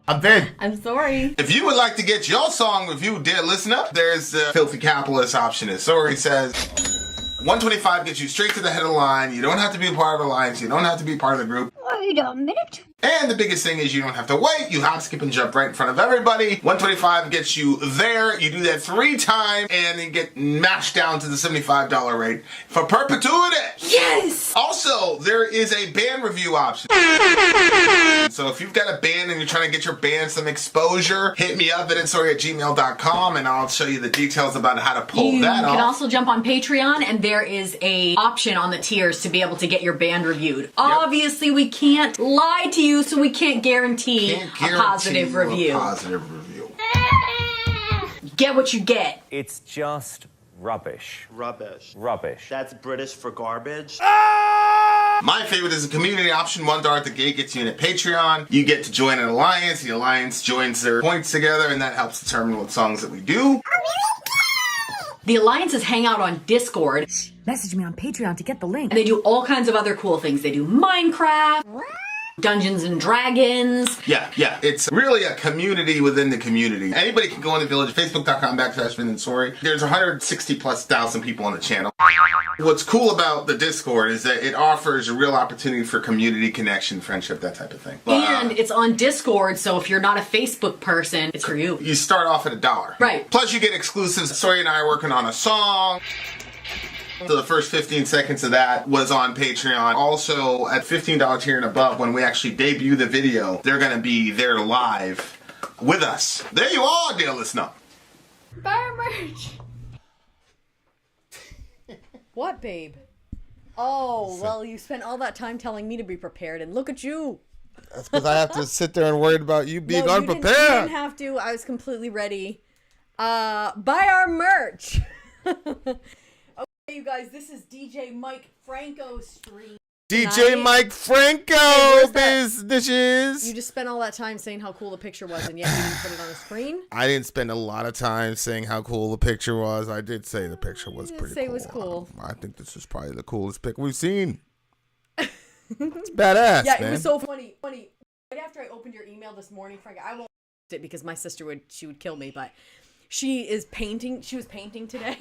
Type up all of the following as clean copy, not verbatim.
I'm Vin. I'm sorry. If you would like to get your song reviewed, dear listener, there's the filthy capitalist option. As Sori says, 125 gets you straight to the head of the line. You don't have to be a part of the alliance. You don't have to be part of the group. Wait a minute. And the biggest thing is you don't have to wait. You hop, skip, and jump right in front of everybody. 125 gets you there. You do that 3 times, and you get mashed down to the $75 rate for perpetuity. Yes! Also, there is a band review option. So if you've got a band and you're trying to get your band some exposure, hit me up at insori@gmail.com, and I'll show you the details about how to pull that off. You can also jump on Patreon, and there is a option on the tiers to be able to get your band reviewed. Yep. Obviously, we can't lie to you, so we can't guarantee a positive review. Get what you get. It's just rubbish. Rubbish. Rubbish. That's British for garbage. My favorite is a community option. $1 at the gate gets you in at Patreon. You get to join an alliance. The alliance joins their points together, and that helps determine what songs that we do. The alliances hang out on Discord. Message me on Patreon to get the link. And they do all kinds of other cool things. They do Minecraft, Dungeons and Dragons. Yeah. It's really a community within the community. Anybody can go in the village, facebook.com/VIN AND SORI. There's 160,000+ people on the channel. What's cool about the Discord is that it offers a real opportunity for community connection, friendship, that type of thing. And it's on Discord, so if you're not a Facebook person, it's for you. You start off at $1. Right. Plus you get exclusives. Sori and I are working on a song. So the first 15 seconds of that was on Patreon. Also, at $15 tier and above, when we actually debut the video, they're going to be there live with us. There you are, dear listener. Buy our merch. What, babe? Oh, well, you spent all that time telling me to be prepared, and look at you. That's because I have to sit there and worry about you being unprepared. You didn't have to. I was completely ready. Buy our merch. Okay, you guys, this is DJ Mike Franco's stream. DJ Mike Franco, bitches. You just spent all that time saying how cool the picture was, and yet you didn't put it on the screen? I didn't spend a lot of time saying how cool the picture was. I did say the picture was pretty cool. It was cool. I think this is probably the coolest pic we've seen. It's badass, yeah, man. It was so funny. Right after I opened your email this morning, Frank, I won't it because my sister would kill me, but she was painting today.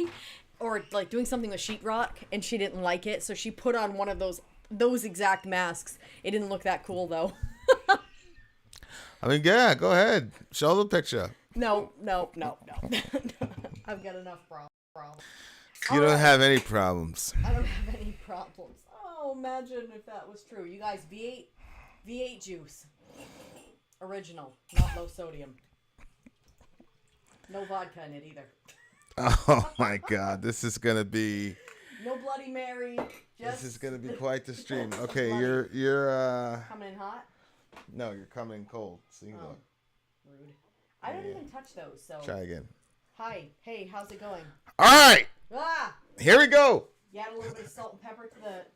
Or like doing something with sheetrock, and she didn't like it, so she put on one of those exact masks. It didn't look that cool though. I mean, yeah, go ahead, show the picture. No. I've got enough problems. You don't have any problems. I don't have any problems. Oh, imagine if that was true. You guys, V8 juice, original, not low sodium. No vodka in it either. Oh my God, this is gonna be. No Bloody Mary. This is gonna be quite the stream. Okay, you're coming in hot. No, you're coming cold. So you Rude. I don't even touch those. So try again. Hi, hey, how's it going? All right, Ah, here we go. you add a little bit of salt and pepper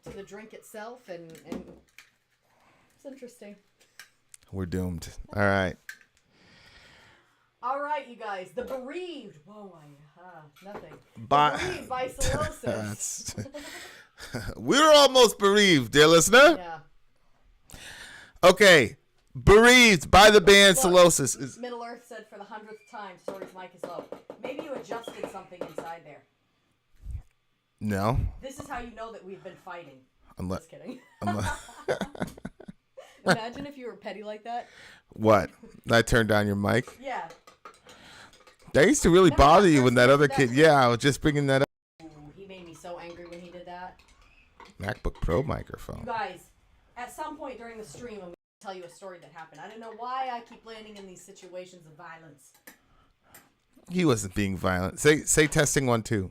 to the drink itself, and it's interesting. We're doomed. All right. All right, you guys. The Bereaved. Whoa, nothing. By Bereaved by Sylosis. We're almost bereaved, dear listener. Yeah. Okay, Bereaved by the band Sylosis. Is Middle Earth said for the 100th time, Sori's mic is low. Maybe you adjusted something inside there. No. This is how you know that we've been fighting. Unless, Just kidding. unless Imagine if you were petty like that. What? I turned down your mic? Yeah. That used to really Remember bother that you when that person other that- kid. Yeah, I was just bringing that up. Ooh, he made me so angry when he did that. MacBook Pro You microphone. guys, at some point during the stream, I'm going to tell you a story that happened. I don't know why I keep landing in these situations of violence. He wasn't being violent. Say testing 1 2.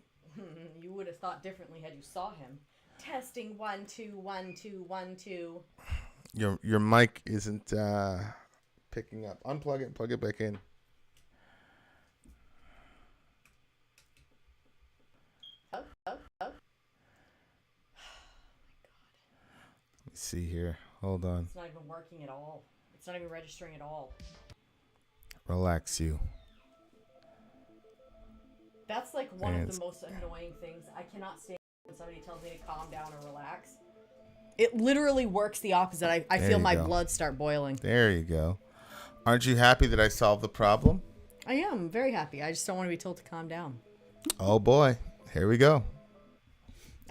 You would have thought differently had you saw him. Testing 1 2 1 2 1 2. Your mic isn't picking up. Unplug it and plug it back in. Oh. Let me see here. Hold on. It's not even working at all. It's not even registering at all. Relax you. That's like one of the most annoying things. I cannot stand when somebody tells me to calm down or relax. It literally works the opposite. I feel my blood start boiling. There you go. Aren't you happy that I solved the problem? I am very happy. I just don't want to be told to calm down. Oh boy, here we go.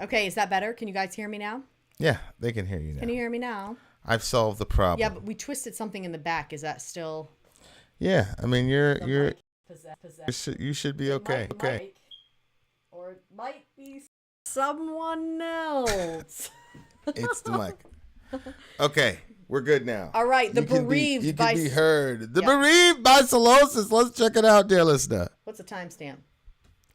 Okay, is that better? Can you guys hear me now? Yeah, they can hear you now. Can you hear me now? I've solved the problem. Yeah, but we twisted something in the back. Is that still? Yeah, I mean you should be okay. Might, Okay. or it might be someone else. It's the mic. Okay, we're good now. All right, The You can Bereaved you by can be heard. The Yeah. Bereaved by Sylosis. Let's check it out, dear listener. What's the timestamp?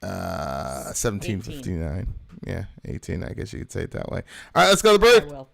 17:59. Yeah, 18. I guess you could say it that way. All right, let's go to the I break. will.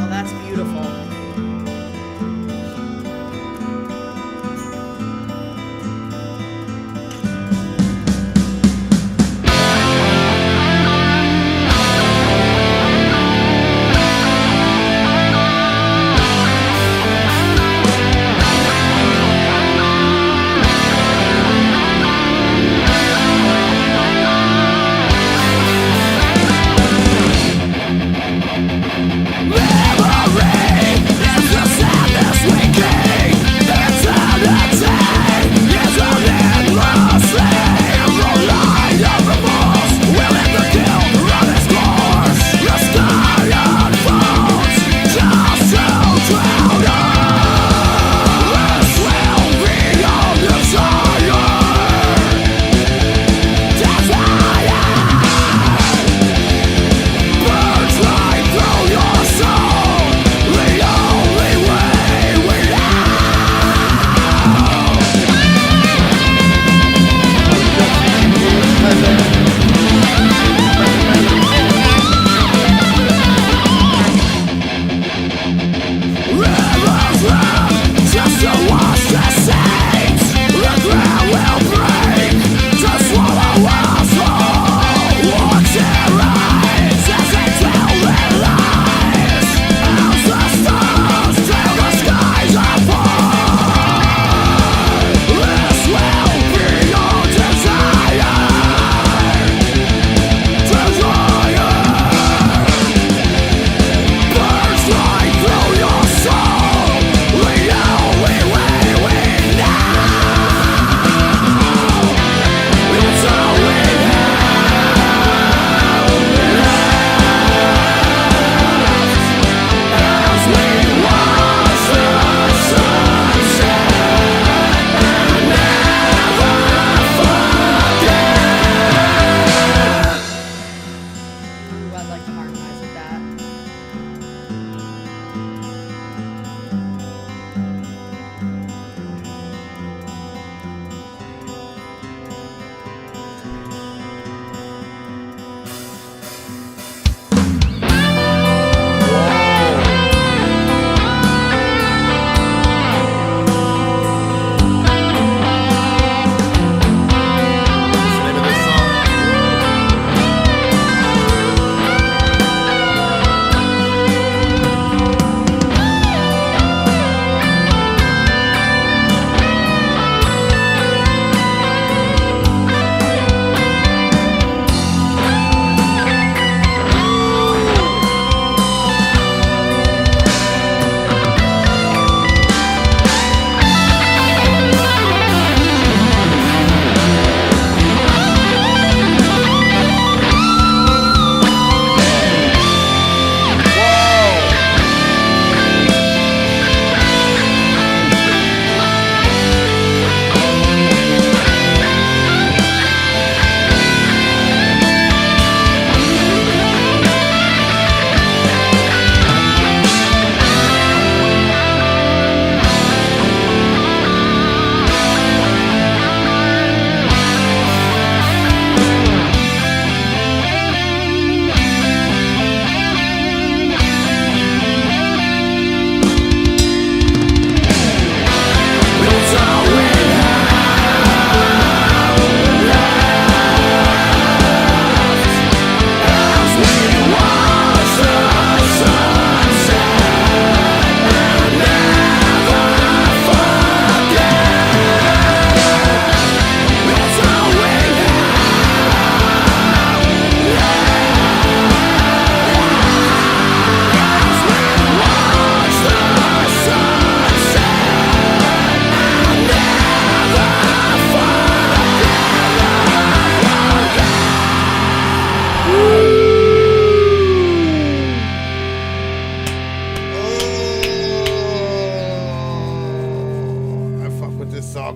Oh, that's beautiful.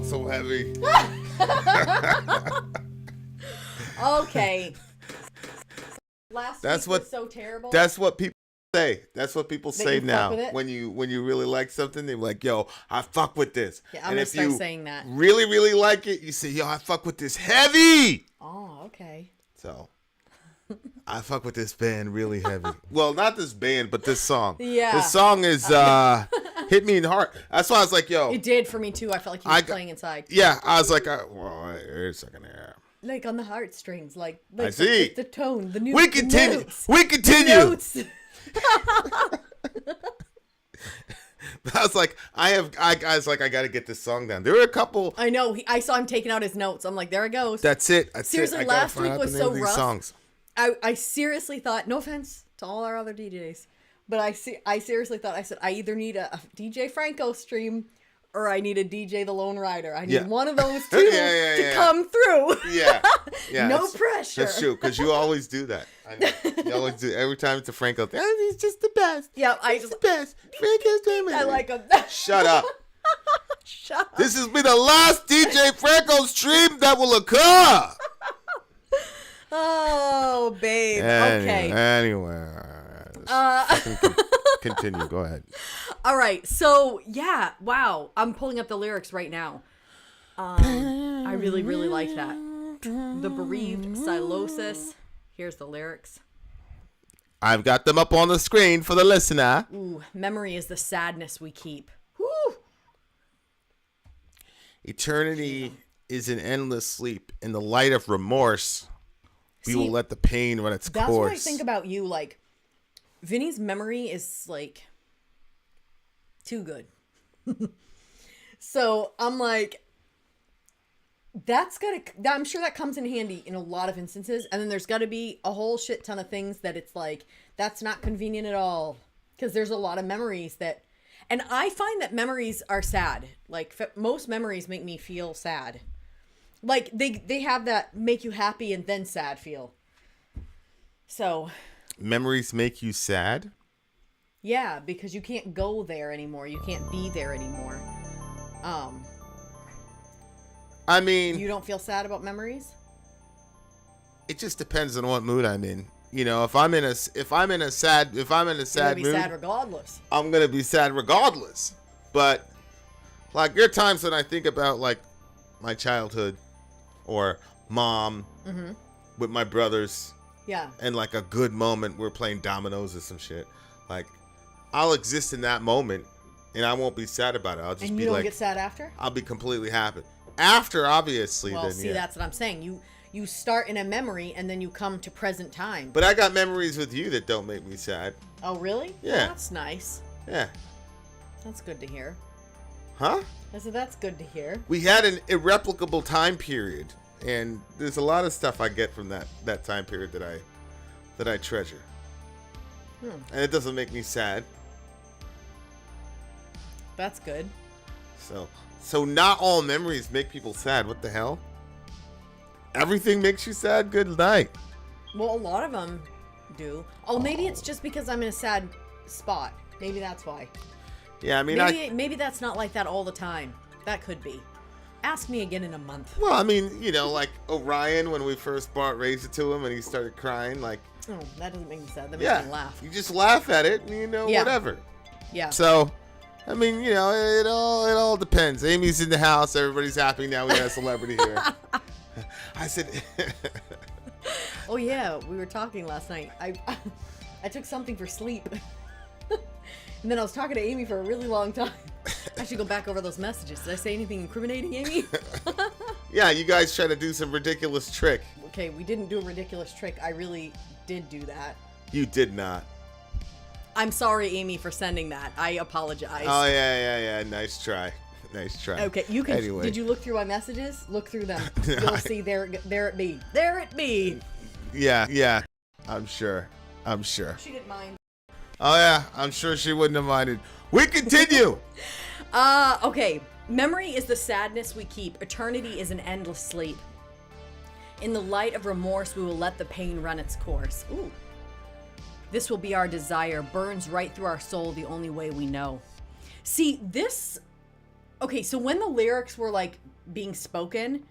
song so heavy. Okay. Last That's week what- was so terrible. That's what people say. That's what people say you fuck now. with it? When you really like something, they're like, "Yo, I fuck with this." Yeah, I'm and gonna if start you saying that. really, really like it, you say, "Yo, I fuck with this heavy." Oh, okay. So, I fuck with this band really heavy. Well, not this band, but this song. Yeah. This song is hit me in the heart. That's why I was like, "Yo." It did for me too. I felt like you were playing inside. Yeah, I was like, "Well, wait a second here." Like on the heartstrings, like I see. The tone, the new. We continue. Notes. We continue. Notes. I was like, I was like, I got to get this song down. There were a couple. I know. I saw him taking out his notes. I'm like, there it goes. That's it. Seriously, I gotta last find week out was the name so of these rough. songs. I seriously thought, no offense to all our other DJs, but I seriously thought, I said, I either need a DJ Franco stream or I need a DJ The Lone Rider. I need one of those two to come through. Yeah. No pressure. That's true, because you always do that. I know. You always do. Every time it's a Franco thing, he's just the best. Yeah, He's the best. Franco's favorite. I like him. Shut up. Shut up. This has been the last DJ Franco stream that will occur. Oh, babe. Okay. Anyway. Continue. Go ahead. All right. So, yeah. Wow. I'm pulling up the lyrics right now. I really, really like that. The Bereaved, Sylosis. Here's the lyrics. I've got them up on the screen for the listener. Ooh, memory is the sadness we keep. Woo! Eternity is an endless sleep. In the light of remorse, we will let the pain run its course. That's what I think about you. Like, Vinny's memory is, like, too good. So, I'm like, I'm sure that comes in handy in a lot of instances. And then there's got to be a whole shit ton of things that it's like, that's not convenient at all. Because there's a lot of memories that, and I find that memories are sad. Like, most memories make me feel sad. Like, they have that make you happy and then sad feel. So. Memories make you sad? Yeah, because you can't go there anymore. You can't be there anymore. I mean, you don't feel sad about memories? It just depends on what mood I'm in. You know, if I'm in a sad You're gonna be mood, sad regardless. I'm gonna be sad regardless. But like, there are times when I think about like my childhood or mom with my brothers. Yeah. And like a good moment, we're playing dominoes or some shit. Like, I'll exist in that moment, and I won't be sad about it. I'll just And be you don't like, get sad after? I'll be completely happy. After, obviously, Well, then see, yeah. that's what I'm saying. You start in a memory and then you come to present time. But I got memories with you that don't make me sad. Oh, really? Yeah. Well, that's nice. Yeah. That's good to hear. Huh? I said that's good to hear. We had an irreplicable time period, and there's a lot of stuff I get from that time period that I treasure. And it doesn't make me sad. That's good. So not all memories make people sad. What the hell? Everything makes you sad? Good night. Well, a lot of them do. Oh, maybe it's just because I'm in a sad spot. Maybe that's why. Yeah, I mean, maybe that's not like that all the time. That could be. Ask me again in a month. Well, I mean, you know, like Orion, when we first raised it to him and he started crying, like... Oh, that doesn't make me sad. That makes me laugh. You just laugh at it and, you know, whatever. Yeah. So, I mean, you know, it all depends. Amy's in the house. Everybody's happy now. We got a celebrity here. I said... Oh, yeah. We were talking last night. I took something for sleep. And then I was talking to Amy for a really long time. I should go back over those messages. Did I say anything incriminating, Amy? Yeah, you guys try to do some ridiculous trick. Okay, we didn't do a ridiculous trick. I really did do that. You did not. I'm sorry, Amy, for sending that. I apologize. Oh, yeah. Nice try. Nice try. Okay, you can. Anyway. Did you look through my messages? Look through them. You'll see there it be. There it be. Yeah. I'm sure. She didn't mind. Oh, yeah. I'm sure she wouldn't have minded. We continue. Okay. Memory is the sadness we keep. Eternity is an endless sleep. In the light of remorse, we will let the pain run its course. Ooh. This will be our desire. Burns right through our soul the only way we know. See, this... okay, so when the lyrics were like being spoken,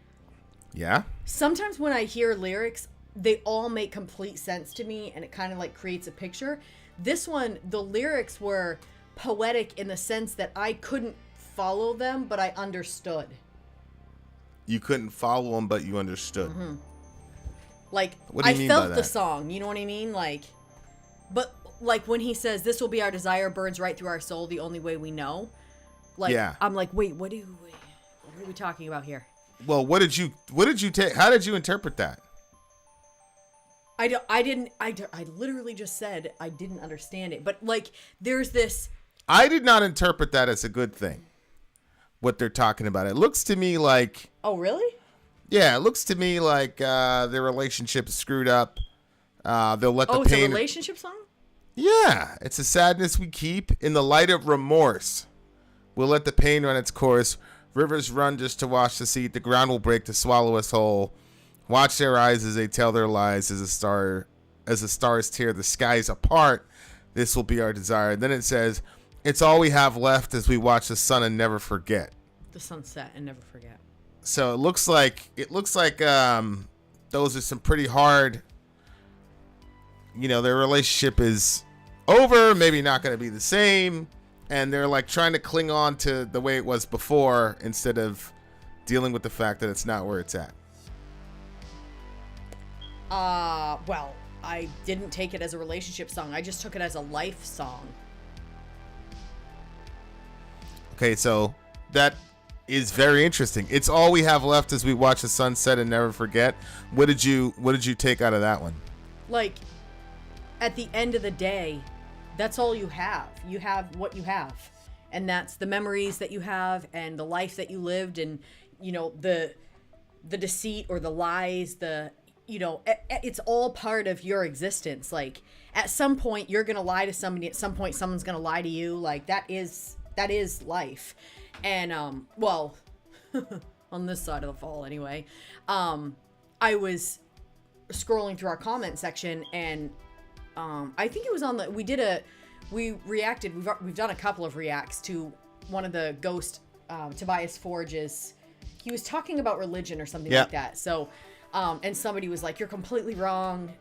Yeah. sometimes when I hear lyrics, they all make complete sense to me, and it kind of like creates a picture. This one, the lyrics were poetic in the sense that I couldn't follow them, but I understood. You couldn't follow them, but you understood. Like, What do you I mean by felt the that? song, you know what I mean? Like, but like when he says, "This will be our desire, burns right through our soul, the only way we know." Like, Yeah. I'm like, wait, what are we talking about here? Well, what did you take? How did you interpret that? I literally just said I didn't understand it. But like, there's this. I did not interpret that as a good thing. What they're talking about. It looks to me like, Oh, really? yeah, it looks to me like their relationship is screwed up. They'll let the Oh, it's a pain. relationship song? Yeah, it's a sadness we keep in the light of remorse. We'll let the pain run its course. Rivers run just to wash the sea. The ground will break to swallow us whole. Watch their eyes as they tell their lies. As the stars tear the skies apart. This will be our desire. Then it says, "It's all we have left as we watch the sun and never forget." The sunset and never forget. So it looks like those are some pretty hard. You know, their relationship is over, maybe not going to be the same, and they're like trying to cling on to the way it was before instead of dealing with the fact that it's not where it's at. Well, I didn't take it as a relationship song. I just took it as a life song. Okay, so that is very interesting. It's all we have left as we watch the sunset and never forget. What did you take out of that one? Like, at the end of the day, that's all you have. You have what you have. And that's the memories that you have and the life that you lived and, you know, the deceit or the lies, it's all part of your existence. Like, at some point you're going to lie to somebody, at some point someone's going to lie to you. Like, that is life. And, well, on this side of the fall anyway, I was scrolling through our comment section and, I think it was on we reacted, we've done a couple of reacts to one of the Ghost, Tobias Forge's, he was talking about religion or something like that. So, and somebody was like, "You're completely wrong."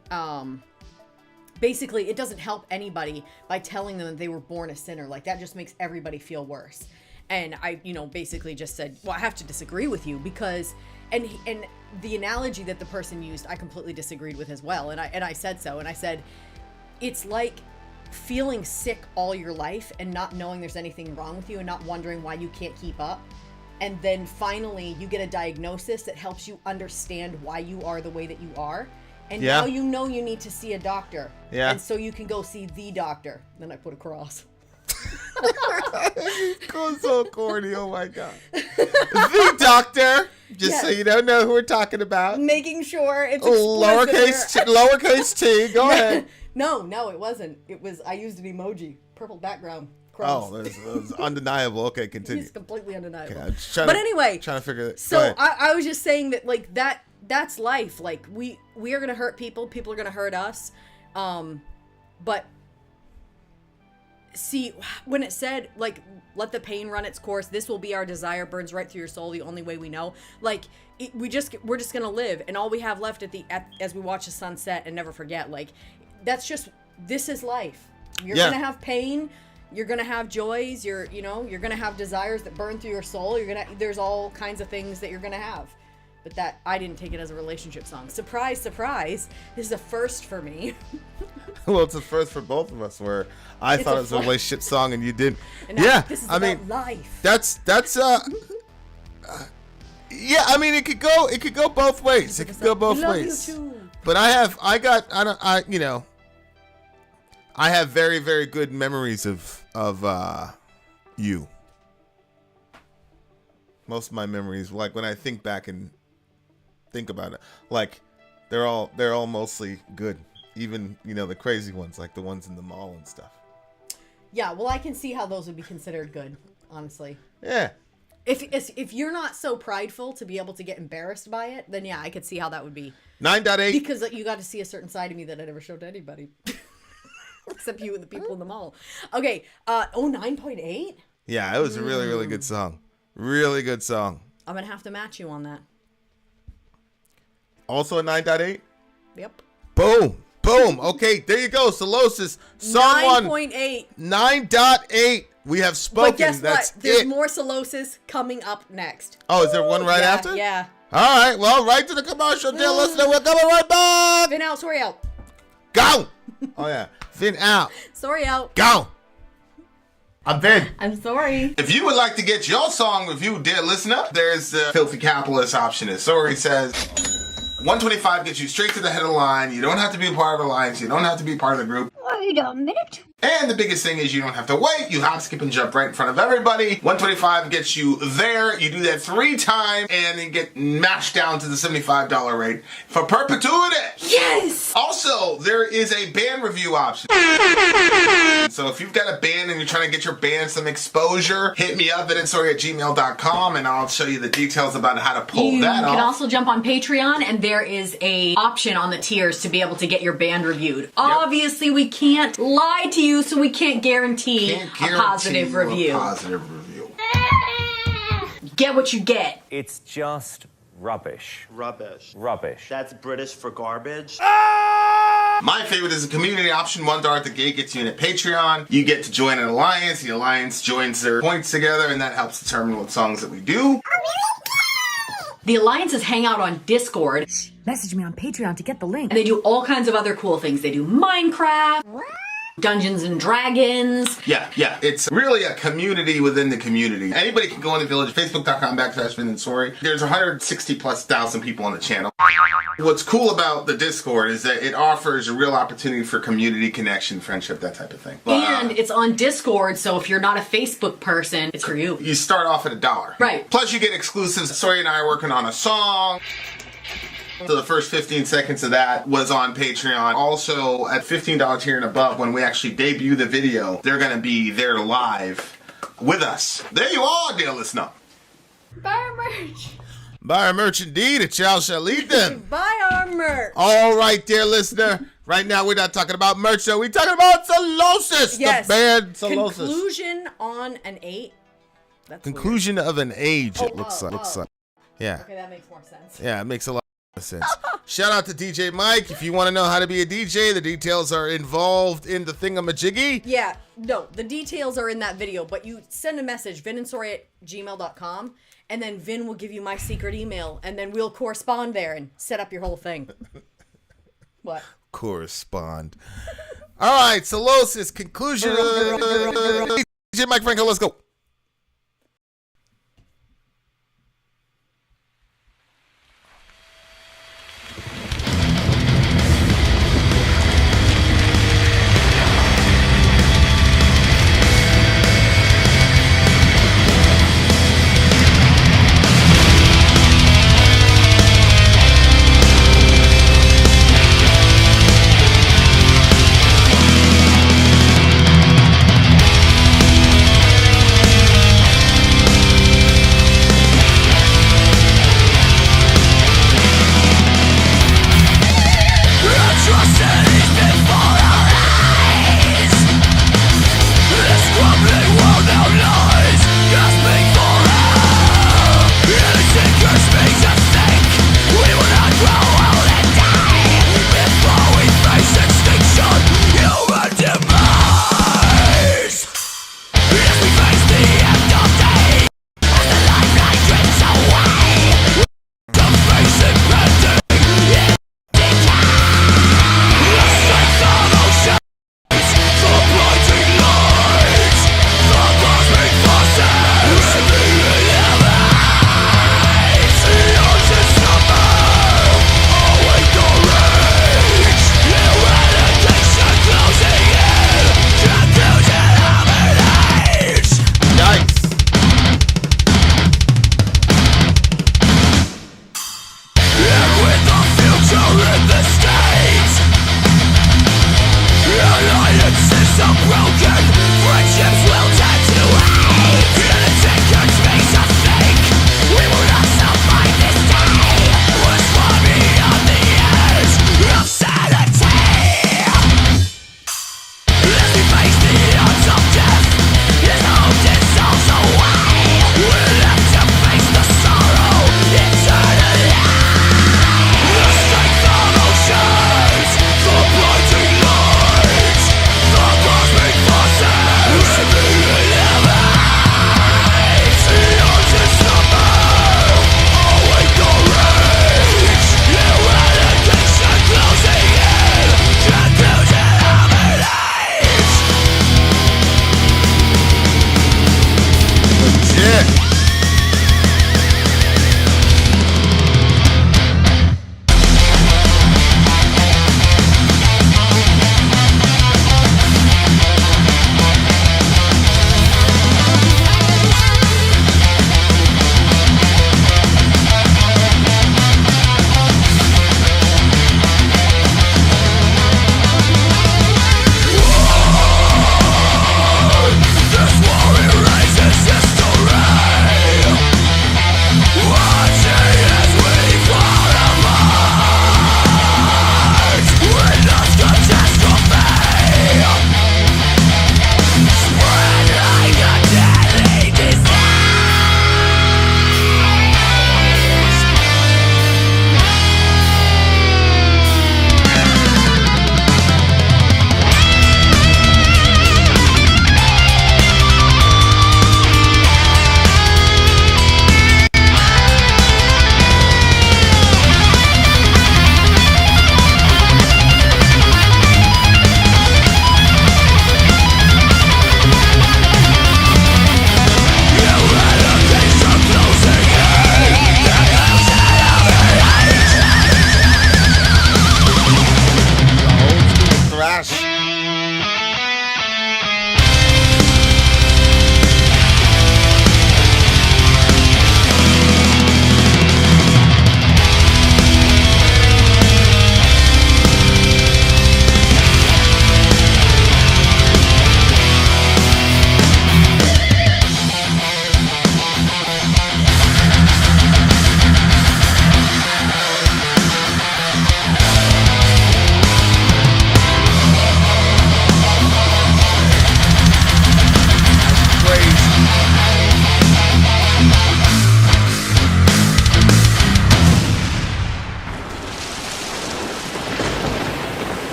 Basically, it doesn't help anybody by telling them that they were born a sinner. Like, that just makes everybody feel worse. And I, basically just said, well, I have to disagree with you because, and the analogy that the person used, I completely disagreed with as well. And I said so. And I said, it's like feeling sick all your life and not knowing there's anything wrong with you and not wondering why you can't keep up. And then finally you get a diagnosis that helps you understand why you are the way that you are. And now you know you need to see a doctor. Yeah. And so you can go see the doctor. Then I put a cross. It's so corny. Oh my god. The doctor. Just so you don't know who we're talking about. Making sure it's explicit. Lowercase t. Go ahead. No, it wasn't. It was, I used an emoji. Purple background. Cross. Oh, it was undeniable. Okay, continue. It's completely undeniable. Okay, anyway, trying to figure it. So I was just saying that, like, that's life. Like, we are gonna hurt people. People are gonna hurt us. But see, when it said, like, let the pain run its course, this will be our desire, burns right through your soul, the only way we know. Like, we're just gonna live, and all we have left as we watch the sunset and never forget. Like, this is life. You're gonna have pain. You're gonna have joys. You're gonna have desires that burn through your soul. There's all kinds of things that you're gonna have. But that, I didn't take it as a relationship song. Surprise, surprise. This is a first for me. Well, it's a first for both of us where I thought it was a relationship song and you didn't. And now, this is about life. That's yeah, I mean, it could go both ways. It could go both ways. You too. But I have very, very good memories of you. Most of my memories, like when I think back and think about it, like they're all mostly good. Even, the crazy ones, like the ones in the mall and stuff. Yeah, well, I can see how those would be considered good, honestly. Yeah. If you're not so prideful to be able to get embarrassed by it, then yeah, I could see how that would be. 9.8. Because you got to see a certain side of me that I never showed to anybody. Except you and the people in the mall. Okay, 9.8? Yeah, it was a really, really good song. Really good song. I'm gonna have to match you on that. Also a 9.8? Yep. Boom. Boom. Okay, there you go. Sylosis. Song 9.8. 9.8. We have spoken. But guess That's what? There's it. more Sylosis coming up next. Oh, is there one right Yeah, after? Yeah. All right. Well, right to the commercial, dear listener. We're coming right back. Vin out, sorry out. Go. Oh, yeah. Vin out. Sorry out. Go. I'm Vin. I'm sorry. If you would like to get your song reviewed, dear listener, there's the Filthy Capitalist option. As Sori says, 125 gets you straight to the head of the line. You don't have to be a part of the alliance. You don't have to be part of the group. Wait a minute. And the biggest thing is you don't have to wait. You hop, skip, and jump right in front of everybody. 125 gets you there. You do that 3 times, and you get mashed down to the $75 rate for perpetuity. Yes! Also, there is a band review option. So if you've got a band and you're trying to get your band some exposure, hit me up at instory@gmail.com, and I'll show you the details about how to pull You that can off. also jump on Patreon, and there is a option on the tiers to be able to get your band reviewed. Obviously, we can't lie to you, so we can't guarantee, Can't a guarantee positive you review. A positive review. Get what you get. It's just rubbish. Rubbish. Rubbish. That's British for garbage. My favorite is the community option. $1 at the gate gets you in at Patreon. You get to join an alliance. The alliance joins their points together, and that helps determine what songs that we do. The alliances hang out on Discord. Message me on Patreon to get the link. And they do all kinds of other cool things. They do Minecraft, Dungeons and Dragons. Yeah. It's really a community within the community. Anybody can go in the village. Facebook.com/VIN and SORI. There's 160,000+ people on the channel. What's cool about the Discord is that it offers a real opportunity for community connection, friendship, that type of thing. And it's on Discord, so if you're not a Facebook person, it's for you. You start off at $1. Right. Plus you get exclusives. Sori and I are working on a song. So the first 15 seconds of that was on Patreon. Also, at $15 tier and above, when we actually debut the video, they're going to be there live with us. There you are, dear listener. Buy our merch. Buy our merch indeed. A child shall lead them. Buy our merch. All right, dear listener. Right now, we're not talking about merch, though. We're talking about Sylosis. Yes. The band Sylosis. Conclusion on an 8. That's Conclusion of an age, it Oh, looks oh, like. oh. Yeah. Okay, that makes more sense. Yeah, it makes a lot of sense. Shout out to DJ Mike. If you want to know how to be a DJ, the details are involved in the thingamajiggy. Yeah, no, the details are in that video, but you send a message, vinandsori@gmail.com, and then Vin will give you my secret email, and then we'll correspond there and set up your whole thing. What? Correspond. All right, Sylosis, conclusion. DJ Mike Franco, let's go.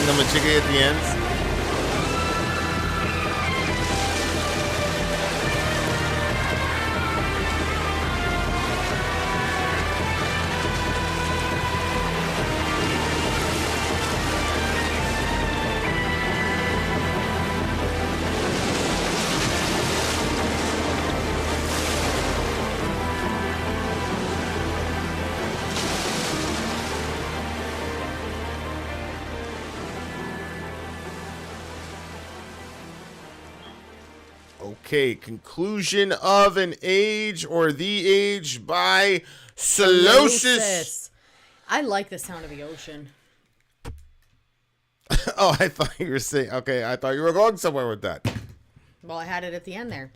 And the Machige at the ends. Okay, conclusion of an age or the age by Sylosis. I like the sound of the ocean. Oh, I thought you were saying, okay, I thought you were going somewhere with that. Well, I had it at the end there.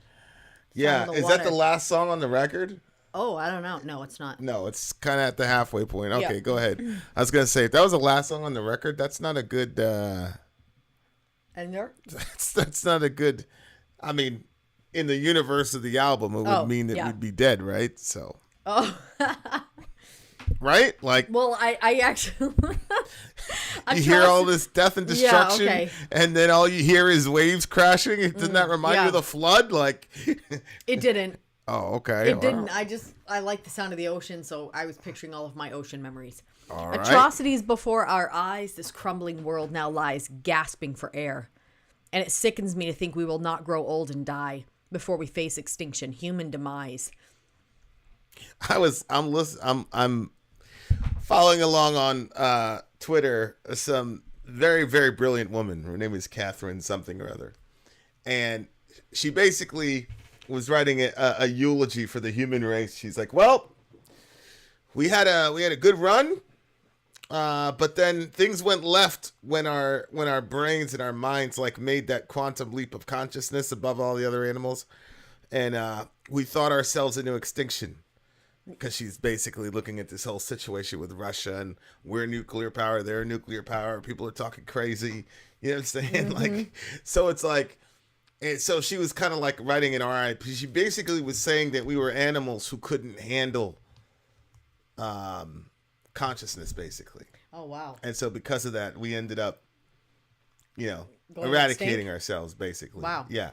Yeah, Sound of the is that the water. last song on the record? Oh, I don't know. No, it's not. No, it's kind of at the halfway point. Okay, Yeah. go ahead. I was going to say, if that was the last song on the record, that's not a good, And there? that's not a good, I mean, in the universe of the album, it would mean that yeah. we'd be dead, right? So, Oh. right? Like, Well, I actually... you hear all this death and destruction, Yeah, okay. and then all you hear is waves crashing. Doesn't that remind you yeah. of the flood? Like, It didn't. oh, okay. It didn't. I like the sound of the ocean, so I was picturing all of my ocean memories. All right. Atrocities before our eyes, this crumbling world now lies gasping for air. And it sickens me to think we will not grow old and die before we face extinction, human demise. I'm following along on Twitter some very, very brilliant woman. Her name is Catherine something or other. And she basically was writing a eulogy for the human race. She's like, well, we had a good run, but then things went left when our brains and our minds like made that quantum leap of consciousness above all the other animals, and we thought ourselves into extinction. Because she's basically looking at this whole situation with Russia, and we're nuclear power, they're nuclear power. People are talking crazy. You know what I'm saying? Mm-hmm. Like, so it's like, and so she was kind of like writing an RIP. She basically was saying that we were animals who couldn't handle consciousness, basically. Oh, wow. And so because of that, we ended up, Going eradicating extinct? ourselves, basically. Wow. Yeah.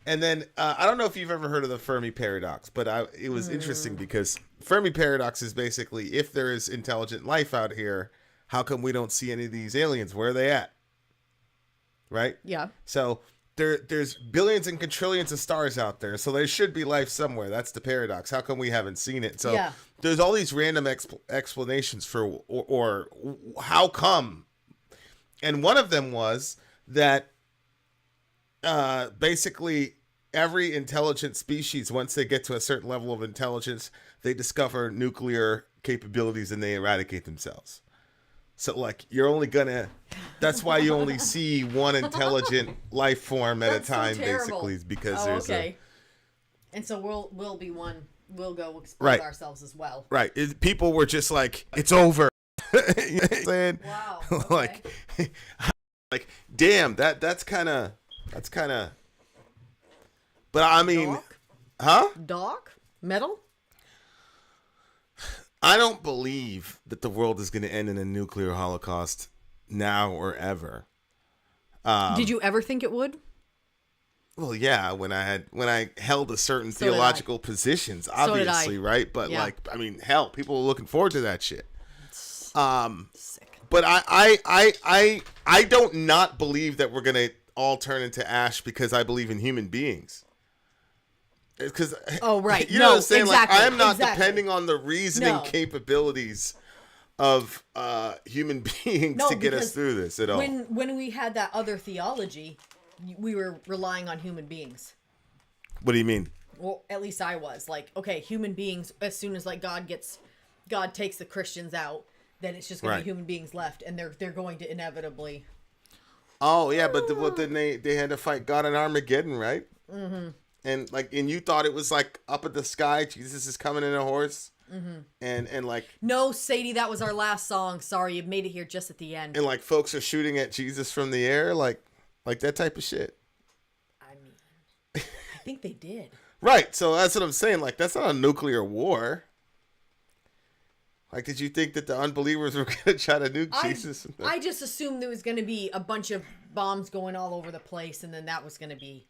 And then I don't know if you've ever heard of the Fermi paradox, but it was interesting because Fermi paradox is basically, if there is intelligent life out here, how come we don't see any of these aliens? Where are they at? Right? Yeah. So there's billions and quadrillions of stars out there, so there should be life somewhere. That's the paradox. How come we haven't seen it? So Yeah. there's all these random explanations for or how come. And one of them was that basically every intelligent species, once they get to a certain level of intelligence, they discover nuclear capabilities and they eradicate themselves. So like that's why you only see one intelligent life form at That's a time, so terrible. basically, is because Oh, there's okay. And so we'll be one. We'll go explode Right. ourselves as well. right. People were just like, it's over. You know what I'm saying? Wow. like, like, damn, that's kind of. But I mean, Doc? huh? Doc? Metal? I don't believe that the world is going to end in a nuclear holocaust now or ever. Did you ever think it would? Well, yeah, when I held a certain So did I. theological positions, did I. obviously, right? But Yeah. like, I mean, hell, people were looking forward to that shit. Sick. But I don't not believe that we're gonna all turn into ash because I believe in human beings. Because Oh, right. you know what No, I'm saying? exactly, Like I am not exactly. depending on the reasoning No. capabilities of human beings No, to get us because through this at all. When we had that other theology, we were relying on human beings. What do you mean? Well, at least I was. Like, okay, human beings, as soon as like God takes the Christians out, then it's just gonna Right. be human beings left, and they're going to inevitably. Oh yeah, but then they had to fight God in Armageddon, right? Mm-hmm. And you thought it was like up at the sky, Jesus is coming in a horse, and like No, Sadie, that was our last song. Sorry, you made it here just at the end. and like folks are shooting at Jesus from the air, like that type of shit. I mean, I think they did. Right. So that's what I'm saying. Like that's not a nuclear war. Like, did you think that the unbelievers were going to try to nuke Jesus? I just assumed there was going to be a bunch of bombs going all over the place, and then that was going to be...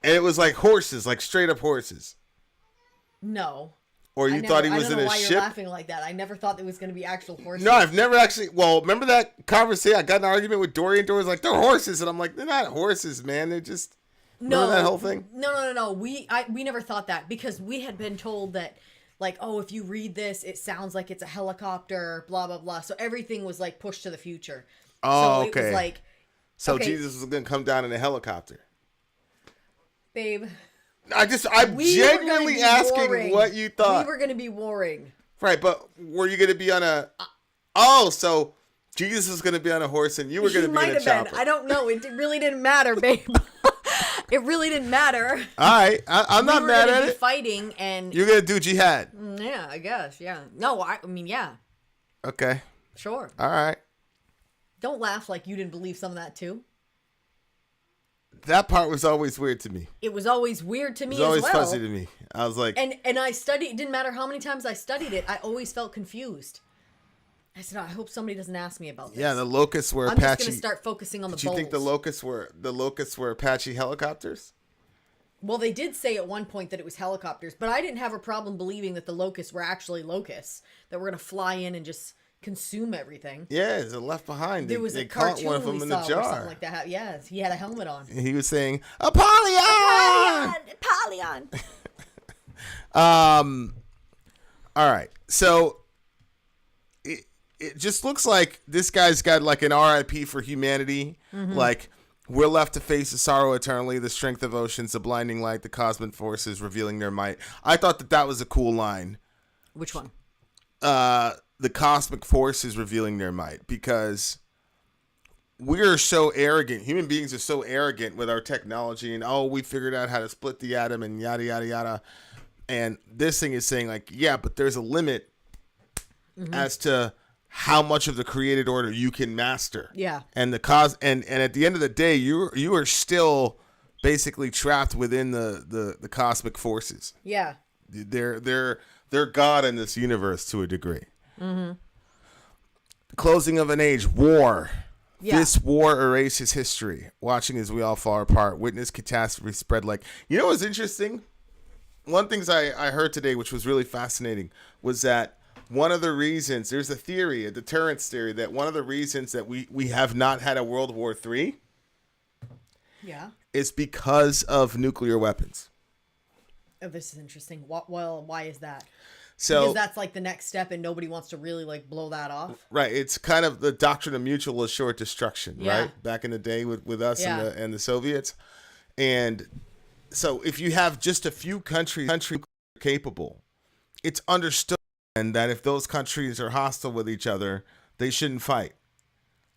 And it was like horses, like straight up horses. No. Or you thought he was in a ship? I don't know why you're laughing like that. I never thought there was going to be actual horses. No, I've never actually... Well, remember that conversation? I got in an argument with Dorian. Dorian's like, they're horses. And I'm like, they're not horses, man. They're just... Remember that whole thing? No. We never thought that because we had been told that, like, oh, if you read this, it sounds like it's a helicopter, blah, blah, blah. So everything was, like, pushed to the future. Oh, so okay. It was like... So okay. Jesus was going to come down in a helicopter. Babe... I'm genuinely asking warring. What you thought. We were going to be warring. Right, but were you going to be on a... Oh, so Jesus was going to be on a horse and you were going to be in a chopper. I don't know. It really didn't matter, babe. It really didn't matter. All right. I'm not mad at it. Fighting and... You're going to do jihad. Yeah, I guess. Yeah. No, I mean, yeah. Okay. Sure. All right. Don't laugh like you didn't believe some of that too. That part was always weird to me. It was always weird to me as well. It was always fuzzy to me. I was like... And I studied... It didn't matter how many times I studied it. I always felt confused. I said, I hope somebody doesn't ask me about this. Yeah, the locusts were I'm Apache... just going to start focusing on the bolts. Do you think the locusts were Apache helicopters? Well, they did say at one point that it was helicopters, but I didn't have a problem believing that the locusts were actually locusts. That were going to fly in and just... consume everything. Yeah, it's Left Behind. There was they a cartoon caught one of them in the jar. Or something like that. Yes, he had a helmet on. And he was saying, Apollyon! Apollyon! All right. So it just looks like this guy's got like an RIP for humanity. Mm-hmm. Like, we're left to face the sorrow eternally, the strength of oceans, the blinding light, the cosmic forces revealing their might. I thought that was a cool line. Which one? The cosmic forces revealing their might, because we're so arrogant. Human beings are so arrogant with our technology and, oh, we figured out how to split the atom and yada, yada, yada. And this thing is saying like, yeah, but there's a limit as to how much of the created order you can master. Yeah. And and at the end of the day, you are still basically trapped within the cosmic forces. Yeah. They're God in this universe to a degree. Mm-hmm. Closing of an age, war. Yeah. This war erases history. Watching as we all fall apart. Witness catastrophe spread like... You know what's interesting? One thing I heard today, which was really fascinating, was that one of the reasons... There's a theory, a deterrence theory, that one of the reasons that we have not had a World War III is because of nuclear weapons. Oh, this is interesting. Well, why is that? So, because that's like the next step and nobody wants to really like blow that off. Right. It's kind of the doctrine of mutual assured destruction, yeah. right? Back in the day with us and the Soviets. And so if you have just a few countries capable, it's understood that if those countries are hostile with each other, they shouldn't fight.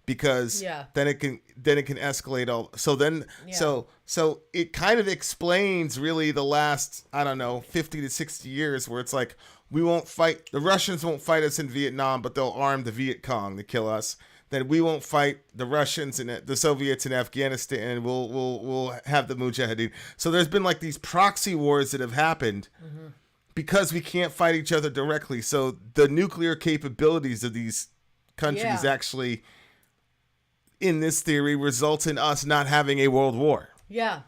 Because then it can escalate all. So then so it kind of explains really the last, I don't know, 50 to 60 years where it's like, we won't fight, the Russians won't fight us in Vietnam, but they'll arm the Viet Cong to kill us. Then we won't fight the Russians and the Soviets in Afghanistan, and we'll have the Mujahideen. So there's been like these proxy wars that have happened because we can't fight each other directly. So the nuclear capabilities of these countries actually, in this theory, results in us not having a world war. Yeah,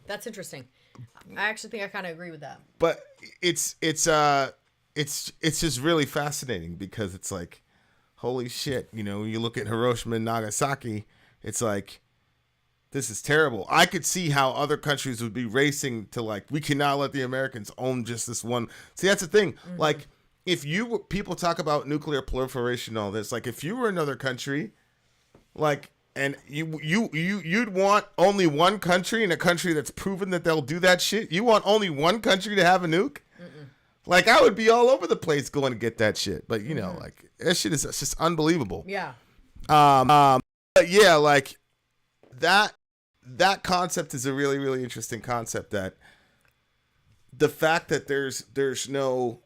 that's interesting. I actually think I kind of agree with that. But it's just really fascinating because it's like, holy shit, you know, when you look at Hiroshima and Nagasaki, it's like, this is terrible. I could see how other countries would be racing to like, we cannot let the Americans own just this one. See, that's the thing. Like, if people talk about nuclear proliferation and all this, like if you were another country, like, and you'd want only one country, in a country that's proven that they'll do that shit. You want only one country to have a nuke? Like, I would be all over the place going to get that shit. But, you know, like, that shit is just unbelievable. Yeah. But yeah, like, that concept is a really, really interesting concept, that the fact that there's no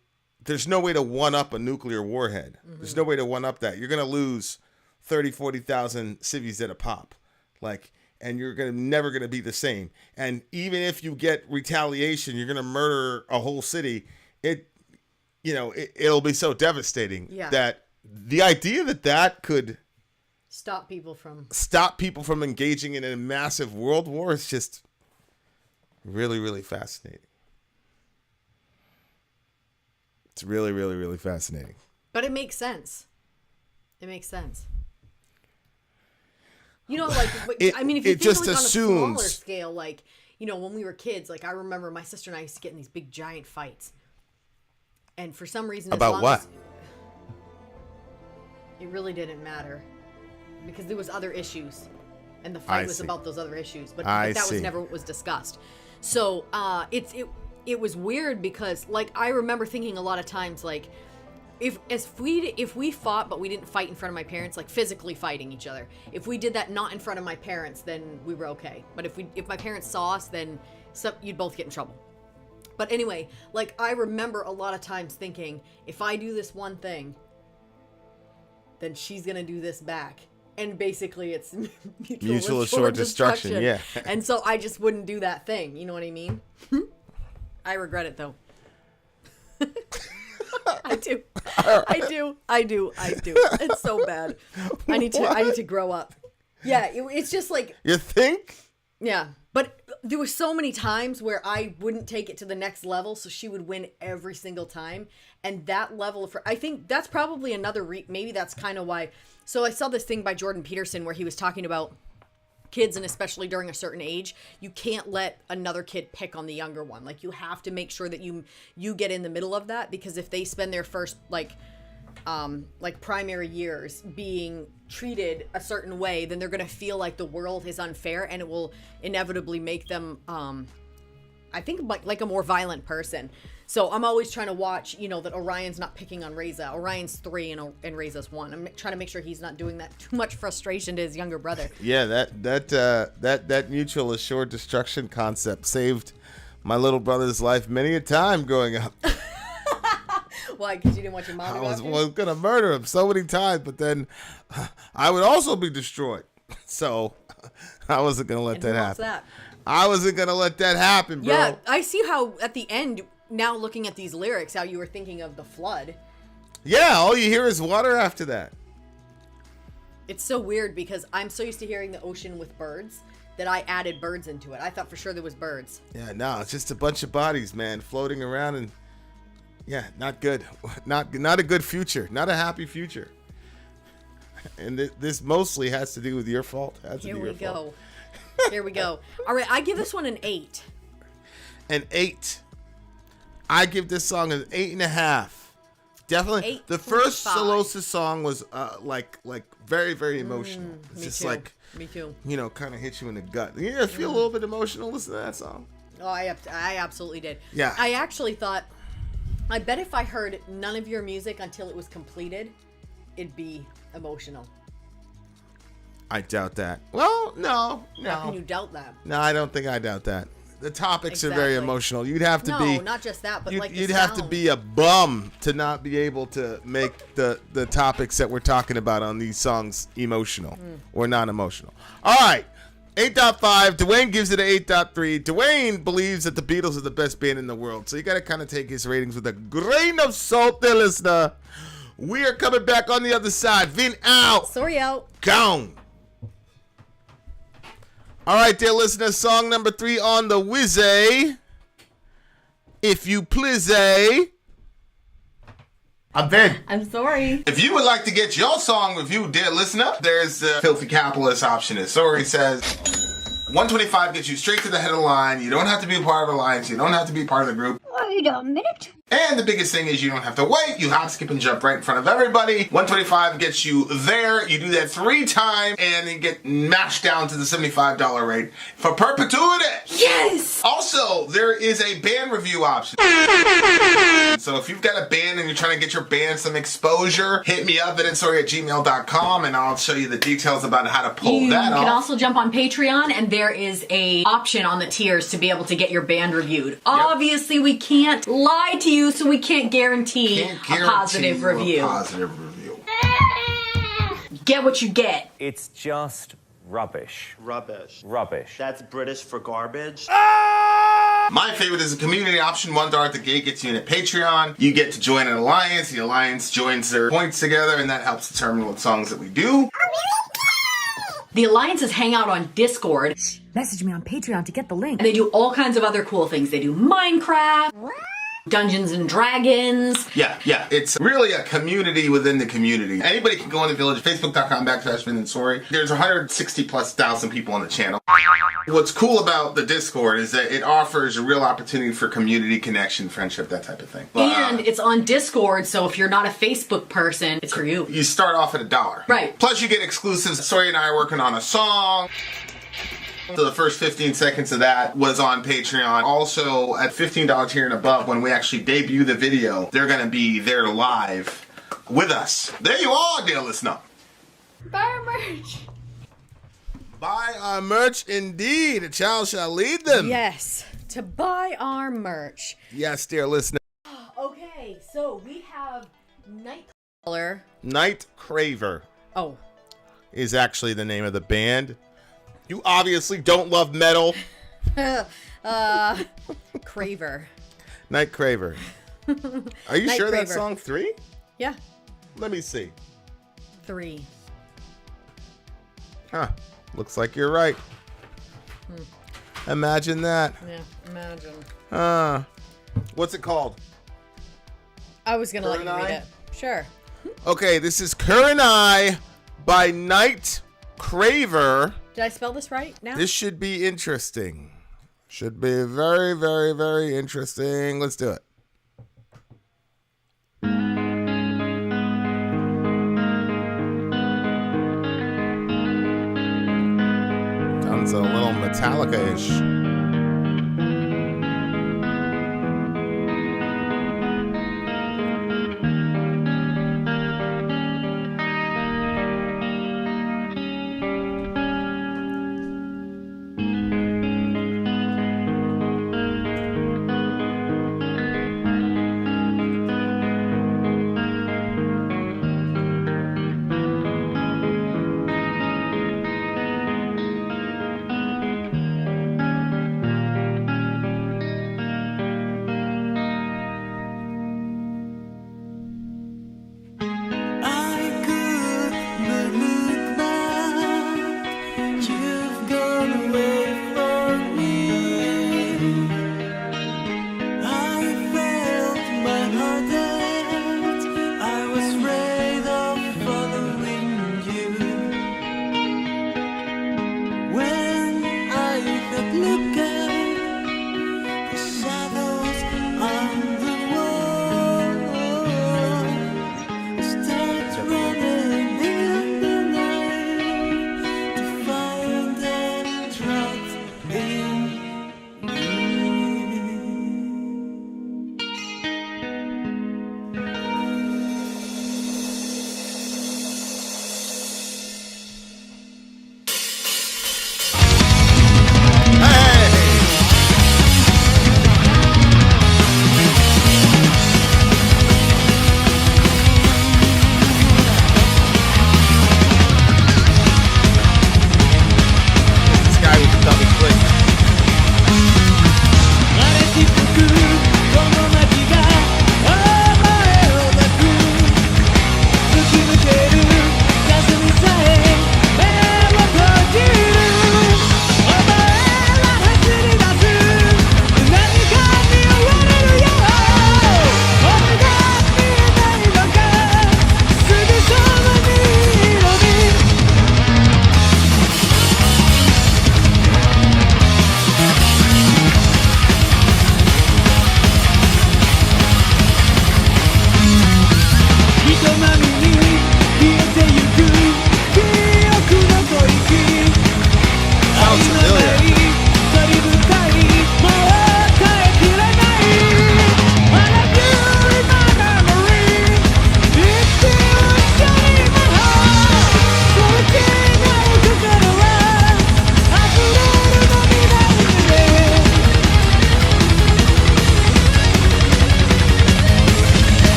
way to one-up a nuclear warhead. There's no way to one-up that. You're going to lose 30, 40,000 civvies at a pop. Like, and you're never going to be the same. And even if you get retaliation, you're going to murder a whole city. it'll be so devastating Yeah. that the idea that could Stop people from engaging in a massive world war is just really, really fascinating. It's really, really, really fascinating. But it makes sense. It makes sense. If you think just on a assumes smaller scale, when we were kids, I remember my sister and I used to get in these big giant fights. And for some reason, about what? It really didn't matter. Because there was other issues. And the fight was about those other issues. But that was never what was discussed. So it was weird because I remember thinking a lot of times if we fought but we didn't fight in front of my parents, physically fighting each other, if we did that not in front of my parents, then we were okay. But if my parents saw us, then you'd both get in trouble. But anyway, I remember a lot of times thinking, if I do this one thing, then she's gonna do this back. And basically it's mutual assured destruction. Yeah. And so I just wouldn't do that thing. You know what I mean? I regret it though. I do. It's so bad. I need to grow up. Yeah, it's just You think? Yeah. But there were so many times where I wouldn't take it to the next level, so she would win every single time. And that level of I think that's probably another maybe that's kind of why. So I saw this thing by Jordan Peterson where he was talking about kids, and especially during a certain age, you can't let another kid pick on the younger one. You have to make sure that you get in the middle of that, because if they spend their first primary years being treated a certain way, then they're going to feel like the world is unfair, and it will inevitably make them I think like a more violent person. So I'm always trying to watch, that Orion's not picking on Reza. Orion's 3 and Reza's 1. I'm trying to make sure he's not doing that too much frustration to his younger brother. Yeah, that mutual assured destruction concept saved my little brother's life many a time growing up. Why? Because you didn't want your mom to go I after you? was gonna murder him so many times, but then I would also be destroyed. So I wasn't gonna let that happen. That? I wasn't gonna let that happen, bro. Yeah, I see how at the end, now looking at these lyrics, how you were thinking of the flood. Yeah, all you hear is water after that. It's so weird because I'm so used to hearing the ocean with birds that I added birds into it. I thought for sure there was birds. Yeah, no, it's just a bunch of bodies, man, floating around, and yeah, not good. Not a good future. Not a happy future. And this mostly has to do with your fault. Here we go. All right, I give this one an 8. An 8. I give this song an 8.5. Definitely. The first Sylosis song was very, very emotional. It's just too. Me too. Kind of hit you in the gut. You feel a little bit emotional listening to that song. Oh, I absolutely did. Yeah. I actually thought, I bet if I heard none of your music until it was completed, it'd be emotional. I doubt that. Well, no. How can you doubt that? No, I don't think I doubt that. The topics are very emotional. You'd have to be... No, not just that, but you'd have to be a bum to not be able to make the topics that we're talking about on these songs emotional or non-emotional. All right. 8.5. Dwayne gives it an 8.3. Dwayne believes that the Beatles are the best band in the world. So you got to kind of take his ratings with a grain of salt there, listener. We are coming back on the other side. Vin out. Sorry out. Gone. All right, dear listeners, song number 3 on the Wizzy. If you please. I'm Vin. I'm sorry. If you would like to get your song reviewed, dear listener, there's the Filthy Capitalist option. As Sori says, $125 gets you straight to the head of the line. You don't have to be a part of Alliance. You don't have to be part of the group. Wait a minute. And the biggest thing is you don't have to wait. You hop, skip, and jump right in front of everybody. $125 gets you there. You do that 3 times, and you get mashed down to the $75 rate for perpetuity. Yes! Also, there is a band review option. So if you've got a band and you're trying to get your band some exposure, hit me up at insori@gmail.com, and I'll show you the details about how to pull that off. You can also jump on Patreon, and there is a option on the tiers to be able to get your band reviewed. Obviously, we can't lie to you, so we can't guarantee a positive review. Get what you get. It's just rubbish. Rubbish. Rubbish. That's British for garbage. Ah! My favorite is a community option. $1 at the gate gets you in at Patreon. You get to join an alliance. The alliance joins their points together, and that helps determine what songs that we do. The alliances hang out on Discord. Message me on Patreon to get the link. And they do all kinds of other cool things. They do Minecraft, Dungeons and Dragons. Yeah. It's really a community within the community. Anybody can go in the village, facebook.com/VIN and SORI. There's 160,000+ people on the channel. What's cool about the Discord is that it offers a real opportunity for community connection, friendship, that type of thing. And it's on Discord, so if you're not a Facebook person, it's for you. You start off at $1. Right. Plus you get exclusives. Sori and I are working on a song. So the first 15 seconds of that was on Patreon. Also, at $15 tier and above, when we actually debut the video, they're going to be there live with us. There you are, dear listener. Buy our merch. Buy our merch, indeed. A child shall lead them. Yes, to buy our merch. Yes, dear listener. Okay, so we have NightCraver. NightCraver Oh, is actually the name of the band. You obviously don't love metal. Craver. NightCraver. Are you sure that's NightCraver. song 3? Yeah, Let me see. 3. Huh. Looks like you're right. Imagine that. Yeah, imagine. What's it called? I was gonna let you Kurenai? read it. Sure. Okay, this is Kurenai by NightCraver. Did I spell this right now? This should be interesting. Should be very, very, very interesting. Let's do it. Sounds a little Metallica-ish.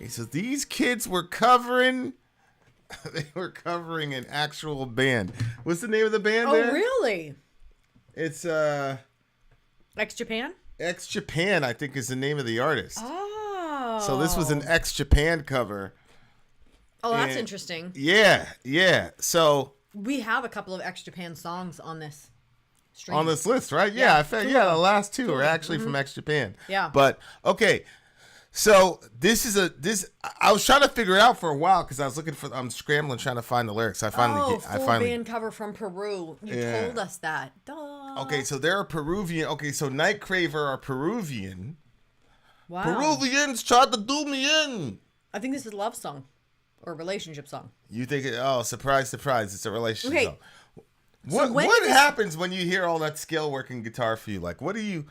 So these kids were covering. They were covering an actual band. What's the name of the band? Oh, there? really? It's Ex-Japan? Ex-Japan, I think, is the name of the artist. Oh. So this was an Ex-Japan cover. Oh, that's And- interesting. Yeah. So We have a couple of Ex-Japan songs on this stream. on this list, right? Yeah, I found, the last two are actually from Ex-Japan. Yeah. But okay. So I was trying to figure it out for a while because I'm scrambling trying to find the lyrics. I finally full band cover from Peru. You told us that. Duh. Okay, so they're Peruvian. Okay, so NightCraver are Peruvian. Wow. Peruvians tried to do me in. I think this is a love song or a relationship song. You think surprise, surprise, it's a relationship song. So What happens when you hear all that scale working guitar for you? Like, are you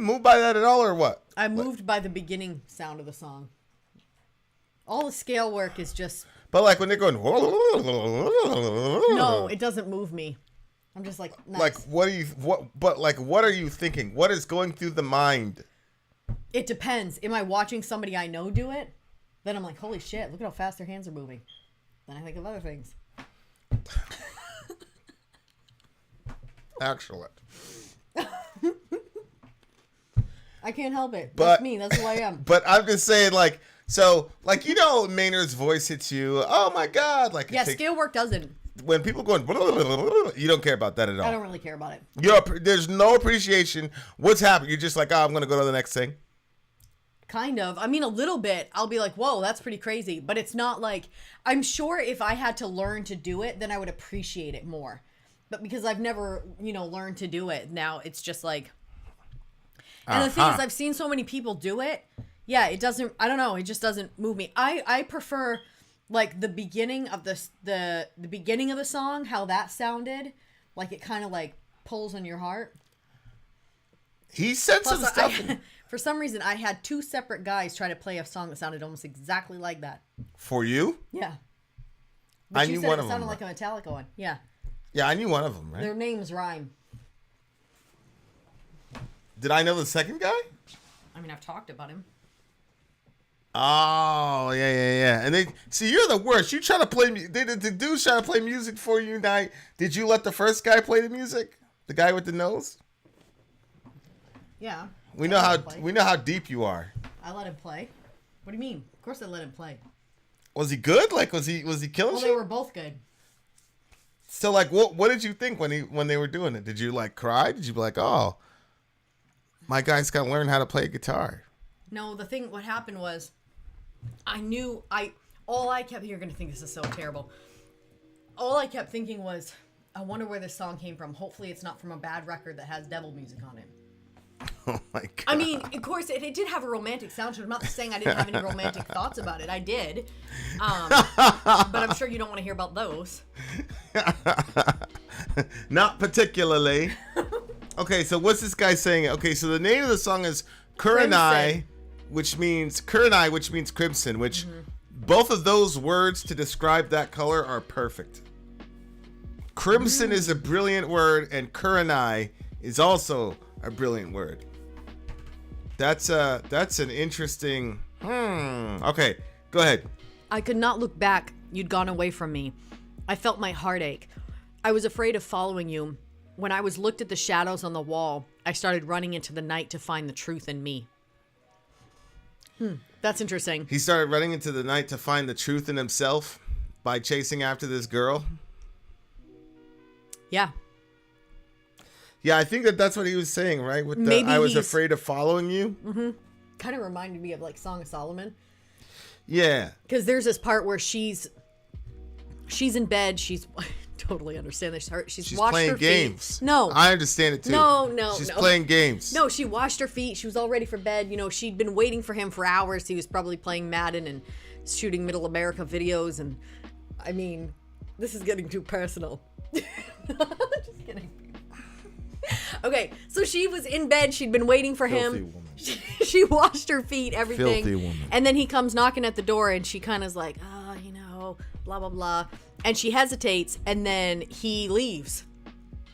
moved by that at all or what? I'm moved by the beginning sound of the song. All the scale work is just... But like when they're going... No, it doesn't move me. I'm just like, nice. Like, what are you thinking? What is going through the mind? It depends. Am I watching somebody I know do it? Then I'm like, holy shit, look at how fast their hands are moving. Then I think of other things. Excellent. I can't help it. But- That's me. That's who I am. But I'm just saying, Maynard's voice hits you. Oh my God! Like, Yeah, scale work doesn't. when people going, you don't care about that at all. I don't really care about it. There's no appreciation. What's happening? You're just like, I'm gonna go to the next thing. Kind of. I mean, a little bit. I'll be like, whoa, that's pretty crazy. But it's not like, I'm sure if I had to learn to do it, then I would appreciate it more. But because I've never, learned to do it, now it's just like... And the thing is, I've seen so many people do it. Yeah, it doesn't, I don't know, it just doesn't move me. I prefer, like, the beginning of the beginning of the song, how that sounded. Like, it kind of, like, pulls on your heart. He said some stuff. For some reason, I had two separate guys try to play a song that sounded almost exactly like that. For you? Yeah. I knew one of them. It sounded like a Metallica one. Yeah. Yeah, I knew one of them, right? Their names rhyme. Did I know the second guy? I mean, I've talked about him. Oh, yeah. And you're the worst. You try to play, the dude's trying to play music for you tonight. Did you let the first guy play the music? The guy with the nose? Yeah. We know how deep you are. I let him play. What do you mean? Of course I let him play. Was he good? Like, was he killing Well, shit? they were both good. So, like, what did you think when they were doing it? Did you, like, cry? Did you be like, oh, my guy's got to learn how to play guitar? No, what happened was, you're going to think this is so terrible. All I kept thinking was, I wonder where this song came from. Hopefully it's not from a bad record that has devil music on it. Oh, my God. I mean, of course, it did have a romantic sound to it. I'm not saying I didn't have any romantic thoughts about it. I did. But I'm sure you don't want to hear about those. Not particularly. Okay, so what's this guy saying? Okay, so the name of the song is Kurenai, which means crimson, which both of those words to describe that color are perfect. Crimson is a brilliant word, and Kurenai is also a brilliant word. That's an interesting. Okay, go ahead. I could not look back. You'd gone away from me. I felt my heart ache. I was afraid of following you. When I was looked at the shadows on the wall, I started running into the night to find the truth in me. That's interesting. He started running into the night to find the truth in himself by chasing after this girl. Yeah. Yeah, I think that's what he was saying, right? With Maybe I was he's- afraid of following you. Kind of reminded me of like Song of Solomon. Yeah. Because there's this part where she's in bed. She's totally understand this. She's washed playing her games. feet. No, I understand it too. No, She's no. playing games. No, she washed her feet. She was all ready for bed. She'd been waiting for him for hours. He was probably playing Madden and shooting Middle America videos. And I mean, this is getting too personal. Just kidding. Okay, so she was in bed. She'd been waiting for Filthy him. woman. She washed her feet, everything. Filthy woman. And then he comes knocking at the door, and she kind of's like, blah, blah, blah. And she hesitates, and then he leaves.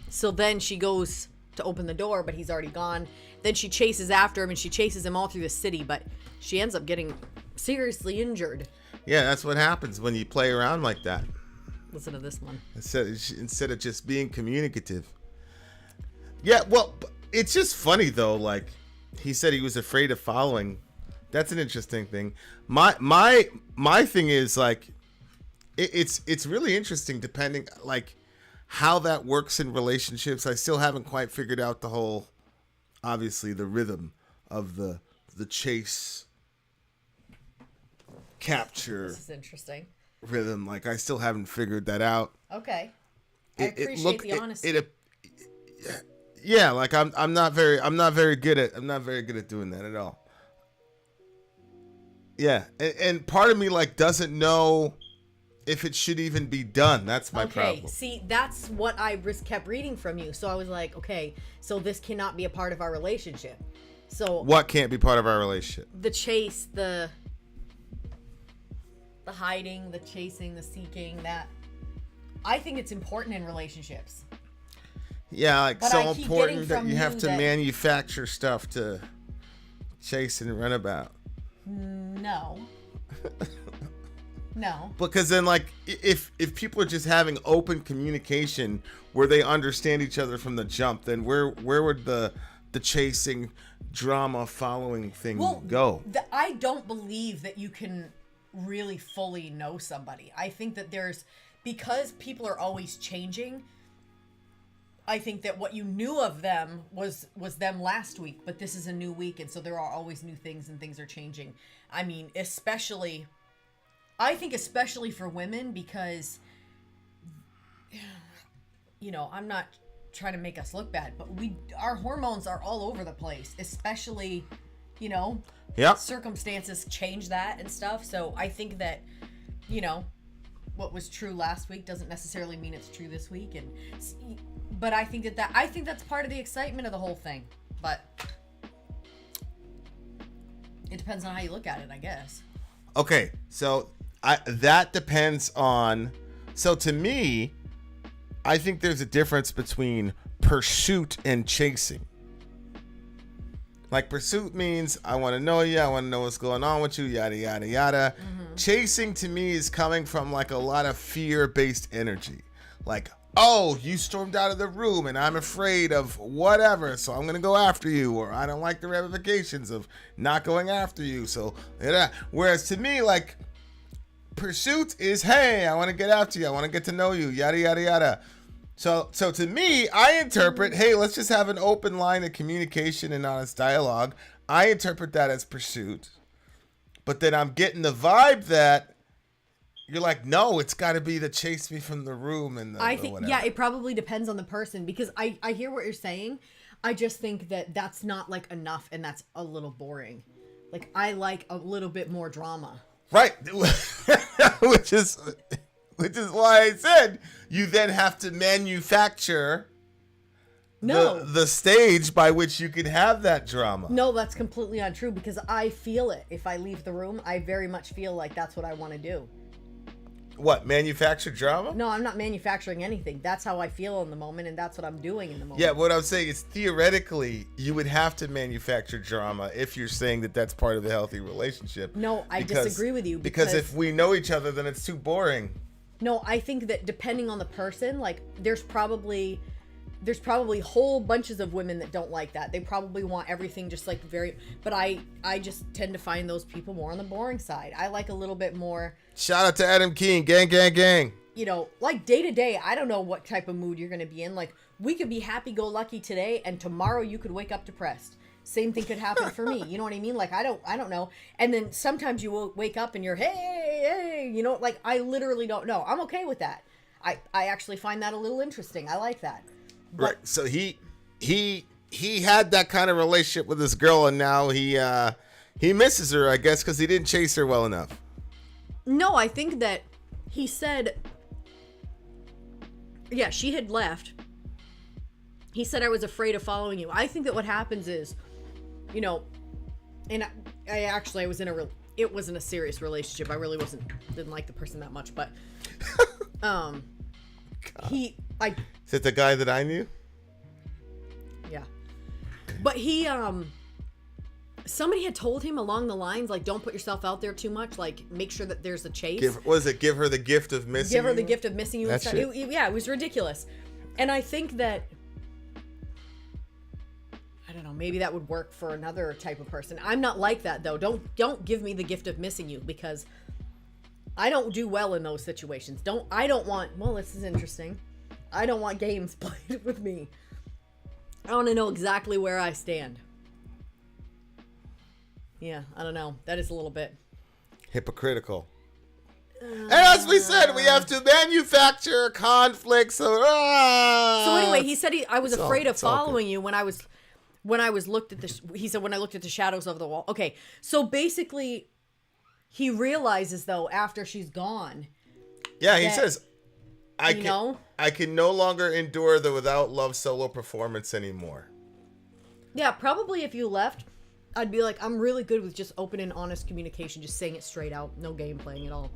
So then she goes to open the door, but he's already gone. Then she chases after him, and she chases him all through the city, but she ends up getting seriously injured. Yeah, that's what happens when you play around like that. Listen to this one. Instead of just being communicative. Yeah, well, it's just funny though. Like he said, he was afraid of following. That's an interesting thing. My thing is like, it's really interesting depending like how that works in relationships. I still haven't quite figured out the whole, obviously the rhythm of the chase, capture. This is interesting. Rhythm. Like I still haven't figured that out. Okay. I appreciate the honesty. Yeah, like I'm not very good at doing that at all. Yeah, and part of me like doesn't know if it should even be done. That's my problem. See, that's what I kept reading from you. So I was like, okay, so this cannot be a part of our relationship. So what can't be part of our relationship? The chase, the hiding, the chasing, the seeking. That I think it's important in relationships. Yeah, like but so important that you have to manufacture stuff to chase and run about. No. No. Because then, like, if people are just having open communication where they understand each other from the jump, then where would the chasing, drama, following thing go? I don't believe that you can really fully know somebody. I think that because people are always changing. I think that what you knew of them was them last week, but this is a new week, and so there are always new things and things are changing. I mean, especially for women, because, you know, I'm not trying to make us look bad, but our hormones are all over the place, especially, you know, circumstances change that and stuff. So I think that, you know, what was true last week doesn't necessarily mean it's true this week, but I think that's part of the excitement of the whole thing. But it depends on how you look at it, I guess. Okay, so that depends on. So to me, I think there's a difference between pursuit and chasing. Like pursuit means I want to know you, I want to know what's going on with you, yada yada yada. Mm-hmm. Chasing to me is coming from like a lot of fear-based energy. Like, oh, you stormed out of the room and I'm afraid of whatever, so I'm going to go after you, or I don't like the ramifications of not going after you. So, yeah. Whereas to me, like, pursuit is, hey, I want to get after you, I want to get to know you, yada, yada, yada. So to me, I interpret, hey, let's just have an open line of communication and honest dialogue. I interpret that as pursuit. But then I'm getting the vibe that you're like, no, it's got to be the chase me from the room and the whatever. Yeah, it probably depends on the person, because I hear what you're saying. I just think that that's not like enough, and that's a little boring. Like, I like a little bit more drama. Right. which is why I said you then have to manufacture the stage by which you could have that drama. No, that's completely untrue, because I feel it. If I leave the room, I very much feel like that's what I want to do. What, manufacture drama? No, I'm not manufacturing anything. That's how I feel in the moment, and that's what I'm doing in the moment. Yeah, what I'm saying is theoretically, you would have to manufacture drama if you're saying that that's part of a healthy relationship. No, I disagree with you. Because if we know each other, then it's too boring. No, I think that depending on the person, like, there's probably whole bunches of women that don't like that. They probably want everything just like but I just tend to find those people more on the boring side. I like a little bit more. Shout out to Adam Keen, gang, gang, gang. You know, like day to day, I don't know what type of mood you're going to be in. Like, we could be happy-go-lucky today, and tomorrow you could wake up depressed. Same thing could happen for me. You know what I mean? Like, I don't know. And then sometimes you will wake up and you're, hey, you know, like, I literally don't know. I'm okay with that. I actually find that a little interesting. I like that. But, right. So he had that kind of relationship with this girl, and now he misses her, I guess, because he didn't chase her well enough. No, I think that he said, yeah, she had left. He said, I was afraid of following you. I think that what happens is, you know, and I was in it wasn't a serious relationship. I really didn't like the person that much, but, is it the guy that I knew? Yeah. But he, somebody had told him along the lines, like, don't put yourself out there too much. Like, make sure that there's a chase. Give her the gift of missing Give her the you? gift of missing you and stuff. Yeah, it was ridiculous. And I think that, I don't know, maybe that would work for another type of person. I'm not like that, though. Don't give me the gift of missing you, because I don't do well in those situations. I don't want, well, this is interesting. I don't want games played with me. I want to know exactly where I stand. Yeah, I don't know. That is a little bit hypocritical. And as we said, we have to manufacture conflict. So anyway, he said I was afraid of following you when I looked at the. He said when I looked at the shadows of the wall. Okay, so basically, he realizes though after she's gone. Yeah, he says, I can no longer endure the Without Love solo performance anymore. Yeah, probably if you left, I'd be like, I'm really good with just open and honest communication, just saying it straight out, no game playing at all.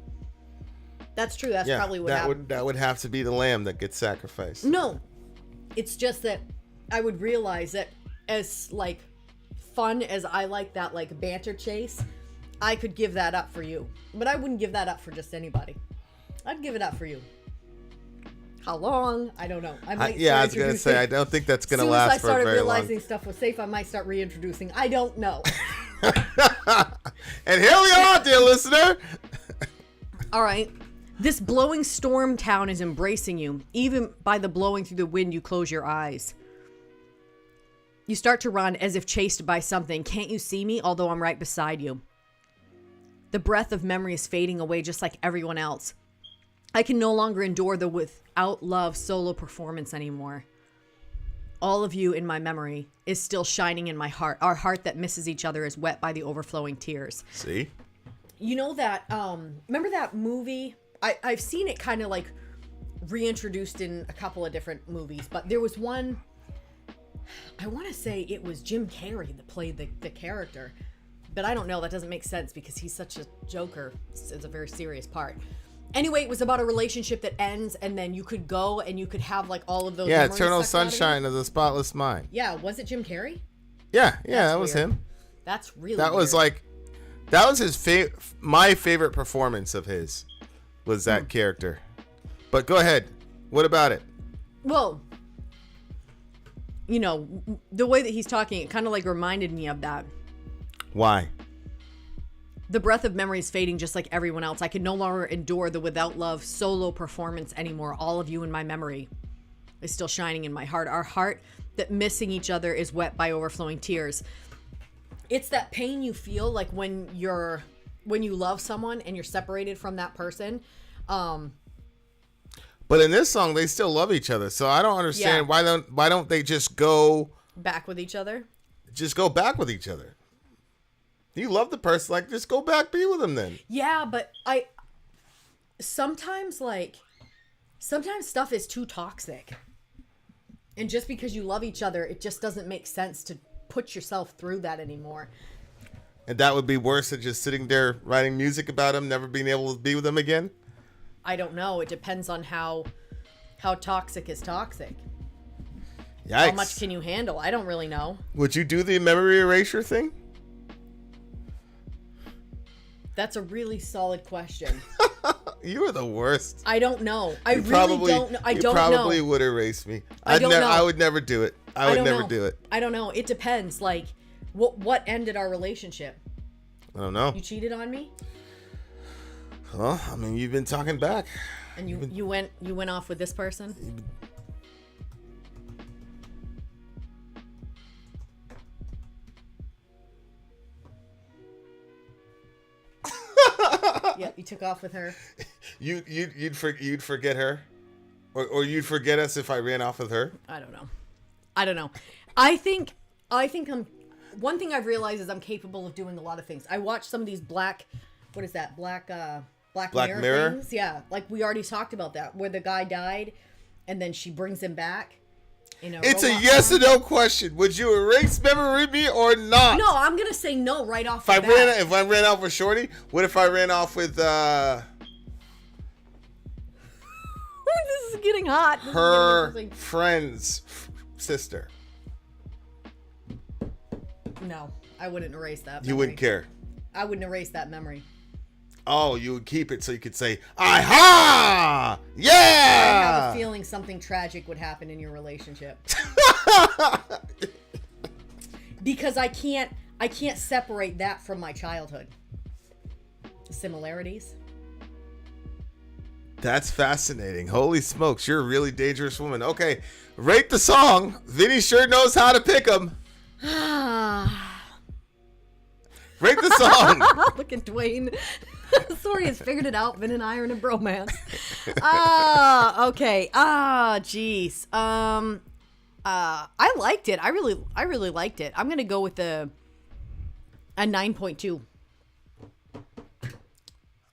That's true. That's probably what happened. That would have to be the lamb that gets sacrificed. No, it's just that I would realize that as like fun as I like that like banter chase, I could give that up for you, but I wouldn't give that up for just anybody. I'd give it up for you. How long? I don't know. I was gonna say I don't think that's gonna last for very long. As soon as I started realizing stuff was safe, I might start reintroducing. I don't know. And here we are, dear listener. All right. This blowing storm town is embracing you. Even by the blowing through the wind, you close your eyes. You start to run as if chased by something. Can't you see me? Although I'm right beside you. The breath of memory is fading away just like everyone else. I can no longer endure the Without Love solo performance anymore. All of you in my memory is still shining in my heart. Our heart that misses each other is wet by the overflowing tears. See? You know that, remember that movie? I've seen it kind of like reintroduced in a couple of different movies, but there was one, I want to say it was Jim Carrey that played the character, but I don't know, that doesn't make sense because he's such a joker. It's a very serious part. Anyway, it was about a relationship that ends and then you could go and you could have like all of those. Yeah, Eternal Sunshine of the Spotless Mind. Yeah, was it Jim Carrey? Yeah, that was him. That's really That weird. was like, that was his my favorite performance of his. Was that character. But go ahead. What about it? Well, you know, the way that he's talking, it kind of like reminded me of that. Why? The breath of memory is fading just like everyone else. I can no longer endure the Without Love solo performance anymore. All of you in my memory is still shining in my heart. Our heart that missing each other is wet by overflowing tears. It's that pain you feel like when you love someone and you're separated from that person. But in this song, they still love each other. So I don't understand why don't they just go back with each other? Just go back with each other. You love the person, like just go back, be with them then. Yeah, but sometimes stuff is too toxic. And just because you love each other, it just doesn't make sense to put yourself through that anymore. And that would be worse than just sitting there writing music about him, never being able to be with him again? I don't know. It depends on how toxic is toxic. Yikes. How much can you handle? I don't really know. Would you do the memory erasure thing? That's a really solid question. You are the worst. I don't know. I really don't know. I don't know. You probably would erase me. I don't know. I would never do it. I would never do it. I don't know. It depends. Like, what ended our relationship? I don't know. You cheated on me? Well, I mean, you've been talking back. And you went off with this person? Yeah, you took off with her. You'd forget her, or you'd forget us if I ran off with her. I don't know. I think I'm. One thing I've realized is I'm capable of doing a lot of things. I watch some of these Black Mirror things. Yeah, like we already talked about that, where the guy died, and then she brings him back. It's a yes or no question. Would you erase memory me or not? No, I'm gonna say no right off. If I ran off with Shorty, what if I ran off with This is getting hot. Her friend's sister? No, I wouldn't erase that memory. You wouldn't care. I wouldn't erase that memory. Oh, you would keep it so you could say, aha! Yeah! I have a feeling something tragic would happen in your relationship. Because I can't separate that from my childhood. The similarities. That's fascinating. Holy smokes, you're a really dangerous woman. Okay, rate the song. Vinny sure knows how to pick them. Rate the song. Look at Dwayne. Sori has figured it out. Vin and I are in a bromance. Okay. Jeez. I liked it. I really liked it. I'm gonna go with a 9.2.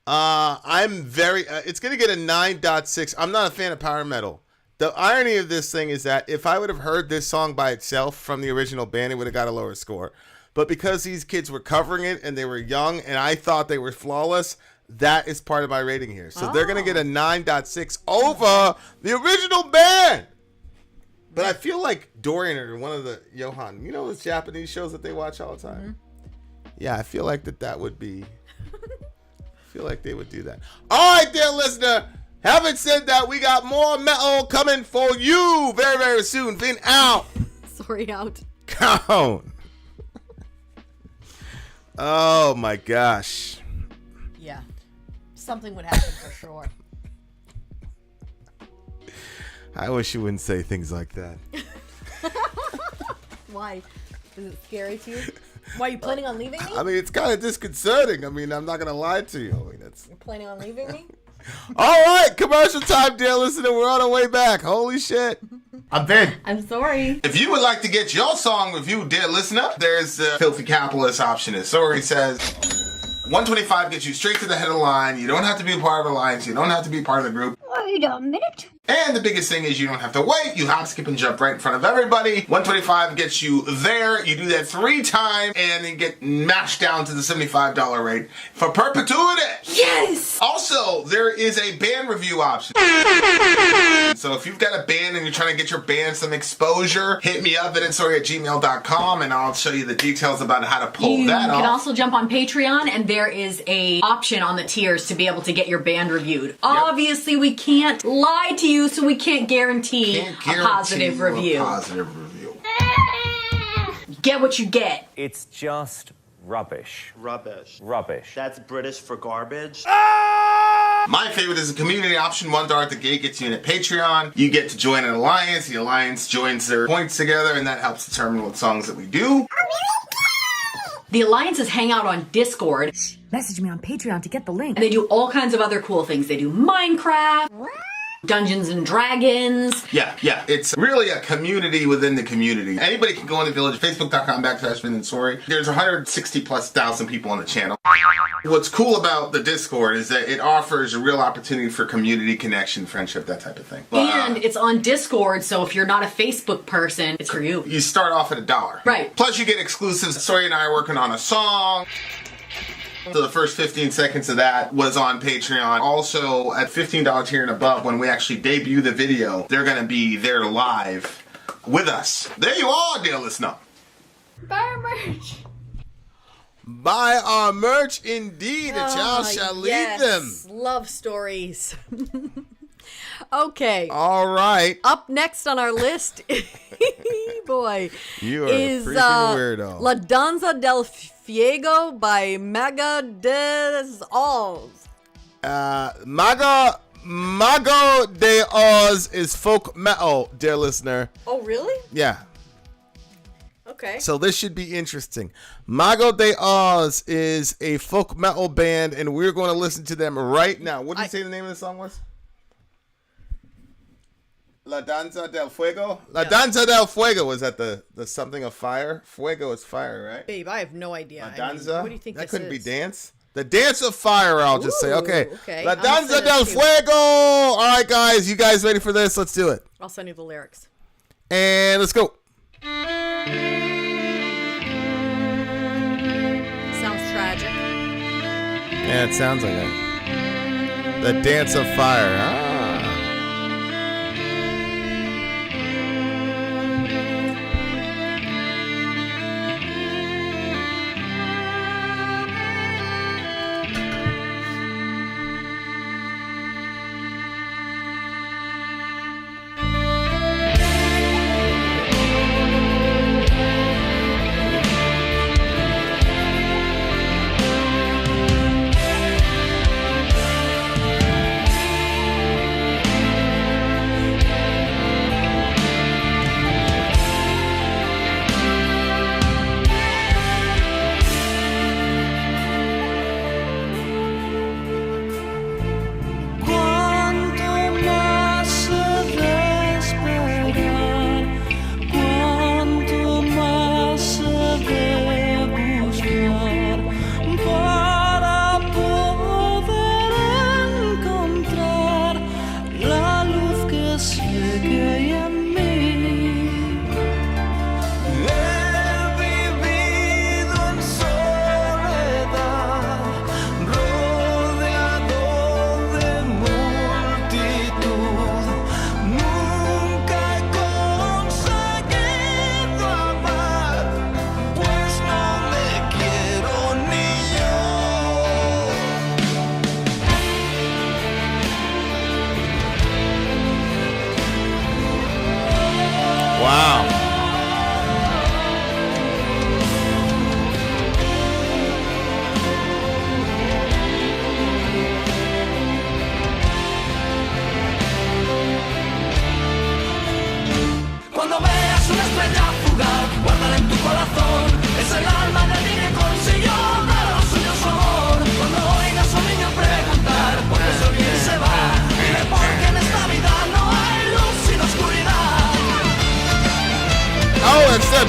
I'm very. It's gonna get a 9.6. I'm not a fan of power metal. The irony of this thing is that if I would have heard this song by itself from the original band, it would have got a lower score. But because these kids were covering it and they were young and I thought they were flawless, that is part of my rating here. So they're going to get a 9.6 over the original band. But I feel like Dorian or one of the Johan, you know those Japanese shows that they watch all the time? Mm-hmm. Yeah, I feel like that would be... I feel like they would do that. All right, dear listener. Having said that, we got more metal coming for you very, very soon. Vin out. Sori out. Count. Oh my gosh. Yeah. Something would happen for sure. I wish you wouldn't say things like that. Why? Is it scary to you? Why, are you planning on leaving me? I mean, it's kind of disconcerting. I mean, I'm not going to lie to you. I mean, it's... You're planning on leaving me? All right, commercial time, dear listener. We're on our way back. Holy shit. I'm Vin. I'm Sori. If you would like to get your song reviewed, dear listener, there's the filthy capitalist option. As Sori says, $125 gets you straight to the head of the line. You don't have to be a part of Alliance. You don't have to be part of the group. Wait a minute. And the biggest thing is you don't have to wait. You hop, skip, and jump right in front of everybody. $125 gets you there. You do that 3 times, and then get mashed down to the $75 rate for perpetuity. Yes! Also, there is a band review option. So if you've got a band and you're trying to get your band some exposure, hit me up at insori@gmail.com, and I'll show you the details about how to pull that off. You can also jump on Patreon, and there is a option on the tiers to be able to get your band reviewed. Obviously, we can't lie to you, so we can't guarantee a positive review. Get what you get. It's just rubbish. Rubbish. Rubbish. That's British for garbage. My favorite is the community option. $1 at the gate gets you in at Patreon. You get to join an alliance. The alliance joins their points together, and that helps determine what songs that we do. The alliances hang out on Discord. Message me on Patreon to get the link. And they do all kinds of other cool things. They do Minecraft, Dungeons and Dragons. Yeah. It's really a community within the community. Anybody can go in the village, facebook.com/Vin and Sori. There's 160,000+ people on the channel. What's cool about the Discord is that it offers a real opportunity for community connection, friendship, that type of thing. And it's on Discord, so if you're not a Facebook person, it's for you. You start off at $1. Right. Plus you get exclusives. Sori and I are working on a song. So the first 15 seconds of that was on Patreon. Also, at $15 tier and above, when we actually debut the video, they're going to be there live with us. There you are, dear listener. Buy our merch. Buy our merch, indeed. A child shall lead them. Love stories. Okay. All right. Up next on our list, boy, You are is a freaking weirdo. La Danza del Fuego by Mago de Oz. Mago de Oz is folk metal, dear listener. Oh, really? Yeah. Okay. So this should be interesting. Mago de Oz is a folk metal band, and we're going to listen to them right now. What did you say the name of the song was? La Danza del Fuego? La Danza del Fuego. Was that the something of fire? Fuego is fire, right? Babe, I have no idea. La Danza? What do you think that this couldn't be is? dance? The dance of fire, I'll just say. Ooh, Okay. okay. La I'm Danza gonna del send it to Fuego. All right, guys. You guys ready for this? Let's do it. I'll send you the lyrics. And let's go. Sounds tragic. Yeah, it sounds like it. The dance of fire. Ah.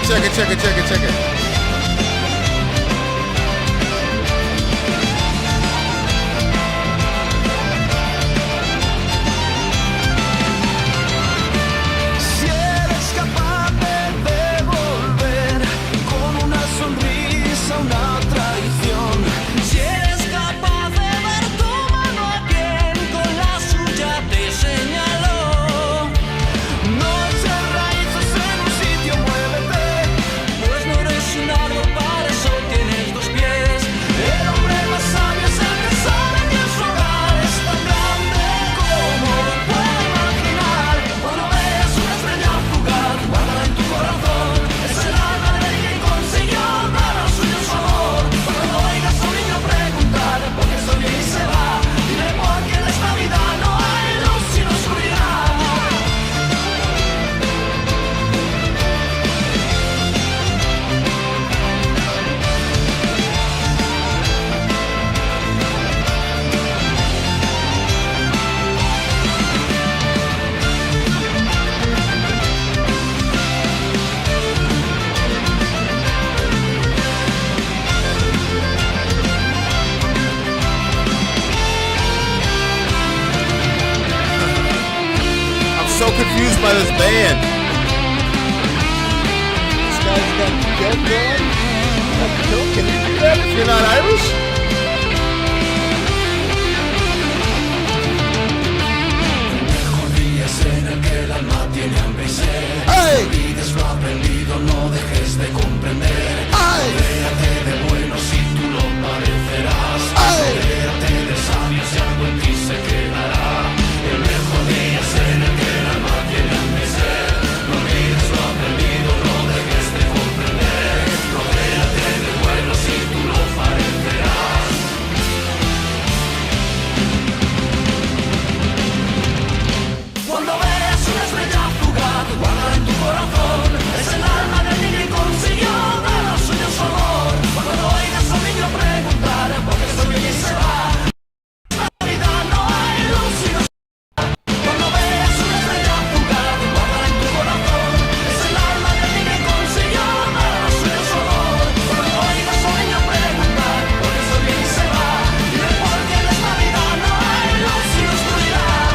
Check it. Si eres capaz de devolver con una sonrisa una traición, si eres capaz de dar tu mano a quien con la suya te señaló, no eches raíces en un sitio, muévete, pues no eres un árbol, para eso tienes dos pies. El hombre más sabio es el que sabe que su hogar es tan grande como lo puede imaginar. Cuando veas una estrella fugaz, guárdala en tu corazón, es el alma de alguien que consiguió dar al suyo su amor. Cuando oigas a un niño preguntar por qué soy y se va, dile porque en esta vida no hay luz sin oscuridad. I'm so confused by this band. This guy's got dope going. Can you do that if you're not Irish? Mejor día es en el que el alma tiene hambre y sed. Hey! Olvides lo aprendido, no dejes de comprender. Ay! Rodéate de buenos y tú lo parecerás. Ay! Rodéate de sabios y algo en ti se quedará. El mejor día es en el que el alma tiene hambre y sed. No olvides lo aprendido, no dejes de comprender. Rodéate de buenos y tú lo parecerás. Cuando veas una estrella fugaz, guárdala en tu corazón, es el alma de alguien que consiguió dar al suyo su amor. Cuando oigas a un niño preguntar por qué soy y se va, en la vida no hay luz sin oscuridad. Cuando veas una estrella fugaz, guárdala en tu corazón, es el alma de alguien que consiguió dar al suyo su amor. Cuando oigas a un niño preguntar por qué soy y se va, dile porque en esta vida no hay luz sin oscuridad.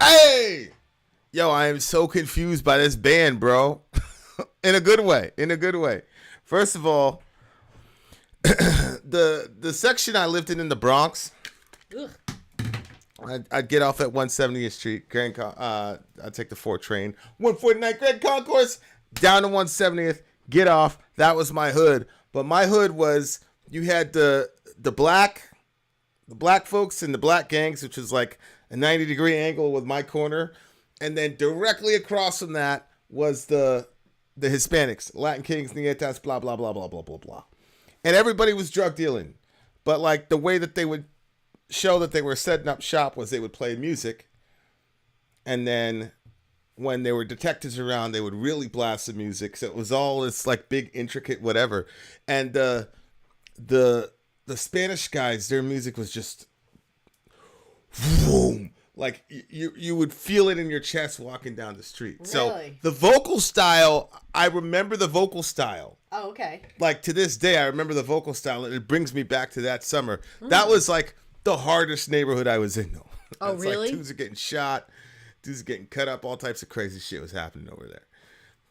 Hey! Yo, I am so confused by this band, bro. In a good way. First of all, the section I lived in the Bronx, I'd get off at 170th Street, I'd take the 4 train, 149 Grand Concourse, down to 170th, get off. That was my hood. But my hood was, you had the black folks and the black gangs, which was like a 90-degree angle with my corner. And then directly across from that was the Hispanics, Latin Kings, Nietas, blah, blah, blah, blah, blah, blah, blah. And everybody was drug dealing. But like the way that they would show that they were setting up shop was they would play music. And then when there were detectives around, they would really blast the music. So it was all this like big, intricate whatever. And the Spanish guys, their music was just boom. Like you would feel it in your chest walking down the street. Really? So the vocal style, I remember the vocal style. Oh, okay. Like to this day, I remember the vocal style, and it brings me back to that summer. That was like the hardest neighborhood I was in, though. Oh, really? Like dudes are getting shot, dudes are getting cut up, all types of crazy shit was happening over there.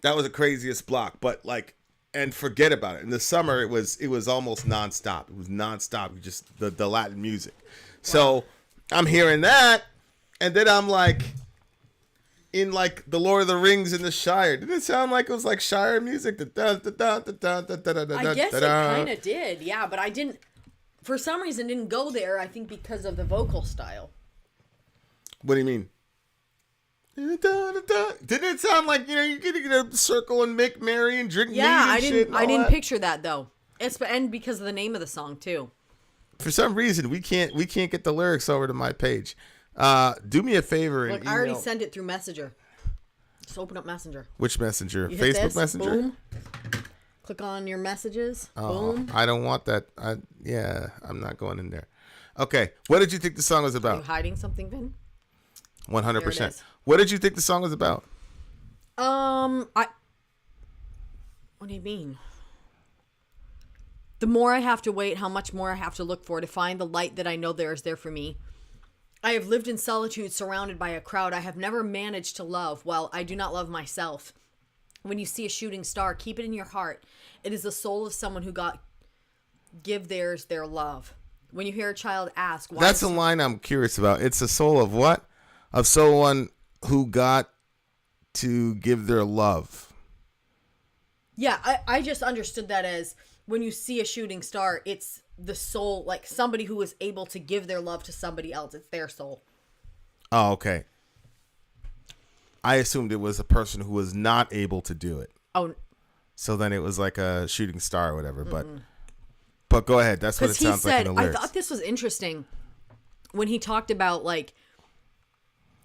That was the craziest block, but like, and forget about it. In the summer, it was almost nonstop. It was nonstop, just the Latin music. Wow. So I'm hearing that, and then I'm like, in like the Lord of the Rings in the Shire. Did it sound like it was like Shire music? I guess it kind of did, yeah, but I didn't, for some reason, didn't go there, I think because of the vocal style. What do you mean? Didn't it sound like, you know, you're gonna circle and make merry and drink mead and shit and all I didn't that? picture that though. And because of the name of the song too. For some reason, we can't get the lyrics over to my page. Do me a favor and Look, I already sent it through Messenger. Just open up Messenger. Which Messenger? You hit Facebook this, Messenger? Boom. Click on your messages. Oh, Boom. I don't want that. I'm not going in there. Okay, what did you think the song was Are about? you hiding something, Vin? 100%. There it is. What did you think the song was about? What do you mean? The more I have to wait, how much more I have to look for to find the light that I know there is there for me. I have lived in solitude surrounded by a crowd. I have never managed to love. Well, I do not love myself. When you see a shooting star, keep it in your heart. It is the soul of someone who give theirs their love. When you hear a child ask, why That's a line I'm curious about. It's the soul of what? Of someone who got to give their love. Yeah, I just understood that as when you see a shooting star, it's the soul, like somebody who is able to give their love to somebody else. It's their soul. Oh, okay. I assumed it was a person who was not able to do it. Oh, so then it was like a shooting star or whatever. But go ahead. That's what it sounds like in the lyrics. I thought this was interesting when he talked about like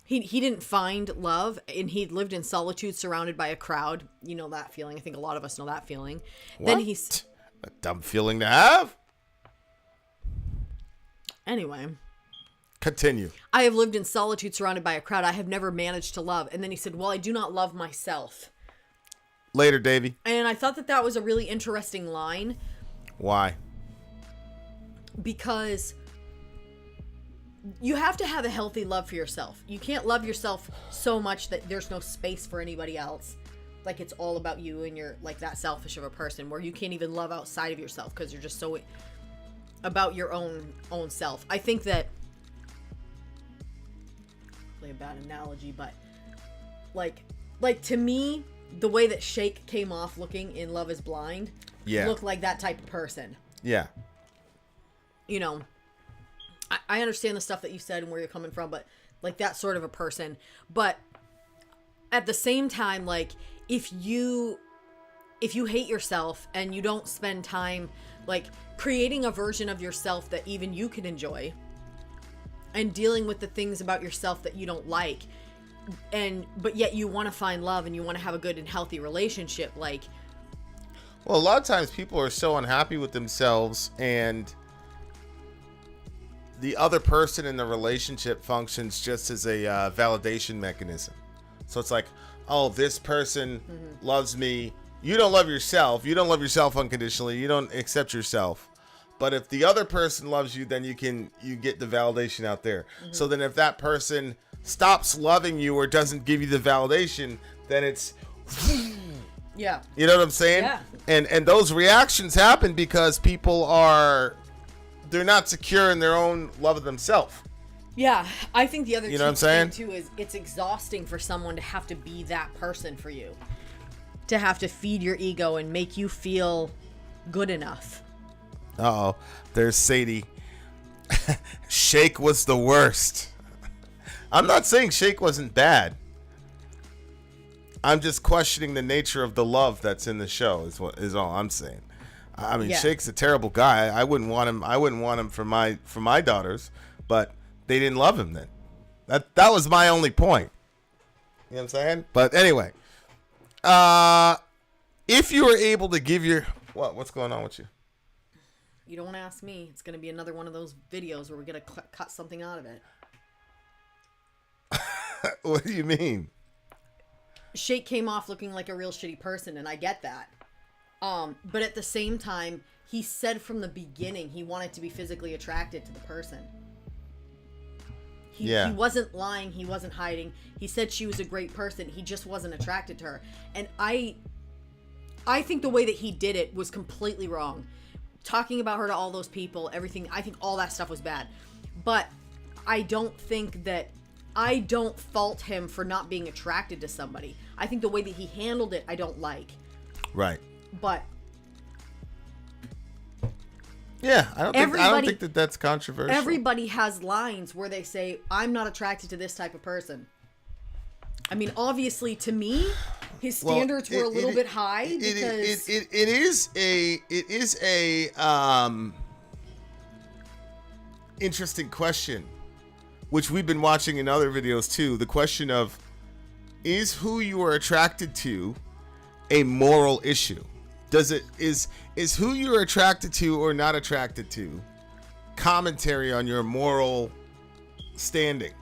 he didn't find love and he lived in solitude surrounded by a crowd. You know that feeling. I think a lot of us know that feeling. What? Then he's a dumb feeling to have. Anyway. Continue. I have lived in solitude surrounded by a crowd. I have never managed to love. And then he said, well, I do not love myself. Later, Davey. And I thought that was a really interesting line. Why? Because you have to have a healthy love for yourself. You can't love yourself so much that there's no space for anybody else. Like it's all about you and you're like that selfish of a person where you can't even love outside of yourself because you're just so about your own self. I think that a bad analogy, but like to me, the way that Shake came off looking in Love is Blind looked like that type of person. Yeah. You know, I understand the stuff that you said and where you're coming from, but like that sort of a person. But at the same time, like if you hate yourself and you don't spend time like creating a version of yourself that even you can enjoy and dealing with the things about yourself that you don't like, but yet you want to find love and you want to have a good and healthy relationship, like. Well, a lot of times people are so unhappy with themselves and the other person in the relationship functions just as a validation mechanism. So it's like, oh, this person loves me. You don't love yourself. You don't love yourself unconditionally. You don't accept yourself. But if the other person loves you, then you get the validation out there. So then if that person stops loving you or doesn't give you the validation, then it's yeah. You know what I'm saying? Yeah. And those reactions happen because people they're not secure in their own love of themselves. Yeah, I think the other you know what I'm saying? thing too is it's exhausting for someone to have to be that person for you. To have to feed your ego and make you feel good enough. Uh-oh, there's Sadie. Shake was the worst. I'm not saying Shake wasn't bad. I'm just questioning the nature of the love that's in the show is all I'm saying. I mean, Shake's a terrible guy. I wouldn't want him for my daughters, but they didn't love him then. That was my only point. You know what I'm saying? But anyway, if you were able to give what's going on with you? You don't ask me. It's going to be another one of those videos where we're going to cut something out of it. What do you mean? Shake came off looking like a real shitty person, and I get that. But at the same time, he said from the beginning he wanted to be physically attracted to the person. He wasn't lying. He wasn't hiding. He said she was a great person. He just wasn't attracted to her. And I think the way that he did it was completely wrong. Talking about her to all those people, everything, I think all that stuff was bad. But I don't fault him for not being attracted to somebody. I think the way that he handled it, I don't like. Right. But yeah, I don't think that's controversial. Everybody has lines where they say, I'm not attracted to this type of person. I mean, obviously, to me, his standards were a little bit high because it is a interesting question, which we've been watching in other videos too. The question of, is who you are attracted to a moral issue? is who you're attracted to or not attracted to commentary on your moral standing?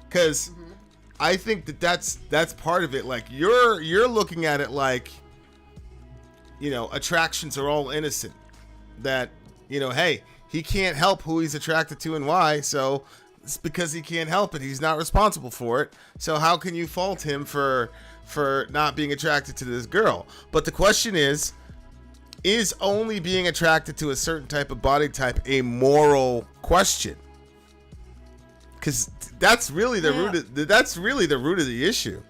Because I think that's part of it. Like you're looking at it like, you know, attractions are all innocent. That, you know, hey, he can't help who he's attracted to and why, so it's because he can't help it. He's not responsible for it. So how can you fault him for not being attracted to this girl? But the question is only being attracted to a certain type of body type a moral question? Because that's really the root of the issue.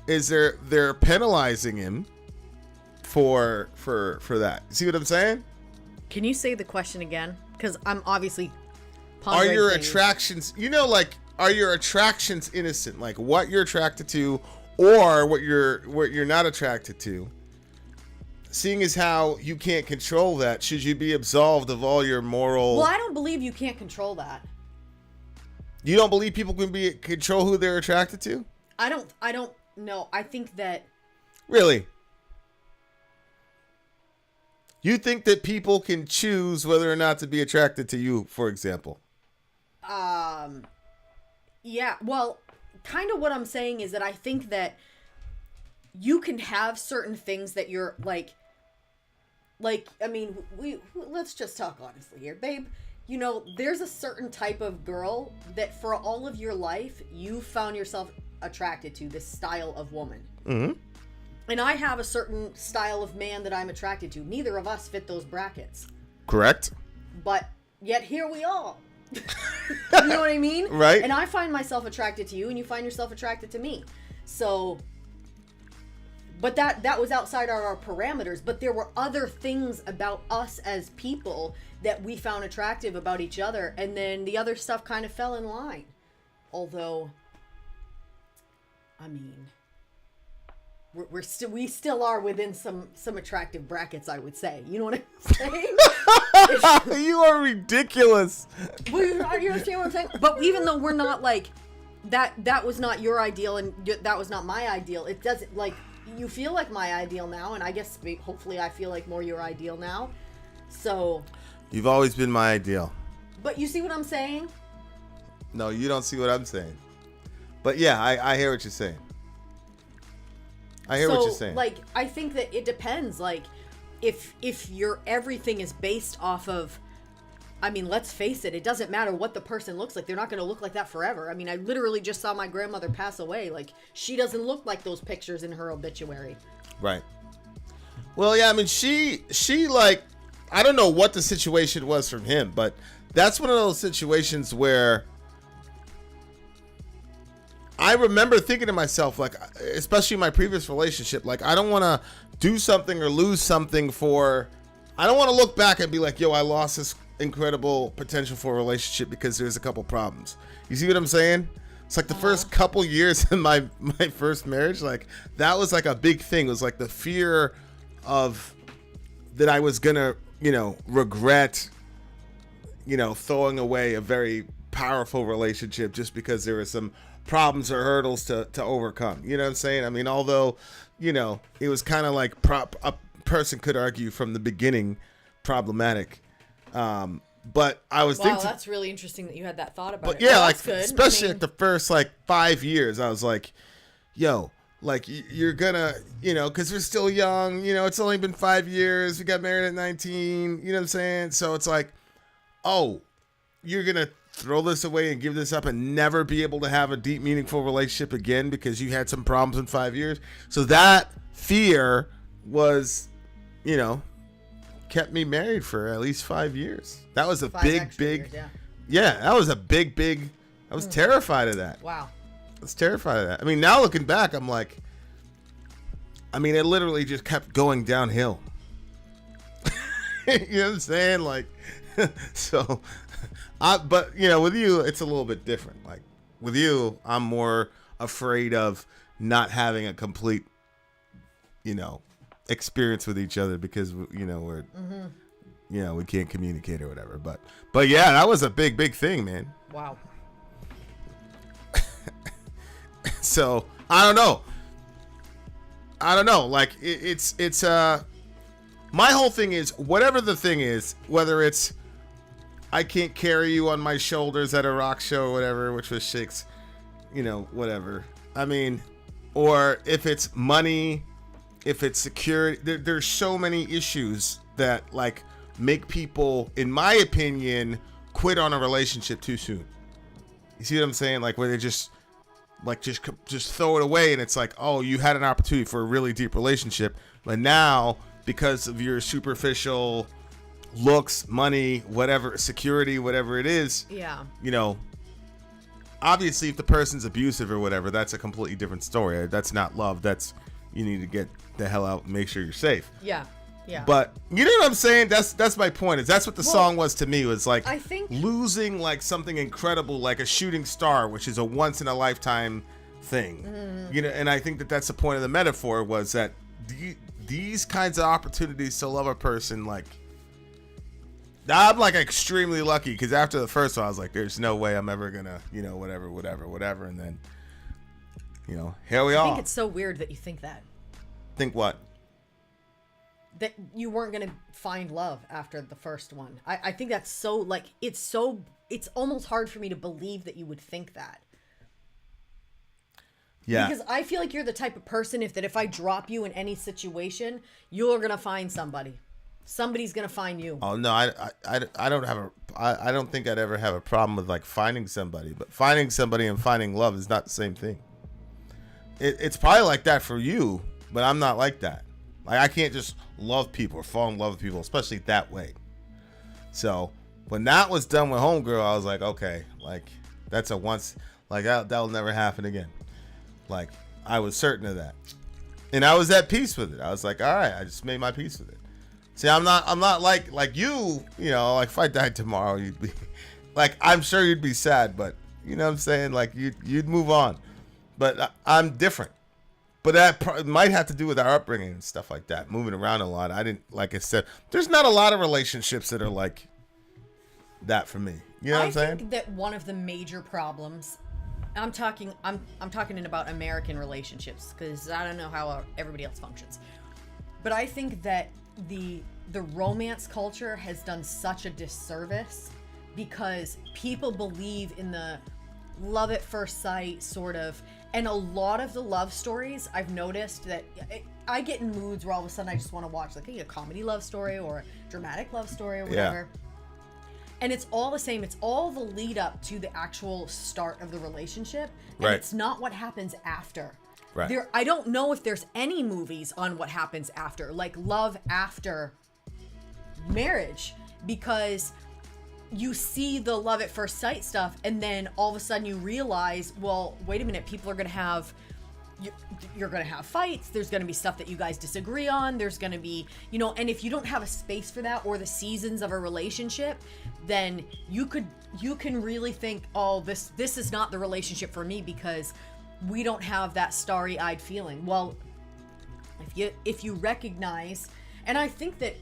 Is they're penalizing him for that. See what I'm saying? Can you say the question again? Because I'm obviously are pondering your things. attractions, you know, like, are your attractions innocent? Like what you're attracted to or what you're not attracted to? Seeing as how you can't control that, should you be absolved of all your moral... Well, I don't believe you can't control that. You don't believe people can control who they're attracted to? I don't know. I think that... Really? You think that people can choose whether or not to be attracted to you, for example? Yeah, well, kind of what I'm saying is that I think that you can have certain things that you're like, I mean, let's just talk honestly here, babe. You know, there's a certain type of girl that for all of your life, you found yourself attracted to, this style of woman. Mm-hmm. And I have a certain style of man that I'm attracted to. Neither of us fit those brackets. Correct. But yet here we are. You know what I mean? Right. And I find myself attracted to you, and you find yourself attracted to me. So, but that was outside our parameters. But there were other things about us as people that we found attractive about each other, and then the other stuff kind of fell in line. Although, I mean, we still are within some attractive brackets, I would say. You know what I'm saying? You are ridiculous. You understand what I'm saying? But even though we're not like that was not your ideal and that was not my ideal, it doesn't, like, you feel like my ideal now, and I guess hopefully I feel like more your ideal now. So You've always been my ideal. But you see what I'm saying? No, you don't see what I'm saying. But yeah, I hear what you're saying. I hear what you're saying. Like, I think that it depends. Like, if your everything is based off of, I mean, let's face it, it doesn't matter what the person looks like. They're not going to look like that forever. I mean, I literally just saw my grandmother pass away. Like, she doesn't look like those pictures in her obituary. Right. Well, yeah, I mean, she like, I don't know what the situation was from him, but that's one of those situations where I remember thinking to myself, like, especially in my previous relationship, like, I don't want to do something or lose something I don't want to look back and be like, yo, I lost this incredible potential for a relationship because there's a couple problems. You see what I'm saying? It's like the first couple years in my first marriage, like, that was like a big thing. It was like the fear of that I was going to, regret, throwing away a very powerful relationship just because there were some problems or hurdles to overcome. You know what I'm saying? I mean, although, it was kind of like a person could argue from the beginning problematic. But I was thinking, that's really interesting that you had that thought about but it. yeah, Well, like, that's good. especially I mean, at the first, like, 5 years, I was like, yo, like, you're gonna, because we're still young, it's only been 5 years. We got married at 19, you know what I'm saying? So it's like, oh, you're gonna throw this away and give this up and never be able to have a deep, meaningful relationship again because you had some problems in 5 years. So that fear was, kept me married for at least 5 years. That was a 5 big, extra big, years, yeah. yeah, that was a big, I was terrified of that. Wow. I was terrified of that. I mean, now looking back, I'm like, it literally just kept going downhill. You know what I'm saying? Like, so, but, with you, it's a little bit different. Like, with you, I'm more afraid of not having a complete, experience with each other because, we're, we can't communicate or whatever. But yeah, that was a big thing, man. Wow. So I don't know. Like, it's my whole thing is, whatever the thing is, whether it's I can't carry you on my shoulders at a rock show or whatever, which was Shakes, you know, whatever. I mean, or if it's money, if it's security, there's so many issues that like make people, in my opinion, quit on a relationship too soon. You see what I'm saying? Like where they just throw it away, and it's like, oh, you had an opportunity for a really deep relationship, but now because of your superficial looks, money, whatever, security, whatever it is, Yeah. you know, obviously if the person's abusive or whatever, that's a completely different story. That's not love. That's, you need to get the hell out and make sure you're safe. Yeah. Yeah. But you know what I'm saying? That's my point. Is that's what the song was to me. Was like, I think losing like something incredible, like a shooting star, which is a once in a lifetime thing. You know, and I think that's the point of the metaphor, was that these kinds of opportunities to love a person, like, I'm like extremely lucky, because after the first one I was like, there's no way I'm ever gonna, you know, whatever, and then, you know, here we are. I think it's so weird that you think that. Think what? That you weren't gonna find love after the first one. I think that's so, like, it's almost hard for me to believe that you would think that. Yeah. Because I feel like you're the type of person if I drop you in any situation, you're gonna find somebody. Somebody's gonna find you. Oh no, I don't think I'd ever have a problem with like finding somebody, but finding somebody and finding love is not the same thing. It's probably like that for you, but I'm not like that. Like, I can't just love people or fall in love with people, especially that way. So when that was done with Homegirl, I was like, okay, like that's a once, like that'll never happen again. Like, I was certain of that, and I was at peace with it. I was like, all right, I just made my peace with it. See, I'm not like you know, like if I died tomorrow, you'd be like, I'm sure you'd be sad, but you know what I'm saying? Like you'd move on, but I'm different. But that might have to do with our upbringing and stuff like that. Moving around a lot. Like I said, there's not a lot of relationships that are like that for me. You know what I'm saying? I think that one of the major problems, I'm talking about American relationships, because I don't know how everybody else functions. But I think that the romance culture has done such a disservice, because people believe in the love at first sight sort of. And a lot of the love stories, I've noticed that I get in moods where all of a sudden I just want to watch like a comedy love story or a dramatic love story or whatever. Yeah. And it's all the same. It's all the lead up to the actual start of the relationship. And right. It's not what happens after. Right. I don't know if there's any movies on what happens after, like love after marriage, because you see the love at first sight stuff, and then all of a sudden you realize, well, wait a minute, people are going to have, you're going to have fights. There's going to be stuff that you guys disagree on. There's going to be, you know, and if you don't have a space for that, or the seasons of a relationship, then you can really think, oh, this is not the relationship for me, because we don't have that starry-eyed feeling. Well, if you recognize, and I think that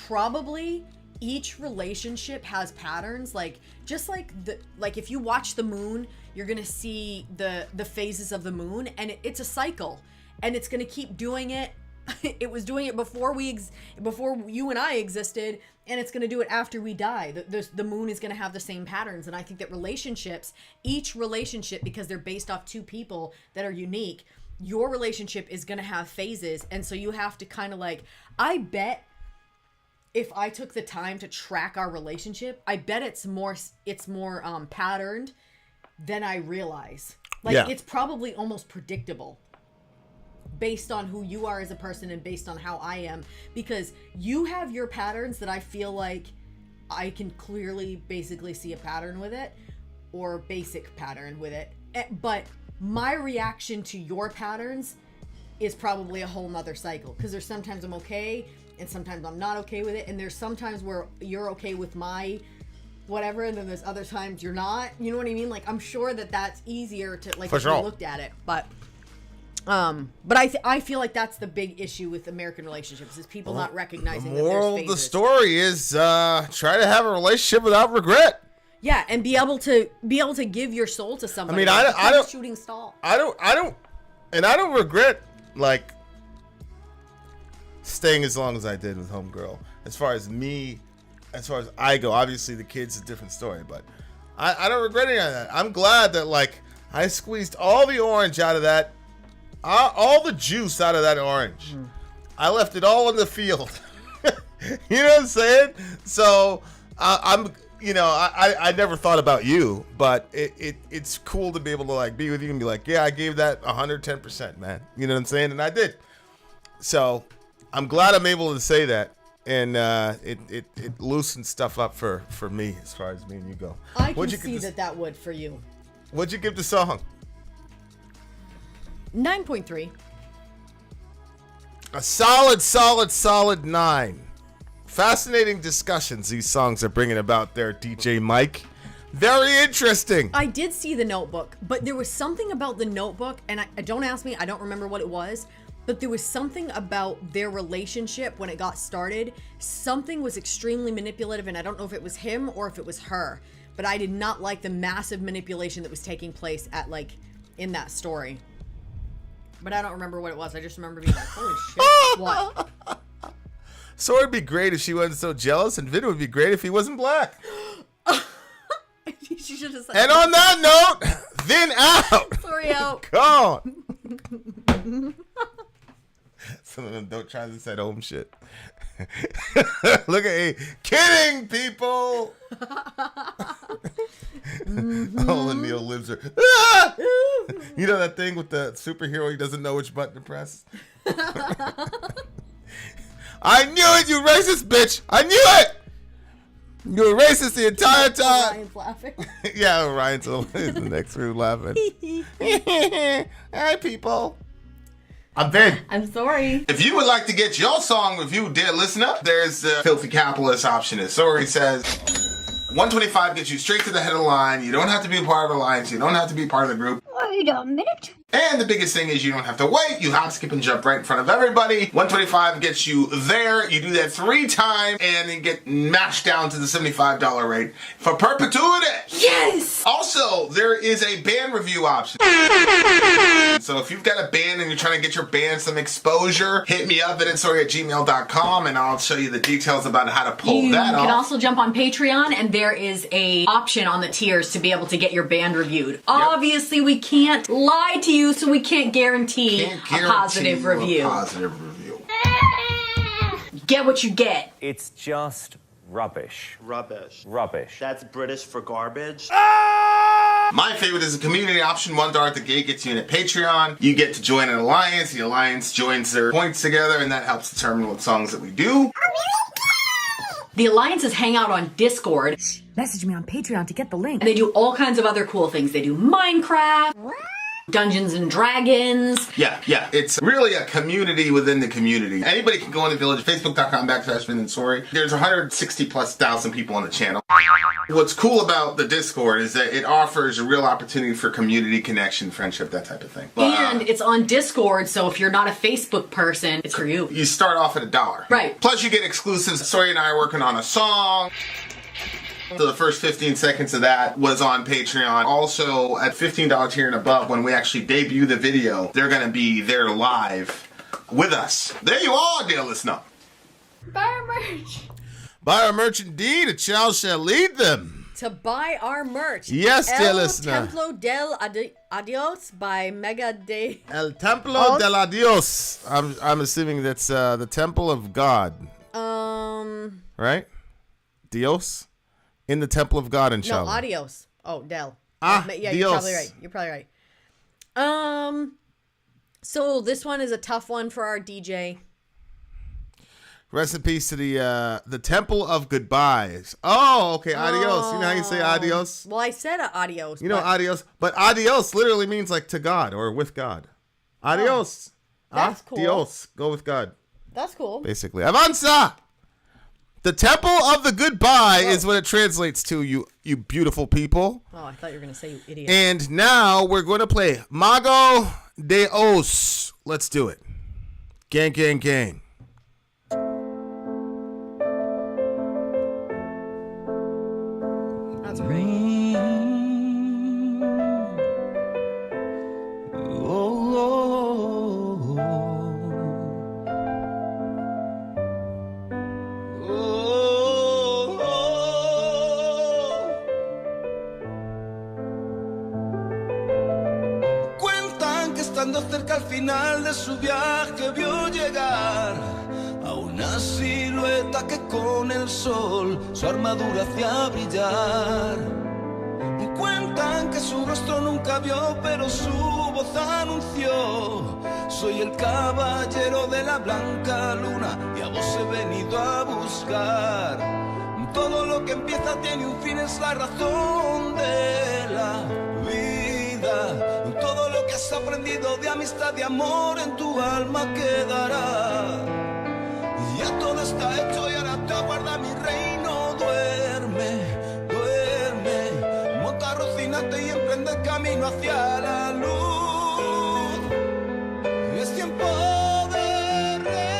probably each relationship has patterns, like just like if you watch the moon, you're gonna see the phases of the moon, and it's a cycle, and it's gonna keep doing it. It was doing it before you and I existed, and it's gonna do it after we die. The moon is gonna have the same patterns, and I think that each relationship, because they're based off two people that are unique, your relationship is gonna have phases, and so you have to kind of like, I bet if I took the time to track our relationship, I bet it's more patterned than I realize. Like, yeah. It's probably almost predictable based on who you are as a person and based on how I am, because you have your patterns that I feel like I can clearly basically see a pattern with it, or basic pattern with it. But my reaction to your patterns is probably a whole nother cycle, because there's sometimes I'm okay and sometimes I'm not okay with it, and there's sometimes where you're okay with my whatever, and then there's other times you're not. You know what I mean? Like, I'm sure that's easier to, like, if you looked at it, but I feel like that's the big issue with American relationships, is people not recognizing the moral of the story is try to have a relationship without regret. Yeah, and be able to give your soul to somebody. I mean, I don't shooting star. I don't regret, like, staying as long as I did with Homegirl. As far as I go, obviously the kid's a different story, but I don't regret any of that. I'm glad that like I squeezed all the orange out of that, all the juice out of that orange. I left it all in the field. You know what I'm saying? So I never thought about you, but it's cool to be able to like be with you and be like, yeah, I gave that 110%, man. You know what I'm saying? And I did. So I'm glad I'm able to say that. And it loosens stuff up for me as far as me and you go. I can see that would for you. What'd you give the song? 9.3. A solid 9. Fascinating discussions these songs are bringing about there, DJ Mike. Very interesting. I did see the Notebook, but there was something about the Notebook, and don't ask me, I don't remember what it was, but there was something about their relationship when it got started. Something was extremely manipulative, and I don't know if it was him or if it was her, but I did not like the massive manipulation that was taking place at like in that story. But I don't remember what it was. I just remember being like, holy shit, what? Sori would be great if she wasn't so jealous, and Vin would be great if he wasn't black. She should have said and on that note, Vin out. Sori out. Gone. Some of them don't try this at home shit. Look at kidding people. All the Neil lives are. Ah! You know that thing with the superhero? He doesn't know which button to press. I knew it, you racist bitch! I knew it! You were racist the entire time. Ryan's laughing. Yeah, Ryan's always the next room laughing. Hi, people. I'm Vin. I'm Sori. If you would like to get your song reviewed, dear listener, there's the Filthy Capitalist option. As Sori says, 125 gets you straight to the head of the line. You don't have to be a part of the alliance. You don't have to be part of the group. Wait a minute. And the biggest thing is you don't have to wait. You hop, skip, and jump right in front of everybody. 125 gets you there. You do that 3 times, and then get mashed down to the $75 rate for perpetuity. Yes! Also, there is a band review option. So if you've got a band and you're trying to get your band some exposure, hit me up at insori@gmail.com, and I'll show you the details about how to pull that off. You can also jump on Patreon, and there is a option on the tiers to be able to get your band reviewed. Yep. Obviously, we can't lie to you, so we can't guarantee a positive review. Get what you get. It's just rubbish. Rubbish. Rubbish. That's British for garbage. My favorite is a community option. $1 at the gate gets you in at Patreon. You get to join an alliance. The alliance joins their points together, and that helps determine what songs that we do. The alliances hang out on Discord. Message me on Patreon to get the link. And they do all kinds of other cool things. They do Minecraft, Dungeons and Dragons. Yeah. It's really a community within the community. Anybody can go in the village, facebook.com/VIN and SORI. There's 160,000+ people on the channel. What's cool about the Discord is that it offers a real opportunity for community connection, friendship, that type of thing. And it's on Discord, so if you're not a Facebook person, it's for you. You start off at $1. Right. Plus you get exclusives. Sori and I are working on a song. So the first 15 seconds of that was on Patreon. Also, at $15 tier and above, when we actually debut the video, they're going to be there live with us. There you are, dear listener. Buy our merch. Buy our merch indeed, a child shall lead them. To buy our merch. Yes, dear El listener. Templo del Adiós by Mago de El Templo del Adiós. I'm assuming that's the Temple of God. Right? Dios? In the Temple of God, inshallah. No, Adiós. Oh, Del. Ah, yeah, Dios. you're probably right. You're probably right. So this one is a tough one for our DJ. Rest in peace to the Temple of Goodbyes. Oh, okay, adios. You know how you say adios? Well, I said adios. You know adios, but adios literally means like to God or with God. Adios. That's cool. Dios. Go with God. That's cool. Basically. Avanza! The Temple of the Goodbye is what it translates to, you beautiful people. Oh, I thought you were going to say you idiot. And now we're going to play Mago de Oz. Let's do it. Gang, gang, gang. That's right. estando cerca al final de su viaje vio llegar a una silueta que con el sol su armadura hacía brillar. Cuentan que su rostro nunca vio, pero su voz anunció: soy el caballero de la blanca luna y a vos he venido a buscar. Todo lo que empieza tiene un fin, es la razón de la vida. Todo lo que has aprendido de amistad, de amor en tu alma quedará. Y ya todo está hecho y ahora te aguarda mi reino. Duerme, duerme, monta Rocinante y emprende el camino hacia la luz. Y es tiempo de regresar.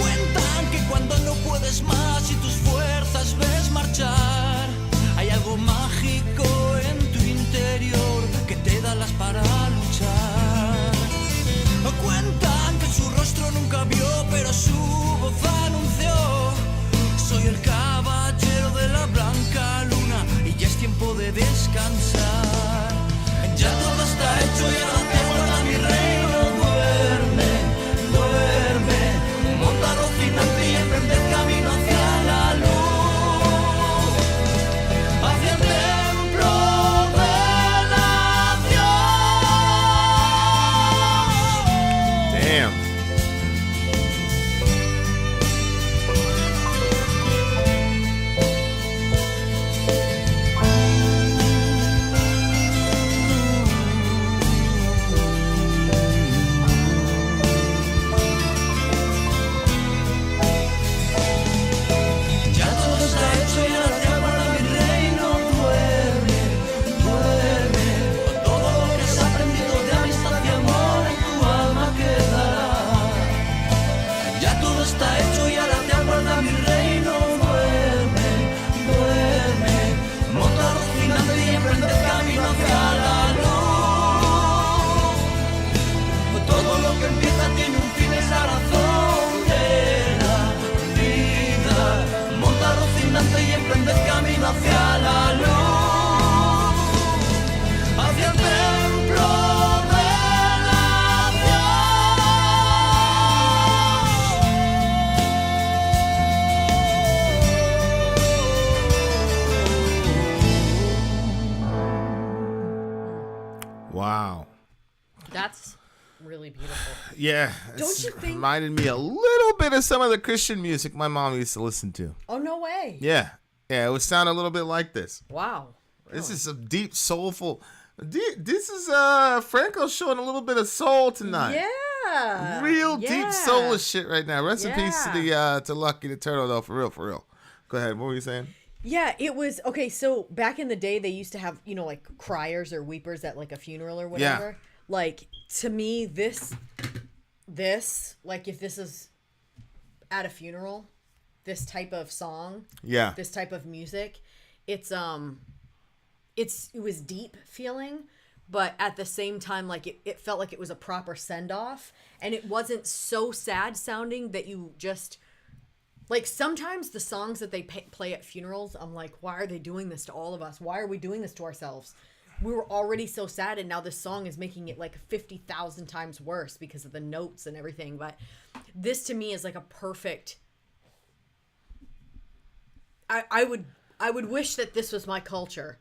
Cuentan que cuando no puedes más y tus fuerzas ves marchar, hay algo mágico en tu interior que te da las para luchar. Cuentan que su rostro nunca vio, pero su voz anunció: soy el caballero de la blanca luna y ya es tiempo de descansar. Ya todo está hecho y ahora te guarda mi reino. Duerme, duerme, monta Rocinante y emprende el camino hacia la luz, hacia el templo de la Adiós. Damn. Ya todo está hecho y ahora te aguarda mi reino. Duerme, duerme, con todo lo que has aprendido de amistad y amor en tu alma quedará. Ya todo está hecho y ahora te aguarda mi reino. Duerme, duerme, monta Rocinante y emprende el camino hacia la luz. Todo lo que empieza tiene un fin, es la razón de la vida. Monta Rocinante y emprende el camino hacia la luz, hacia el templo de la Wow. That's really beautiful. Yeah. Don't it's you think- reminded me a little bit of some of the Christian music my mom used to listen to. Oh, no way. Yeah. Yeah, it would sound a little bit like this. Wow. This is some deep, soulful. This is Franco showing a little bit of soul tonight. Yeah. Real Yeah. deep soulless shit right now. Rest in peace to Yeah. the to Lucky the Turtle though, for real, for real. Go ahead. What were you saying? Yeah, it was okay. So back in the day, they used to have, you know, like criers or weepers at like a funeral or whatever. Like, to me, this, like, if this is at a funeral, this type of song, Yeah. this type of music, it was deep feeling, but at the same time, like, it felt like it was a proper send off, and it wasn't so sad sounding that you just. Like, sometimes the songs that they play at funerals, I'm like, why are they doing this to all of us? Why are we doing this to ourselves? We were already so sad, and now this song is making it like 50,000 times worse because of the notes and everything. But this, to me, is like a perfect... I would wish that this was my culture.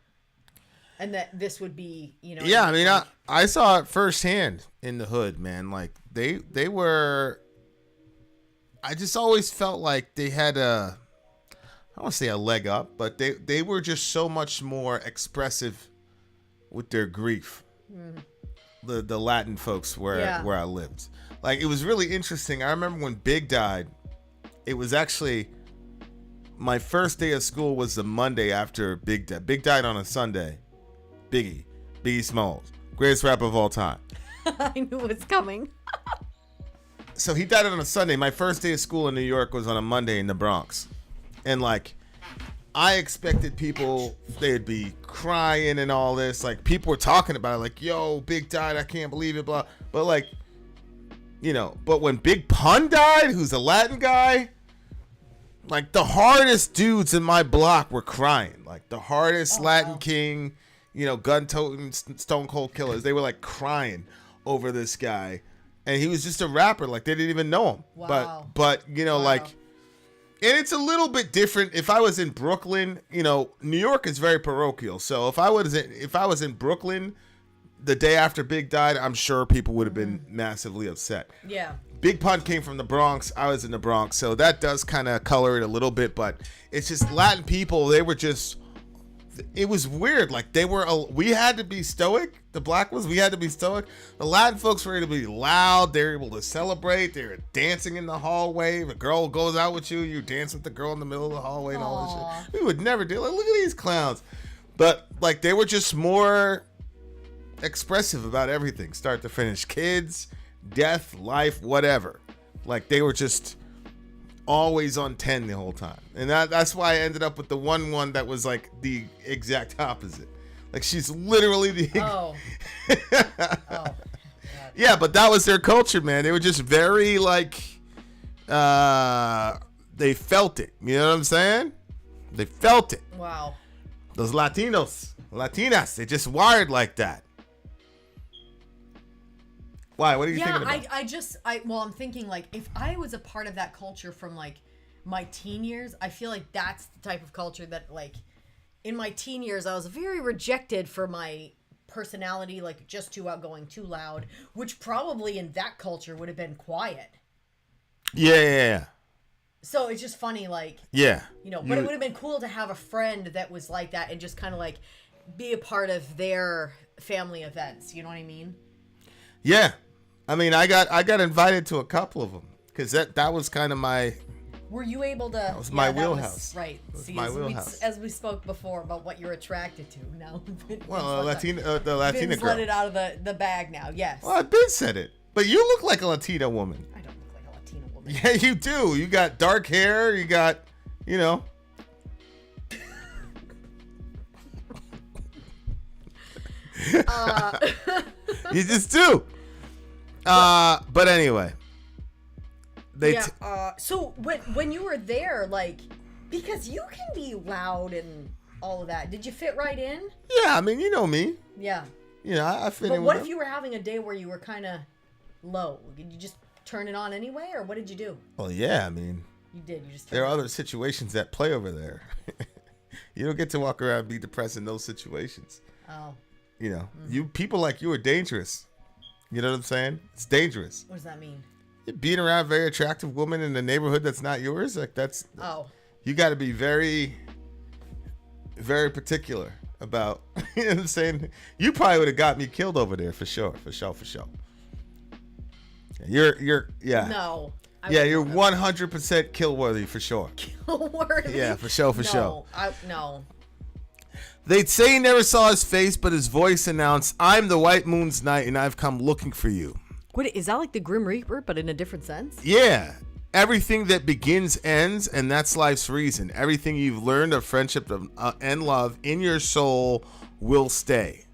And that this would be, you know... Yeah, I mean, I saw it firsthand in the hood, man. Like, they were... I just always felt like they had I don't want to say a leg up, but they were just so much more expressive with their grief. The Latin folks where I lived. Like, it was really interesting. I remember when Big died, it was actually my first day of school was the Monday after Big died. Big died on a Sunday. Biggie Smalls, greatest rapper of all time. I knew it was coming. So he died on a Sunday. My first day of school in New York was on a Monday in the Bronx. And like, I expected people, they'd be crying and all this. Like, people were talking about it, like, yo, Big died, I can't believe it, blah. But like, you know, but when Big Pun died, who's a Latin guy, like the hardest dudes in my block were crying. Like the hardest Latin king, you know, gun-toting, stone cold killers. They were like crying over this guy. And he was just a rapper. Like they didn't even know him. Wow. But you know, like, and it's a little bit different. If I was in Brooklyn, you know, New York is very parochial. So if I was in Brooklyn the day after Big died, I'm sure people would have been massively upset. Yeah. Big Pun came from the Bronx. I was in the Bronx. So that does kind of color it a little bit. But it's just Latin people, they were just, it was weird. Like we had to be stoic. The black ones, we had to be stoic. The Latin folks were able to be loud. They were able to celebrate. They were dancing in the hallway. If a girl goes out with you, you dance with the girl in the middle of the hallway and all this shit. We would never do it. Like, look at these clowns. But like they were just more expressive about everything, start to finish. Kids, death, life, whatever. Like they were just always on 10 the whole time. And that's why I ended up with the one that was like the exact opposite. Like she's literally the yeah, but that was their culture, man. They were just very like they felt it. You know what I'm saying? They felt it. Wow. Those Latinas, they just wired like that. Why? What are you thinking about? Well, I'm thinking like if I was a part of that culture from like my teen years, I feel like that's the type of culture that like in my teen years I was very rejected for my personality, like just too outgoing, too loud, which probably in that culture would have been quiet. Yeah. So it's just funny, like, yeah, you know, but it would have been cool to have a friend that was like that and just kind of like be a part of their family events. You know what I mean? Yeah. I mean, I got invited to a couple of them because that was kind of my. Were you able to? That was my wheelhouse. Right. See, my wheelhouse. As we spoke before about what you're attracted to now. Well, the Latina Vin's girl. let it out of the bag now. Yes. Well, I've been said it, but you look like a Latina woman. I don't look like a Latina woman. Yeah, you do. You got dark hair. You got, you know. You just do. But anyway, so when you were there, like, because you can be loud and all of that, did you fit right in? Yeah, I mean, you know me. Yeah. Yeah, I fit in. But what with if them. you were having a day where you were kind of low? Did you just turn it on anyway, or what did you do? Well, yeah, I mean, you did. You just. There are other situations that play over there. You don't get to walk around and be depressed in those situations. Oh. You know, you people like you are dangerous. You know what I'm saying? It's dangerous. What does that mean? You're being around a very attractive woman in a neighborhood that's not yours. Like that's. Oh. You got to be very, very particular about. You know what I'm saying? You probably would have got me killed over there for sure. You're yeah. No. Yeah, you're 100% kill worthy for sure. Kill worthy. Yeah, for sure. No. They'd say he never saw his face, but his voice announced, "I'm the White Moon's Knight, and I've come looking for you." What is that, like the Grim Reaper, but in a different sense? Yeah. Everything that begins ends, and that's life's reason. Everything you've learned of friendship and love in your soul will stay.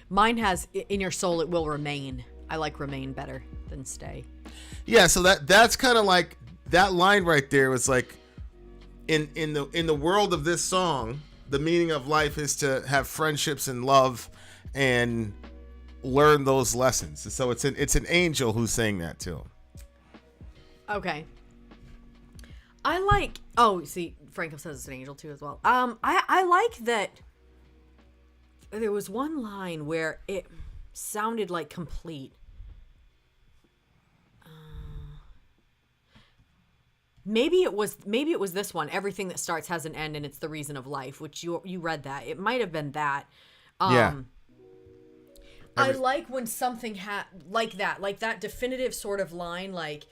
Mine has, in your soul, it will remain. I like remain better than stay. Yeah, so that's kind of like that line right there was like in the world of this song, the meaning of life is to have friendships and love and learn those lessons. So it's an angel who's saying that to him. Okay. I like. Oh, see, Franco says it's an angel too as well. I like that. There was one line where it sounded like complete. Maybe it was this one. Everything that starts has an end, and it's the reason of life. Which you read that. It might have been that. Yeah. I like when something like that definitive sort of line. Like,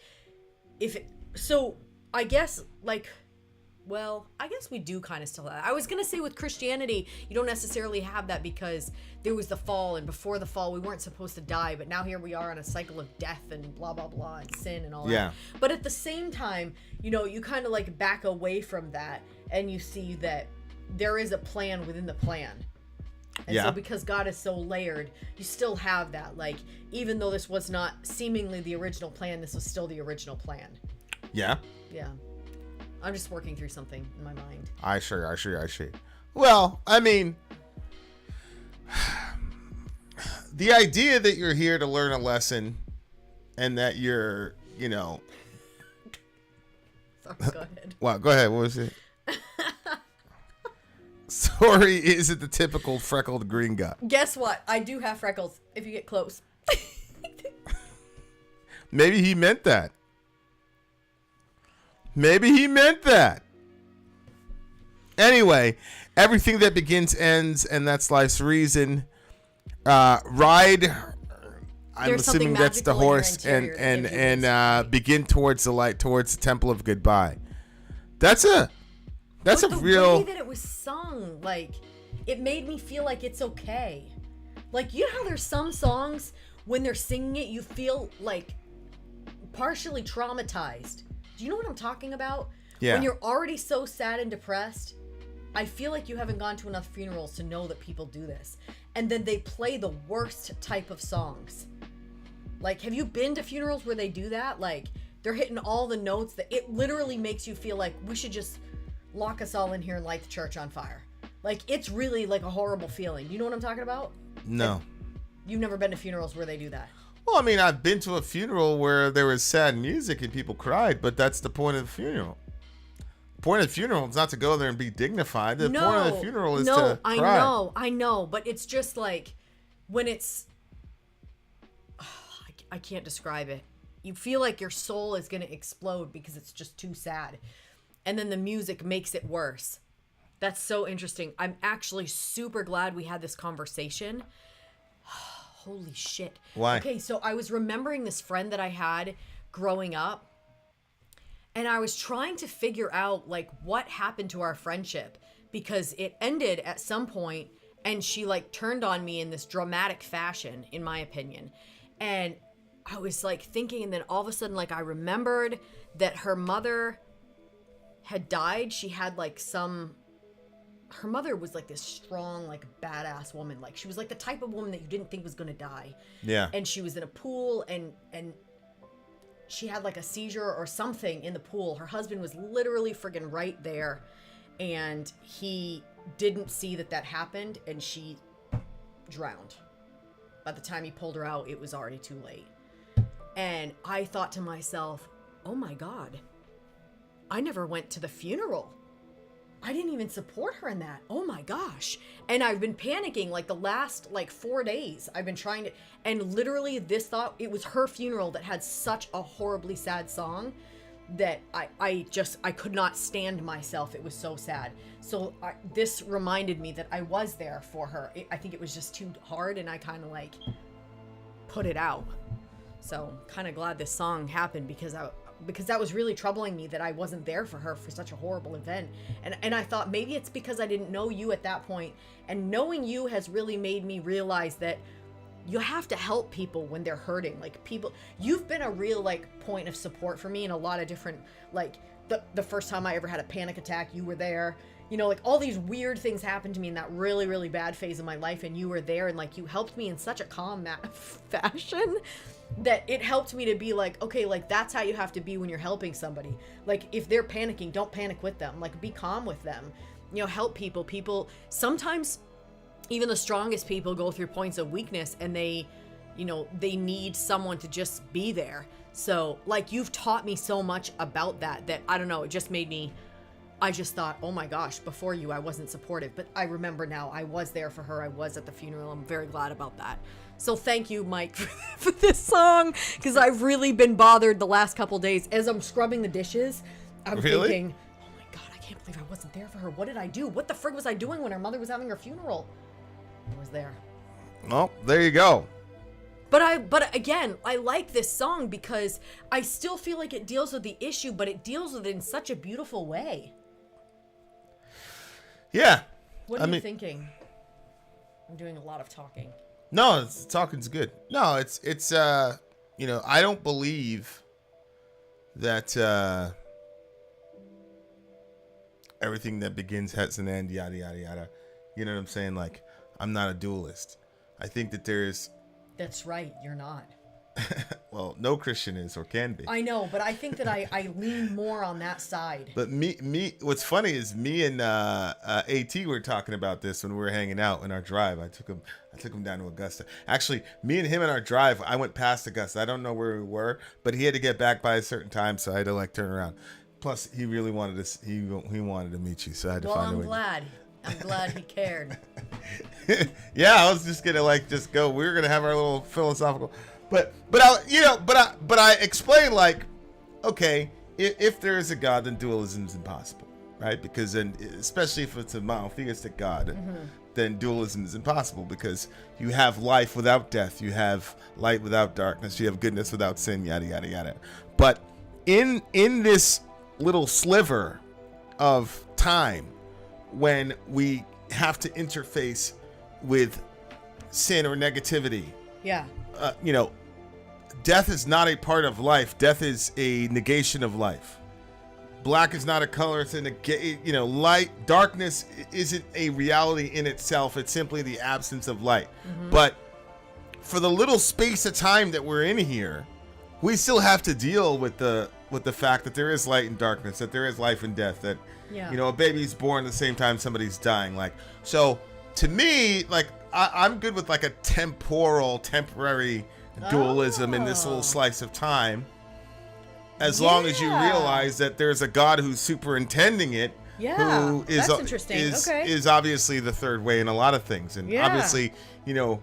so I guess like Well, I guess we do kind of still have that. I was going to say with Christianity, you don't necessarily have that because there was the fall, and before the fall, we weren't supposed to die, but now here we are on a cycle of death and blah, blah, blah, and sin and all that. But at the same time, you know, you kind of like back away from that, and you see that there is a plan within the plan. And so because God is so layered, you still have that. Like, even though this was not seemingly the original plan, this was still the original plan. Yeah. Yeah. I'm just working through something in my mind. I see. Well, I mean, the idea that you're here to learn a lesson and that you're, you know. Sorry, go ahead. Well, go ahead. What was it? Sori isn't the typical freckled green guy. Guess what? I do have freckles if you get close. Maybe he meant that. Anyway, everything that begins ends, and that's life's reason. Ride. I'm assuming that's the horse, and begin towards the light, towards the Temple of Goodbye. That's a real. The way that it was sung, like, it made me feel like it's okay. Like, you know how there's some songs when they're singing it, you feel like partially traumatized. Do you know what I'm talking about? Yeah. When you're already so sad and depressed, I feel like you haven't gone to enough funerals to know that people do this. And then they play the worst type of songs. Like, have you been to funerals where they do that? Like, they're hitting all the notes that it literally makes you feel like we should just lock us all in here and light the church on fire. Like, it's really like a horrible feeling. You know what I'm talking about? No. You've never been to funerals where they do that? Well, I mean, I've been to a funeral where there was sad music and people cried, but that's the point of the funeral. The point of the funeral is not to go there and be dignified. The point of the funeral is to cry. I know, but it's just like when it's... I can't describe it. You feel like your soul is going to explode because it's just too sad. And then the music makes it worse. That's so interesting. I'm actually super glad we had this conversation. Holy shit. Why? Okay, so I was remembering this friend that I had growing up, and I was trying to figure out like what happened to our friendship, because it ended at some point and she like turned on me in this dramatic fashion, in my opinion. And I was like thinking, and then all of a sudden, like, I remembered that her mother had died. She had like her mother was like this strong, like badass woman. Like, she was like the type of woman that you didn't think was going to die. Yeah. And she was in a pool and she had like a seizure or something in the pool. Her husband was literally friggin' right there. And he didn't see that happened, and she drowned. By the time he pulled her out, it was already too late. And I thought to myself, oh my God, I never went to the funeral. I didn't even support her in that. Oh my gosh. And I've been panicking like the last like 4 days. I've been trying to, and literally this thought, it was her funeral that had such a horribly sad song that I could not stand myself. It was so sad. So this reminded me that I was there for her. I think it was just too hard, and I kind of like put it out. So kind of glad this song happened, because that was really troubling me that I wasn't there for her for such a horrible event. And I thought maybe it's because I didn't know you at that point, and knowing you has really made me realize that you have to help people when they're hurting. Like, people, you've been a real like point of support for me in a lot of different, like the first time I ever had a panic attack, you were there. You know, like all these weird things happened to me in that really, really bad phase of my life, and you were there, and like you helped me in such a calm fashion that it helped me to be like, okay, like that's how you have to be when you're helping somebody. Like, if they're panicking, don't panic with them. Like, be calm with them. You know, help people. People, sometimes even the strongest people go through points of weakness, and they need someone to just be there. So like, you've taught me so much about that I don't know, it just made me, I just thought, oh my gosh, before you, I wasn't supportive. But I remember now, I was there for her. I was at the funeral. I'm very glad about that. So thank you, Mike, for this song, because I've really been bothered the last couple days. As I'm scrubbing the dishes, I'm thinking, oh my God, I can't believe I wasn't there for her. What did I do? What the frig was I doing when her mother was having her funeral? I was there. Well, there you go. But again, I like this song because I still feel like it deals with the issue, but it deals with it in such a beautiful way. Yeah. What are you thinking? I'm doing a lot of talking. No, talking's good. No, it's you know, I don't believe that everything that begins has an end, yada yada yada. You know what I'm saying? Like, I'm not a dualist. I think that there's. That's right. You're not. Well, no Christian is or can be. I know, but I think that I lean more on that side. But me. What's funny is me and AT were talking about this when we were hanging out in our drive. I took him down to Augusta. Actually, me and him in our drive, I went past Augusta. I don't know where we were, but he had to get back by a certain time, so I had to like turn around. Plus, he really wanted to. He wanted to meet you, so I had to find a way. I'm glad he cared. Yeah, I was just gonna like just go. We were gonna have our little philosophical, but I explained like, okay, if there is a God, then dualism is impossible, right? Because then, especially if it's a monotheistic God, then dualism is impossible because you have life without death, you have light without darkness, you have goodness without sin, yada yada yada. But in this little sliver of time, when we have to interface with sin or negativity, yeah, you know, death is not a part of life. Death is a negation of life. Black is not a color. It's light. Darkness isn't a reality in itself. It's simply the absence of light. But for the little space of time that we're in here, we still have to deal with the fact that there is light and darkness, that there is life and death, that you know, a baby's born at the same time somebody's dying. Like, so to me, like, I'm good with like a temporary dualism in this little slice of time, as long as you realize that there's a God who's superintending it, who is that's interesting. is obviously the third way in a lot of things, and obviously, you know,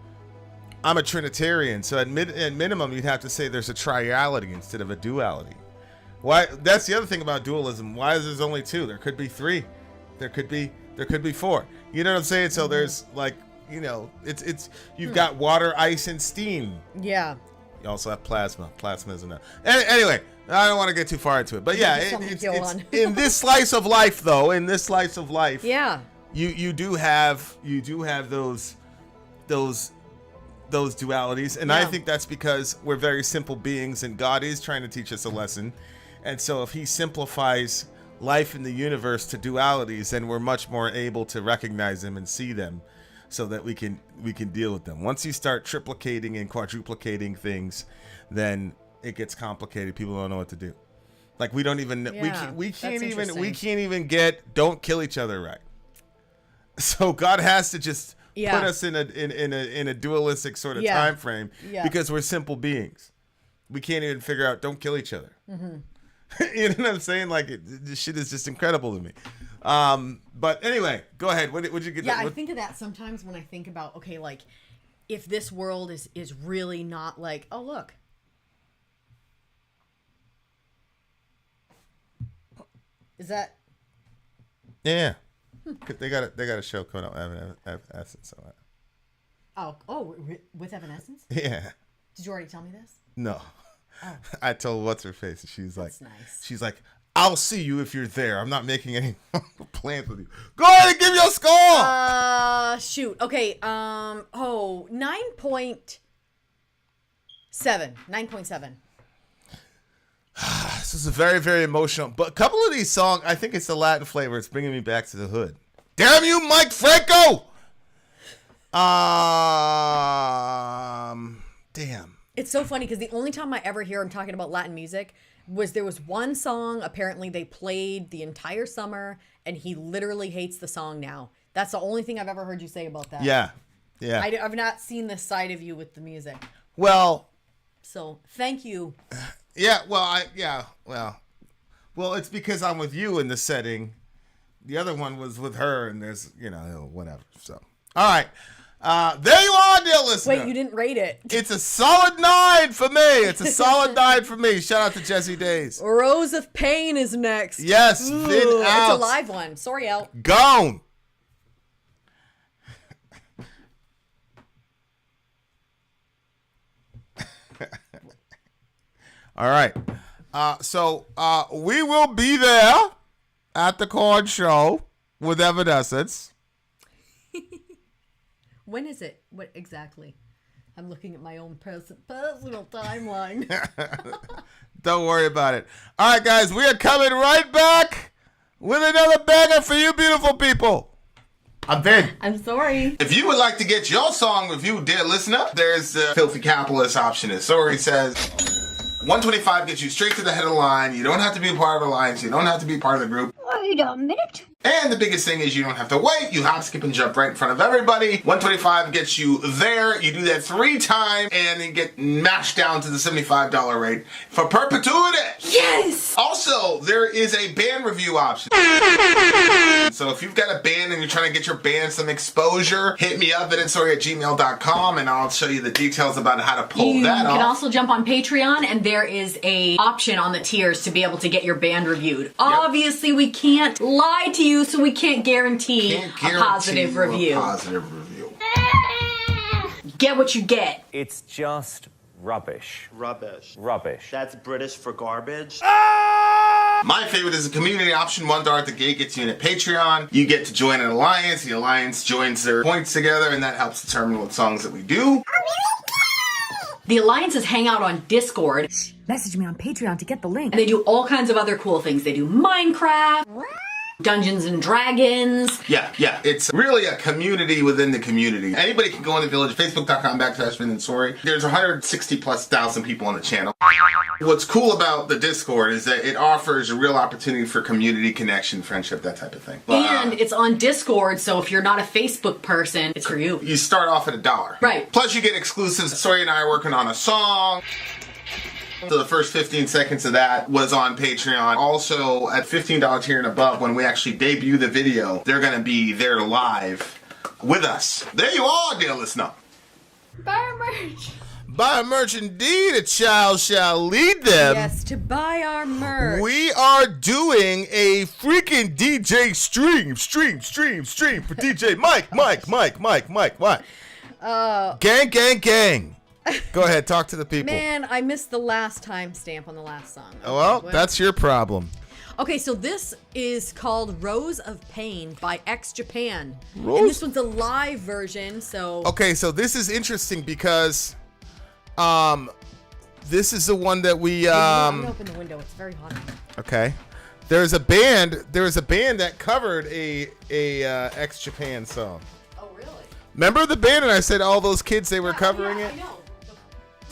I'm a Trinitarian, so at minimum you'd have to say there's a triality instead of a duality. Why? That's the other thing about dualism. Why is there only two? There could be three. There could be four. You know what I'm saying? So there's like, you know, it's you've got water, ice, and steam. Yeah. You also have plasma. Plasma is enough. Anyway, I don't want to get too far into it, but yeah, it's in this slice of life, though. In this slice of life, yeah, you do have those dualities, and I think that's because we're very simple beings, and God is trying to teach us a lesson. And so if he simplifies life in the universe to dualities, then we're much more able to recognize them and see them, so that we can deal with them. Once you start triplicating and quadruplicating things, then it gets complicated. People don't know what to do. Like, we don't even we can't even get don't kill each other right. So God has to just put us in a dualistic sort of time frame because we're simple beings. We can't even figure out don't kill each other. You know what I'm saying? Like, this shit is just incredible to me. But anyway, go ahead. What did you get? Yeah, I think of that sometimes when I think about, okay, like, if this world is really not like, oh, look. Is that? Yeah. They got a show coming up, Evanescence. Oh, with Evanescence? Yeah. Did you already tell me this? No. Oh. I told what's her face, and she's like, nice. She's like, I'll see you if you're there. I'm not making any plans with you. Go ahead and give your score. Shoot. Okay. 9.7. 9.7. This is a very, very emotional, but a couple of these songs, I think it's the Latin flavor. It's bringing me back to the hood. Damn you, Mike Franco! Damn. It's so funny because the only time I ever hear him talking about Latin music was there was one song apparently they played the entire summer, and he literally hates the song now. That's the only thing I've ever heard you say about that. Yeah. I've not seen this side of you with the music. Well. So thank you. Yeah. Well, it's because I'm with you in the setting. The other one was with her, and there's, you know, whatever. So, all right. There you are, dear listener. Wait, you didn't rate it. It's a solid 9 for me. It's a solid 9 for me. Shout out to Jesse Days. Rose of Pain is next. Yes, VIN out. It's a live one. Sorry, out. Gone. All right. So we will be there at the card show. with Evanescence. When is it? What exactly? I'm looking at my own personal timeline. Don't worry about it. All right, guys, we are coming right back with another banger for you beautiful people. I'm Vin. I'm sorry. If you would like to get your song reviewed, dear listener, there's the Filthy Capitalist option. As Sori says, 125 gets you straight to the head of the line. You don't have to be a part of the alliance. You don't have to be part of the group. Wait a minute. And the biggest thing is you don't have to wait. You hop, skip, and jump right in front of everybody. 125 gets you there. You do that 3 times, and then get mashed down to the $75 rate for perpetuity. Yes! Also, there is a band review option. So if you've got a band and you're trying to get your band some exposure, hit me up at insori@gmail.com, and I'll show you the details about how to pull that You off. can also jump on Patreon, and there is a option on the tiers to be able to get your band reviewed. Obviously, we can't lie to you, so we can't guarantee, a positive review. Get what you get. It's just rubbish. Rubbish. Rubbish. That's British for garbage. My favorite is the community option. $1 at the gate gets you in at Patreon. You get to join an alliance. The alliance joins their points together, and that helps determine what songs that we do. The alliances hang out on Discord, Message me on Patreon to get the link. and they do all kinds of other cool things. They do Minecraft, Dungeons and Dragons. Yeah. It's really a community within the community. Anybody can go in the village, facebook.com/VIN AND SORI. There's 160,000+ people on the channel. What's cool about the Discord is that it offers a real opportunity for community connection, friendship, that type of thing. And it's on Discord, so if you're not a Facebook person, it's for you. You start off at $1. Right. Plus you get exclusives. Sori and I are working on a song. So the first 15 seconds of that was on Patreon. Also, at $15 tier and above, when we actually debut the video, they're going to be there live with us. There you are, dear listener. Buy our merch. Buy merch indeed, a child shall lead them. Yes, to buy our merch. We are doing a freaking DJ stream for DJ Mike. What? Gang. Go ahead, talk to the people. Man, I missed the last timestamp on the last song. Well, that's your problem. Okay, so this is called Rose of Pain by X Japan. Rose? And this one's a live version, so... Okay, so this is interesting because this is the one that we I'm gonna open the window, it's very hot. okay. There's a band that covered a X Japan song. Oh, really? Remember the band and I said all those kids they were covering it? I know.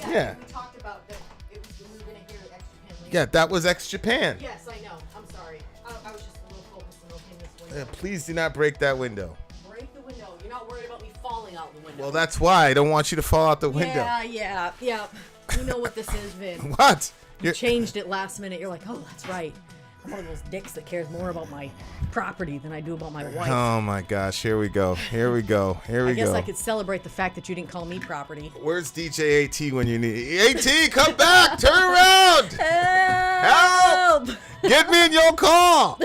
Yeah. We talked about that. We were gonna hear X Japan later. Yeah, that was X Japan. Yes, I know. I'm sorry. I was just a little focused on opening this window. Please do not break that window. Break the window. You're not worried about me falling out the window. Well, that's why I don't want you to fall out the window. Yeah. You know what this is, Vin. What? You changed it last minute. You're like, oh, that's right. I'm one of those dicks that cares more about my property than I do about my wife. Oh my gosh, here we go. I guess I could celebrate the fact that you didn't call me property. Where's DJ AT when you need AT? Come back! Turn around! Help! Get me in your car!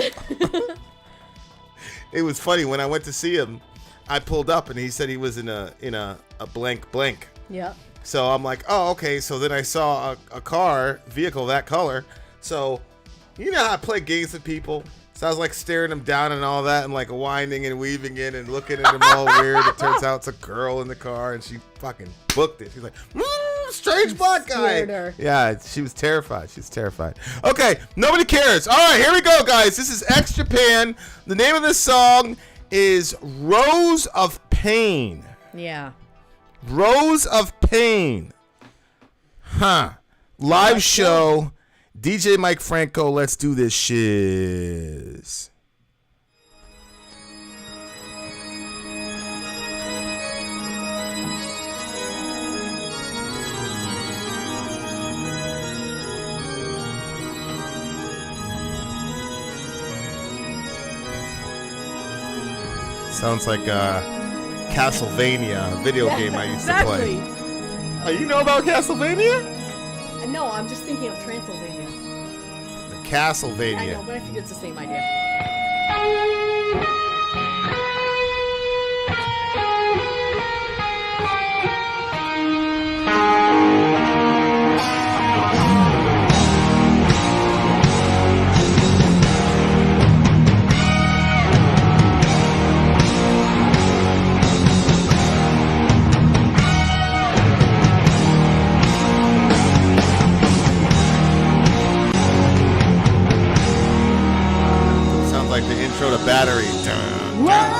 It was funny when I went to see him. I pulled up and he said he was in a blank. Yep. So I'm like, oh, okay. So then I saw a vehicle that color. So you know how I play games with people. So I was like staring them down and all that and like winding and weaving in and looking at them all weird. It turns out it's a girl in the car and she fucking booked it. She's like, strange black guy. Scared her. Yeah, she was terrified. Okay, nobody cares. All right, here we go, guys. This is X Japan. The name of this song is Rose of Pain. Yeah. Rose of Pain. Huh. Live show. DJ Mike Franco, let's do this shiz. Sounds like Castlevania, a video game I used to play. Oh, you know about Castlevania? No, I'm just thinking of Transylvania. Castlevania. I know, but I figure it's the same idea. battery. Dun, dun.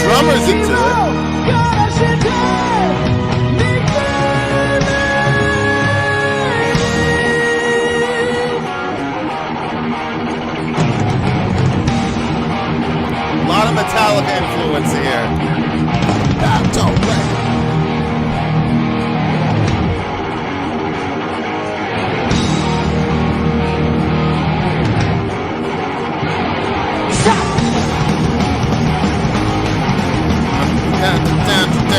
drummers into it. A lot of Metallica influence here. That's all right. Down.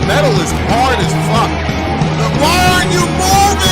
metal is hard as fuck. Why aren't you moving?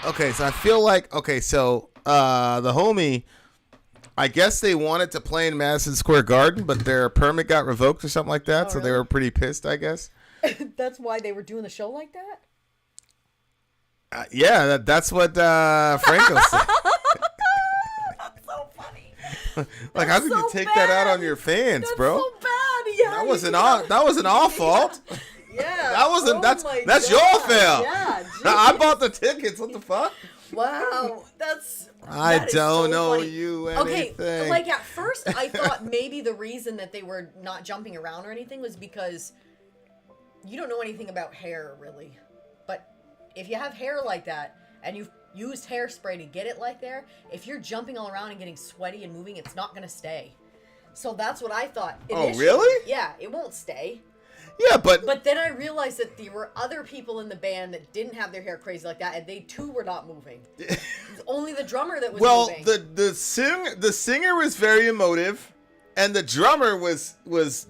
Okay, so I feel like the homie, I guess they wanted to play in Madison Square Garden, but their permit got revoked or something like that, so they were pretty pissed, I guess. That's why they were doing the show like that? Yeah, that's what Franco said. That's so funny. Like, how could you take that out on your fans, bro? So bad. Yeah, that wasn't our fault. Yeah. That wasn't. That's your fail. Yeah. I bought the tickets. What the fuck? Wow. I that is don't so know funny. you anything. Okay, like at first I thought maybe the reason that they were not jumping around or anything was because you don't know anything about hair, really. But if you have hair like that and you've used hairspray to get it like there, if you're jumping all around and getting sweaty and moving, it's not going to stay. So that's what I thought. Oh, really? Yeah, it won't stay. Yeah, but then I realized that there were other people in the band that didn't have their hair crazy like that, and they too were not moving. It was only the drummer that was moving. Well, the singer was very emotive, and the drummer was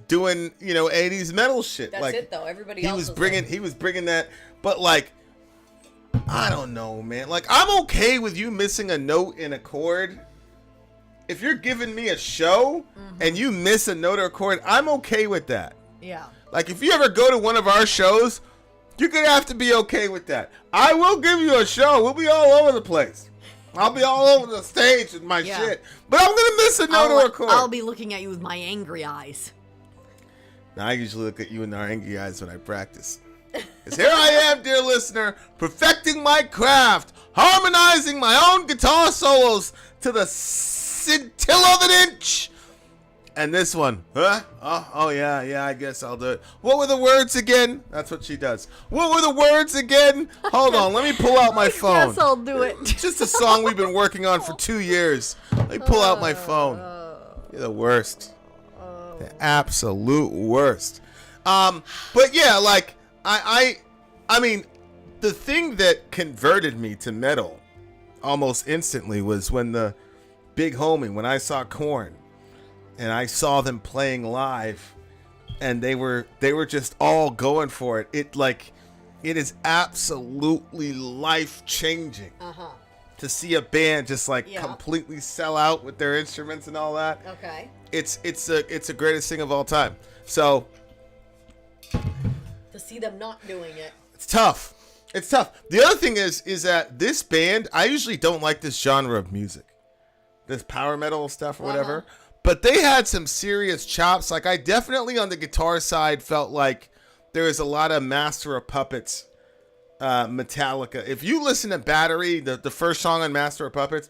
doing 80s metal shit. That's like, it though. Everybody he else was bringing that, but like, I don't know, man. Like, I'm okay with you missing a note in a chord. If you're giving me a show and you miss a note or a chord, I'm okay with that. Yeah. Like, if you ever go to one of our shows, you're going to have to be okay with that. I will give you a show. We'll be all over the place. I'll be all over the stage with my shit. But I'm going to miss a note or a chord. I'll be looking at you with my angry eyes. Now, I usually look at you in our angry eyes when I practice. Because here I am, dear listener, perfecting my craft, harmonizing my own guitar solos to the scintilla of an inch. And this one, huh? Oh yeah, I guess I'll do it. What were the words again? That's what she does. What were the words again? Hold on, let me pull out my phone. Yes, I'll do it. Just a song we've been working on for 2 years. Let me pull out my phone. You're the worst. The absolute worst. But yeah, like, I mean, the thing that converted me to metal almost instantly was when the big homie, when I saw Korn, and I saw them playing live, and they were just all going for it. It is absolutely life changing to see a band just completely sell out with their instruments and all that. Okay. It's the greatest thing of all time. So To see them not doing it. it's tough. It's tough. The other thing is that this band, I usually don't like this genre of music, this power metal stuff or whatever. But they had some serious chops. Like, I definitely on the guitar side felt like there was a lot of Master of Puppets, Metallica. If you listen to Battery, the first song on Master of Puppets,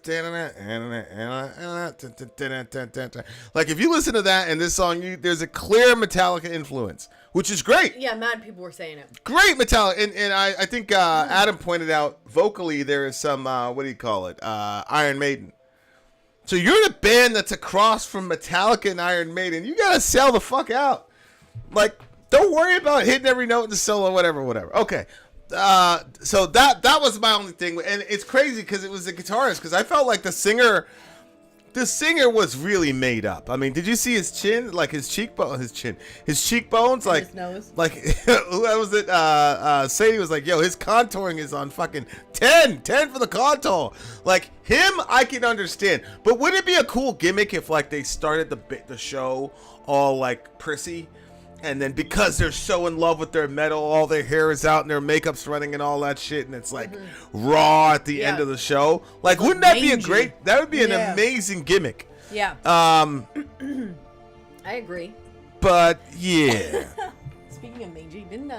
like if you listen to that and this song, there's a clear Metallica influence, which is great. Yeah, mad people were saying it. Great Metallica. And I think Adam pointed out vocally there is some, what do you call it? Iron Maiden. So you're in a band that's across from Metallica and Iron Maiden. You gotta sell the fuck out. Like, don't worry about hitting every note in the solo, whatever. Okay. So that was my only thing, and it's crazy because it was the guitarist. Because I felt like the singer was really made up. I mean, did you see his chin? Like his cheekbones, like his nose. Like who was it? Sadie was like, "Yo, his contouring is on fucking 10 for the contour." Like him, I can understand. But would it be a cool gimmick if like they started the show all like prissy? And then because they're so in love with their metal, all their hair is out and their makeup's running and all that shit, and it's like raw at the end of the show. Like, wouldn't that be that would be an amazing gimmick. Yeah. I agree. But yeah. Speaking of mangy, didn't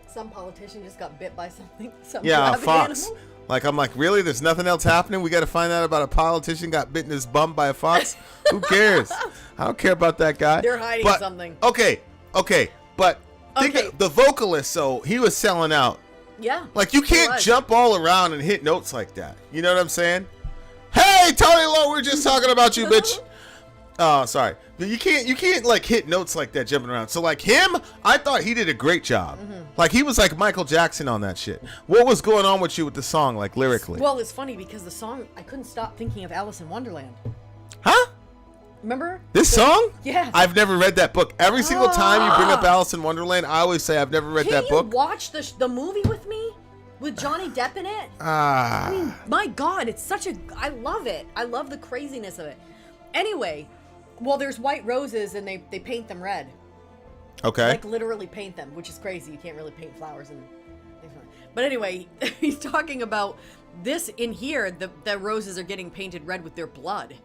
some politician just got bit by something? Yeah, fox. Animal? Like, I'm like, really? There's nothing else happening? We got to find out about a politician got bitten his bum by a fox? Who cares? I don't care about that guy. They're hiding something. Okay, but think of the vocalist, so he was selling out. Yeah. Like, you can't jump all around and hit notes like that. You know what I'm saying? Hey, Tony Lowe, we're just talking about you, bitch. Oh, sorry. But you can't like hit notes like that jumping around. So like him, I thought he did a great job. Like he was like Michael Jackson on that shit. What was going on with you with the song, like lyrically? Well, it's funny because the song, I couldn't stop thinking of Alice in Wonderland. Huh? Remember? This song? Yeah. I've never read that book. Every single time you bring up Alice in Wonderland, I always say I've never read that book. Can you watch the movie with me? With Johnny Depp in it? I mean, my God, it's such a... I love it. I love the craziness of it. Anyway, well, there's white roses and they paint them red. Okay. Like literally paint them, which is crazy. You can't really paint flowers and things like that. But anyway, he's talking about this in here. The roses are getting painted red with their blood.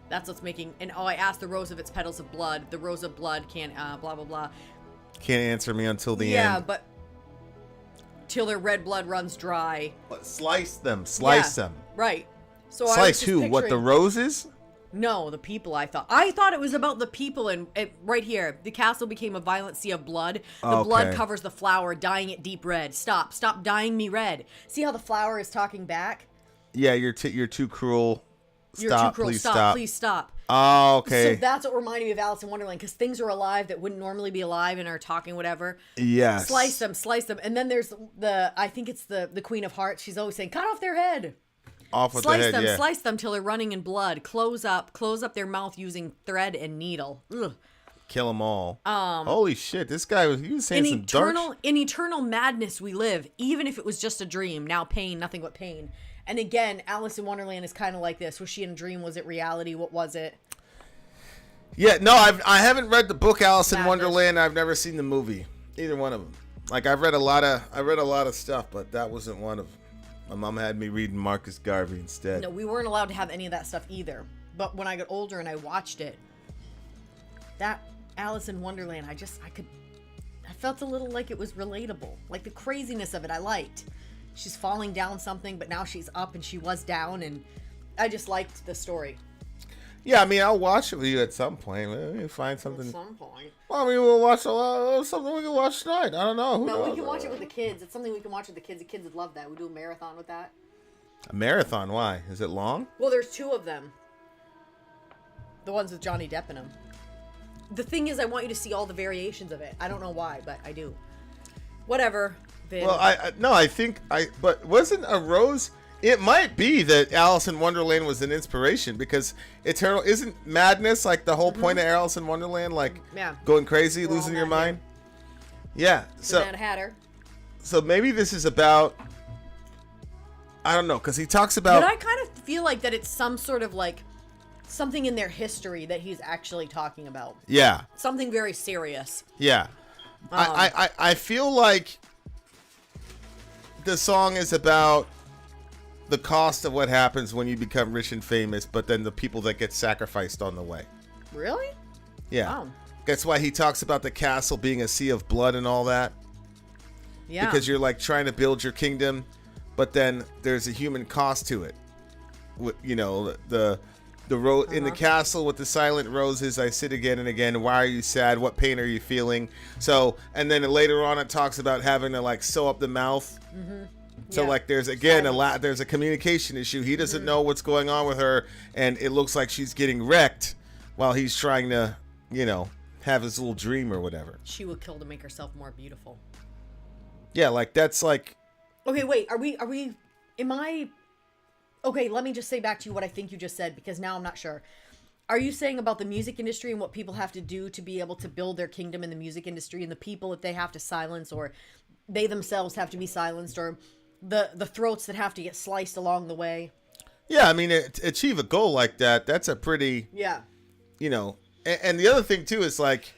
That's what's making... And I asked the rose of its petals of blood. The rose of blood can't... blah, blah, blah. Can't answer me until the end. Yeah, but... Till their red blood runs dry. But slice them. Right. So Slice who? What, the roses? No, the people, I thought it was about the people, and right here, the castle became a violent sea of blood. The blood covers the flower, dyeing it deep red. Stop dyeing me red. See how the flower is talking back? Yeah, you're too cruel. You're too cruel. Stop. Please stop. Oh, okay. So that's what reminded me of Alice in Wonderland, because things are alive that wouldn't normally be alive and are talking whatever. Yes. Slice them. And then there's I think it's the Queen of Hearts. She's always saying, cut off their head. Off with the head, Slice them till they're running in blood. Close up their mouth using thread and needle. Ugh. Kill them all. Holy shit, this guy was saying some dark... In eternal madness we live, even if it was just a dream. Now pain, nothing but pain. And again, Alice in Wonderland is kind of like this. Was she in a dream? Was it reality? What was it? Yeah, no, I haven't read the book Alice in Wonderland. I've never seen the movie. Either one of them. Like I read a lot of stuff, but that wasn't one of them. My mom had me reading Marcus Garvey instead. No, we weren't allowed to have any of that stuff either. But when I got older and I watched it, that Alice in Wonderland, I felt a little like it was relatable. Like the craziness of it, I liked. She's falling down something, but now she's up and she was down, and I just liked the story. Yeah, I mean, I'll watch it with you at some point. Maybe find something. At some point. Well, I mean, we'll watch something we can watch tonight. I don't know. Who No, knows? we can watch it with the kids. It's something we can watch with the kids. The kids would love that. We do a marathon with that. A marathon? Why? Is it long? Well, there's 2 of them. The ones with Johnny Depp in them. The thing is, I want you to see all the variations of it. I don't know why, but I do. Whatever. Vin. Well, I think but wasn't a rose? It might be that Alice in Wonderland was an inspiration because Eternal isn't madness like the whole point of Alice in Wonderland, like Yeah. going crazy, We're losing all your mad mind. Yeah. The Mad Hatter. So maybe this is about. I don't know, because he talks about. But I kind of feel like that it's some sort of like something in their history that he's actually talking about. Yeah. Something very serious. Yeah. I feel like the song is about the cost of what happens when you become rich and famous, but then the people that get sacrificed on the way. Really? Yeah. Wow. That's why he talks about the castle being a sea of blood and all that. Yeah. Because you're like trying to build your kingdom, but then there's a human cost to it. You know, the in the castle with the silent roses, I sit again and again. Why are you sad? What pain are you feeling? So, and then later on, it talks about having to like sew up the mouth. Mm-hmm. So, Yeah. like, there's again there's a communication issue. He doesn't know what's going on with her, and it looks like she's getting wrecked while he's trying to, you know, have his little dream or whatever. She would kill to make herself more beautiful. Yeah, like that's like. Okay, wait. Okay, let me just say back to you what I think you just said, because now I'm not sure. Are you saying about the music industry and what people have to do to be able to build their kingdom in the music industry, and the people that they have to silence, or they themselves have to be silenced, or the throats that have to get sliced along the way? Yeah, I mean, to achieve a goal like that, that's a pretty, Yeah. you know, and the other thing too is like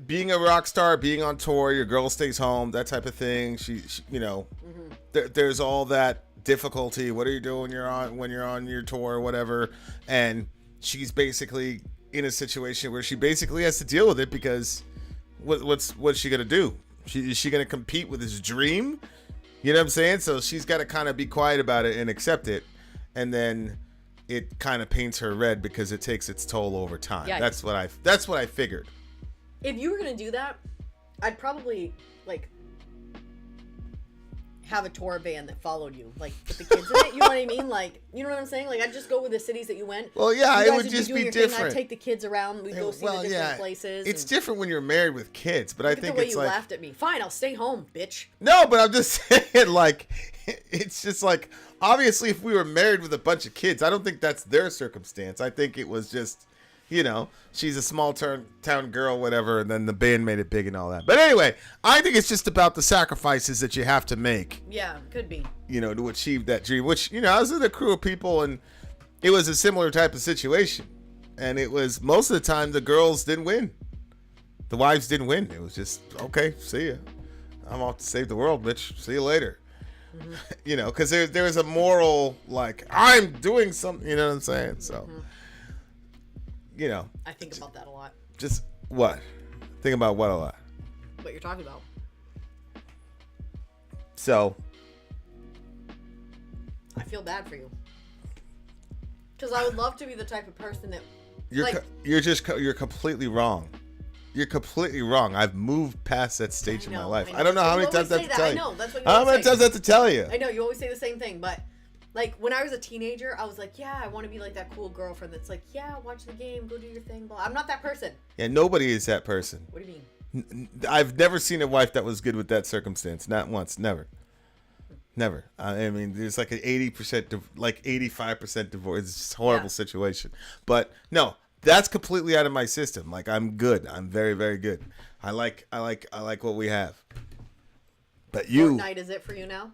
being a rock star, being on tour, your girl stays home, that type of thing. She you know, there's all that difficulty. What are you doing when you're on your tour or whatever? And she's basically in a situation where she basically has to deal with it because what's she gonna do? Is she gonna compete with his dream? You know what I'm saying? So she's got to kind of be quiet about it and accept it, and then it kind of paints her red because it takes its toll over time. Yeah. That's what I figured. If you were gonna do that, I'd probably like have a tour band that followed you, like with the kids in it. You know what I mean? Like, you know what I'm saying? Like, I'd just go with the cities that you went. Well, yeah, You it guys would be just doing be your thing. different. I'd take the kids around. We'd go see the different places. It's and different when you're married with kids, but I look at think the way it's you like laughed at me. Fine, I'll stay home, bitch. no, but I'm just saying, like, it's just like obviously if we were married with a bunch of kids, I don't think that's their circumstance. I think it was just, you know, she's a small town girl, whatever, and then the band made it big and all that. But anyway, I think it's just about the sacrifices that you have to make, Yeah, could be. you know, to achieve that dream. Which, you know, I was with a crew of people, and it was a similar type of situation. And it was most of the time the girls didn't win, the wives didn't win. It was just okay. See ya. I'm off to save the world, bitch. See you later. Mm-hmm. You know, because there was a moral like I'm doing something. You know what I'm saying? So. You know, I think about that a lot. just what? Think about what a lot. What you're talking about. So, I feel bad for you. Because I would love to be the type of person that you're completely wrong. You're completely wrong. I've moved past that stage in my life. I don't know how many times I have to tell you. I know, that's what you How always many say. times I have to tell you? I know, you always say the same thing, but like when I was a teenager, I was like, yeah, I want to be like that cool girlfriend that's like, yeah, watch the game, go do your thing, blah. I'm not that person. Yeah, nobody is that person. What do you mean? I've never seen a wife that was good with that circumstance. Not once. Never. Never. I mean, there's like an 80%, like 85% divorce. It's just a horrible situation. But no, that's completely out of my system. Like I'm good. I'm very, very good. I like what we have. But you. Fortnite is it for you now?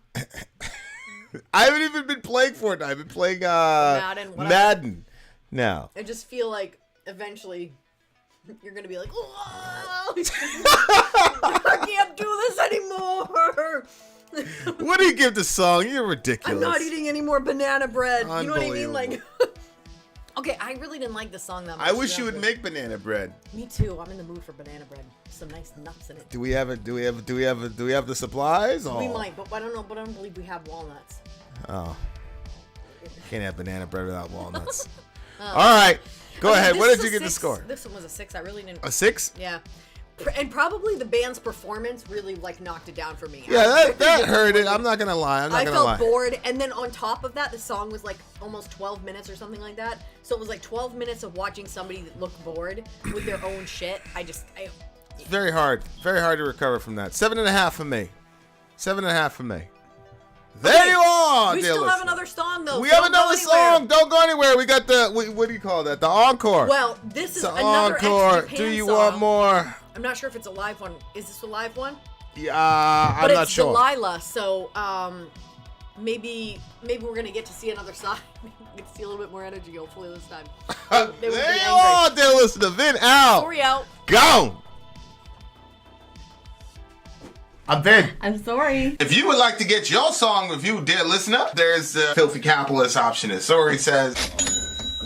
I haven't even been playing Fortnite. I've been playing Madden now. I just feel like eventually you're gonna be like, oh, I can't do this anymore. What do you give the song? You're ridiculous. I'm not eating any more banana bread. You know what I mean? Like, Unbelievable. okay, I really didn't like the song that much. I wish to you be would honest make banana bread. with you. Me too. I'm in the mood for banana bread. Some nice nuts in it. Do we have the supplies? Oh. We might, but I don't know. But I don't believe we have walnuts. Oh. Can't have banana bread without walnuts. All right. Go ahead. This What is did you a get the 6. score? This one was a 6. I really didn't. A 6? Yeah. And probably the band's performance really like knocked it down for me. Yeah, that hurt it. I'm not gonna lie. I felt bored, and then on top of that, the song was like almost 12 minutes or something like that. So it was like 12 minutes of watching somebody that looked bored with their own shit. It's very hard to recover from that. 7.5 for me. 7.5 for me. There you are. We dear still have listener. another song though. We so have don't go another anywhere. song. Don't go anywhere. We got the what do you call that? The encore. Well, this is the another encore. ex-Japan Do you song. want more? I'm not sure if it's a live one. Is this a live one? Yeah, But I'm not it's sure. Dahlia, so maybe we're gonna get to see another side. We get to see a little bit more energy, hopefully this time. They wouldn't There be you angry. are, dear listener. Vin out. Sorry out. Go. I'm Vin. I'm sorry. If you would like to get your song reviewed, dear listener, there's the Filthy Capitalist option. As Sori says,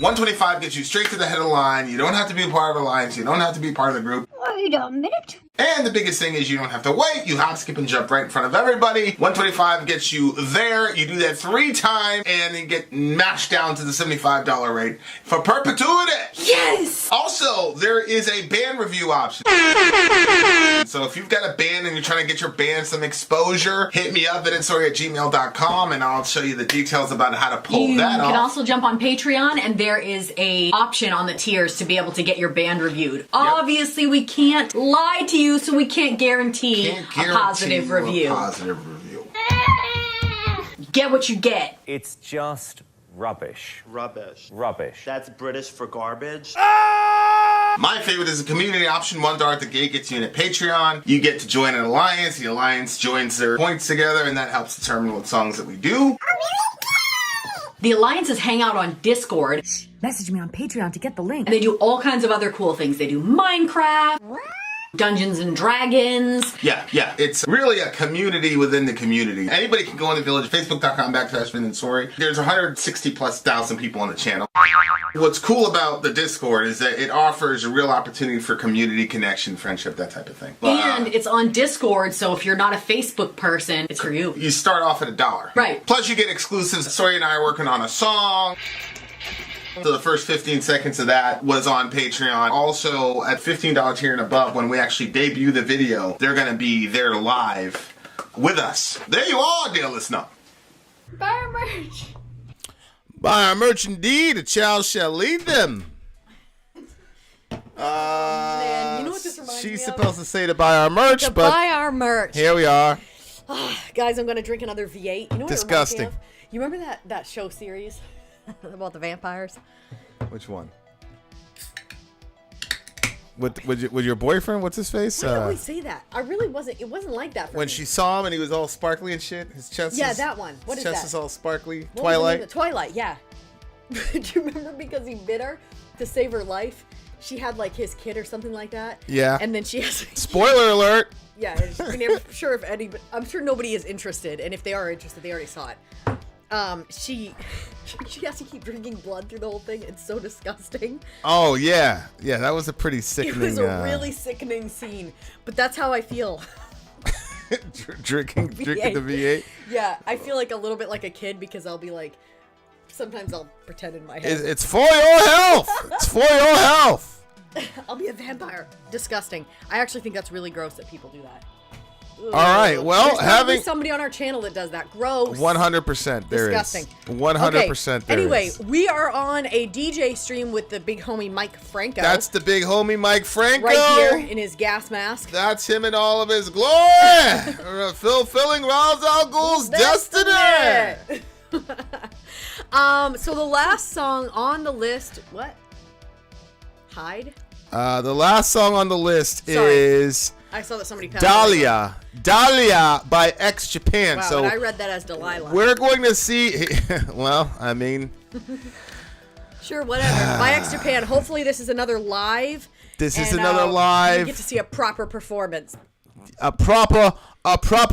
125 gets you straight to the head of the line. You don't have to be a part of the alliance. You don't have to be part of the group. Wait a minute. And the biggest thing is you don't have to wait. You hop, skip, and jump right in front of everybody. 125 gets you there. You do that 3 times, and then get mashed down to the $75 rate for perpetuity. Yes! Also, there is a band review option. So if you've got a band and you're trying to get your band some exposure, hit me up at insori@gmail.com, and I'll show you the details about how to pull You that can off. also jump on Patreon, and there is a option on the tiers to be able to get your band reviewed. Obviously, we can't lie to you, so we can't guarantee, Can't a guarantee positive you review. A positive review. Get what you get. It's just rubbish. Rubbish. Rubbish. That's British for garbage. My favorite is the community option. $1 at the gate gets you in at Patreon. You get to join an alliance. The alliance joins their points together, and that helps determine what songs that we do. The alliances hang out on Discord, Message me on Patreon to get the link. and they do all kinds of other cool things. They do Minecraft, Dungeons and Dragons. Yeah. It's really a community within the community. Anybody can go in the village, facebook.com/VIN AND SORI. There's 160,000+ people on the channel. What's cool about the Discord is that it offers a real opportunity for community connection, friendship, that type of thing. And it's on Discord, so if you're not a Facebook person, it's for you. You start off at $1. Right. Plus you get exclusives. Sori and I are working on a song. So the first 15 seconds of that was on Patreon. Also, at $15 tier and above, when we actually debut the video, they're going to be there live with us. There you are, dear listener. Buy our merch. Buy our merch indeed. A child shall lead them. Man, you know what this reminds me She's of? supposed to say to buy our merch, To but buy our merch. here we are. Guys, I'm gonna drink another V8. You know what Disgusting. It reminds me of? You remember that show series about the vampires? Which one? With your boyfriend? What's his face? Why do I always say that? I really wasn't. It wasn't like that for When me. she saw him and he was all sparkly and shit. His chest. Yeah, is, that one. What his is chest that? is all sparkly. What was the name Twilight. of- Twilight. Yeah. Do you remember because he bit her to save her life? She had like his kid or something like that. Yeah. And then she has. Spoiler alert. Yeah, I'm never sure if any, but I'm sure nobody is interested, and if they are interested, they already saw it. She has to keep drinking blood through the whole thing. It's so disgusting. Oh yeah, that was a pretty It sickening. was a really sickening scene, but that's how I feel. drinking the V8. Yeah, I feel like a little bit like a kid because I'll be like, sometimes I'll pretend in my head. It's for your health. It's for your health. I'll be a vampire. Disgusting. I actually think that's really gross that people do that. All right. Well, There's probably having somebody on our channel that does that. Gross. 100%. There is. Disgusting. 100%. There Anyway, is. we are on a DJ stream with the big homie Mike Franco. That's the big homie Mike Franco. right here in his gas mask. That's him in all of his glory. Fulfilling Ra's al Ghul's destiny. So the last song on the list, what? Hide? The last song on the list Sorry. is I saw that somebody passed away. Dahlia by X Japan. Wow, So and I read that as Delilah. we're going to see. Well, I mean, Sure, whatever. By X Japan. Hopefully this is another live. This is and, another You live, get to see a proper performance. a proper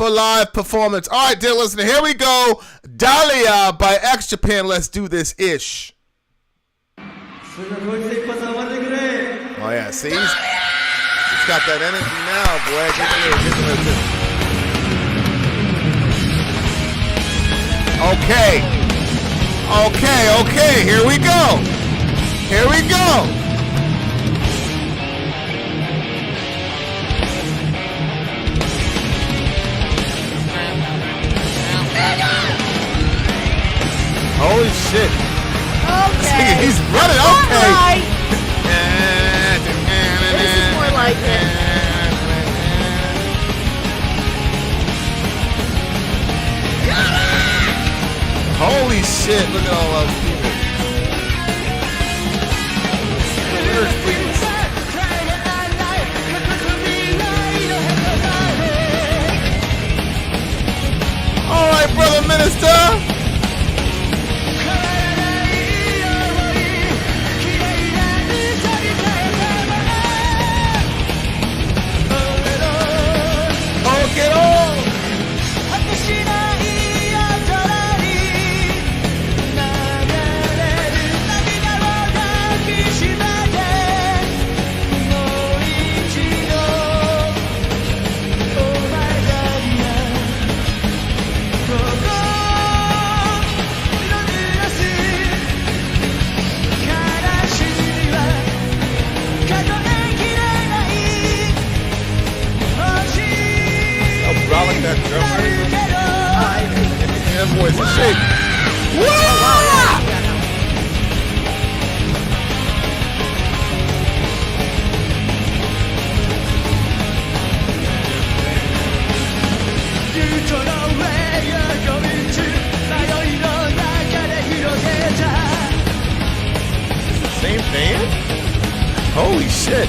live performance. All right, dear listener, here we go. Dahlia by X Japan. Let's do this ish. Oh yeah, see, he's got that energy now, boy. Get to it. Okay, here we go. Here we go. Holy shit. Okay. He's running. All Okay. right. This is more like it. Holy shit. Look at all those people. Lyrics, please. All right, brother minister. Get on! Rolling that drummer. That boy's a shake. Same band? Holy shit.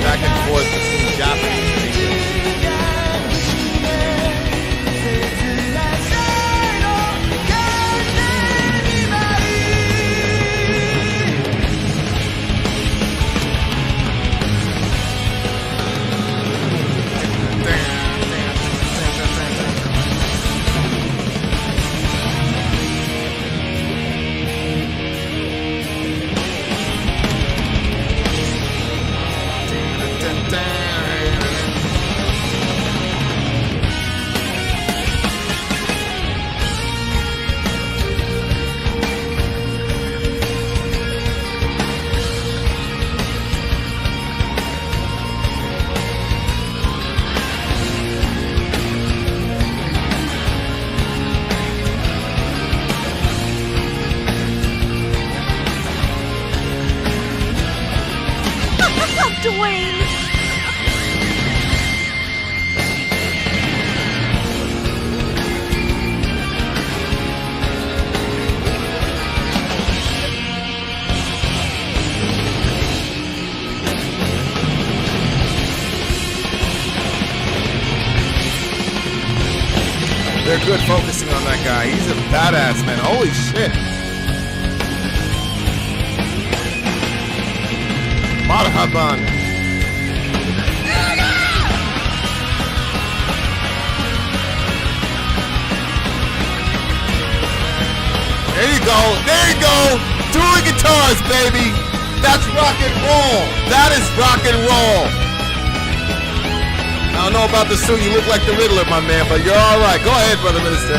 Back and forth between Japanese and Dwayne. they're good focusing on that guy. He's a badass, man. Holy shit. Marhaban. There you go. There you go. Dual guitars, baby. That's rock and roll. That is rock and roll. I don't know about the suit. You look like the Riddler, my man, but you're all right. Go ahead, brother minister.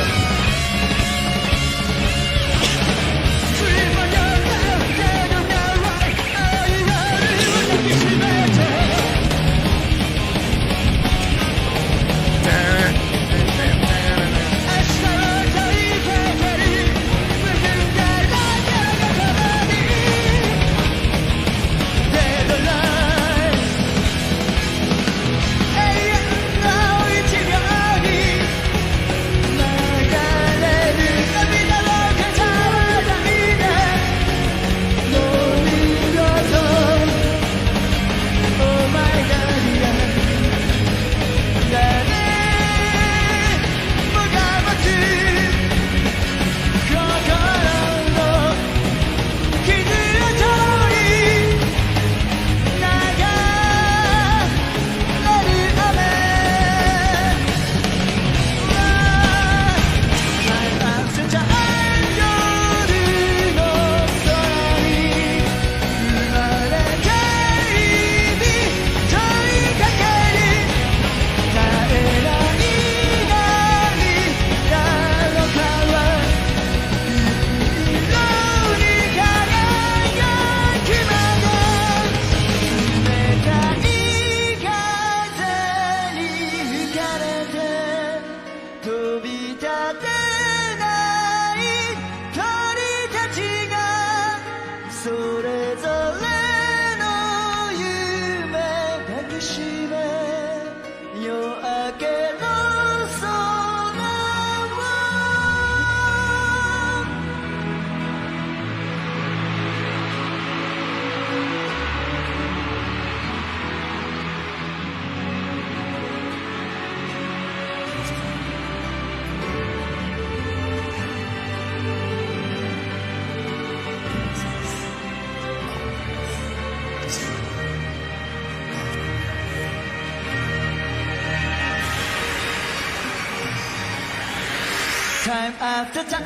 Time after time,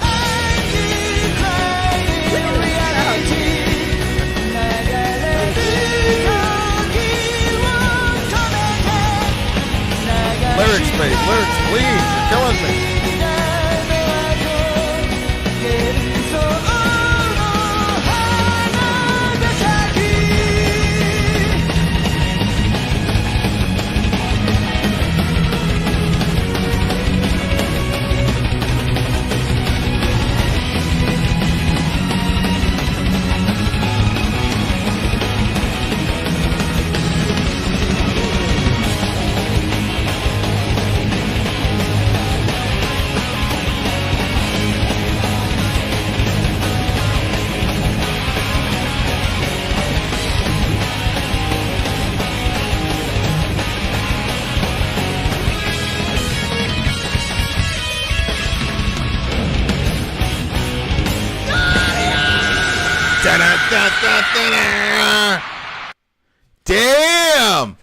declining reality. Lyrics, babe. Lyrics, please. You're killing me. Damn!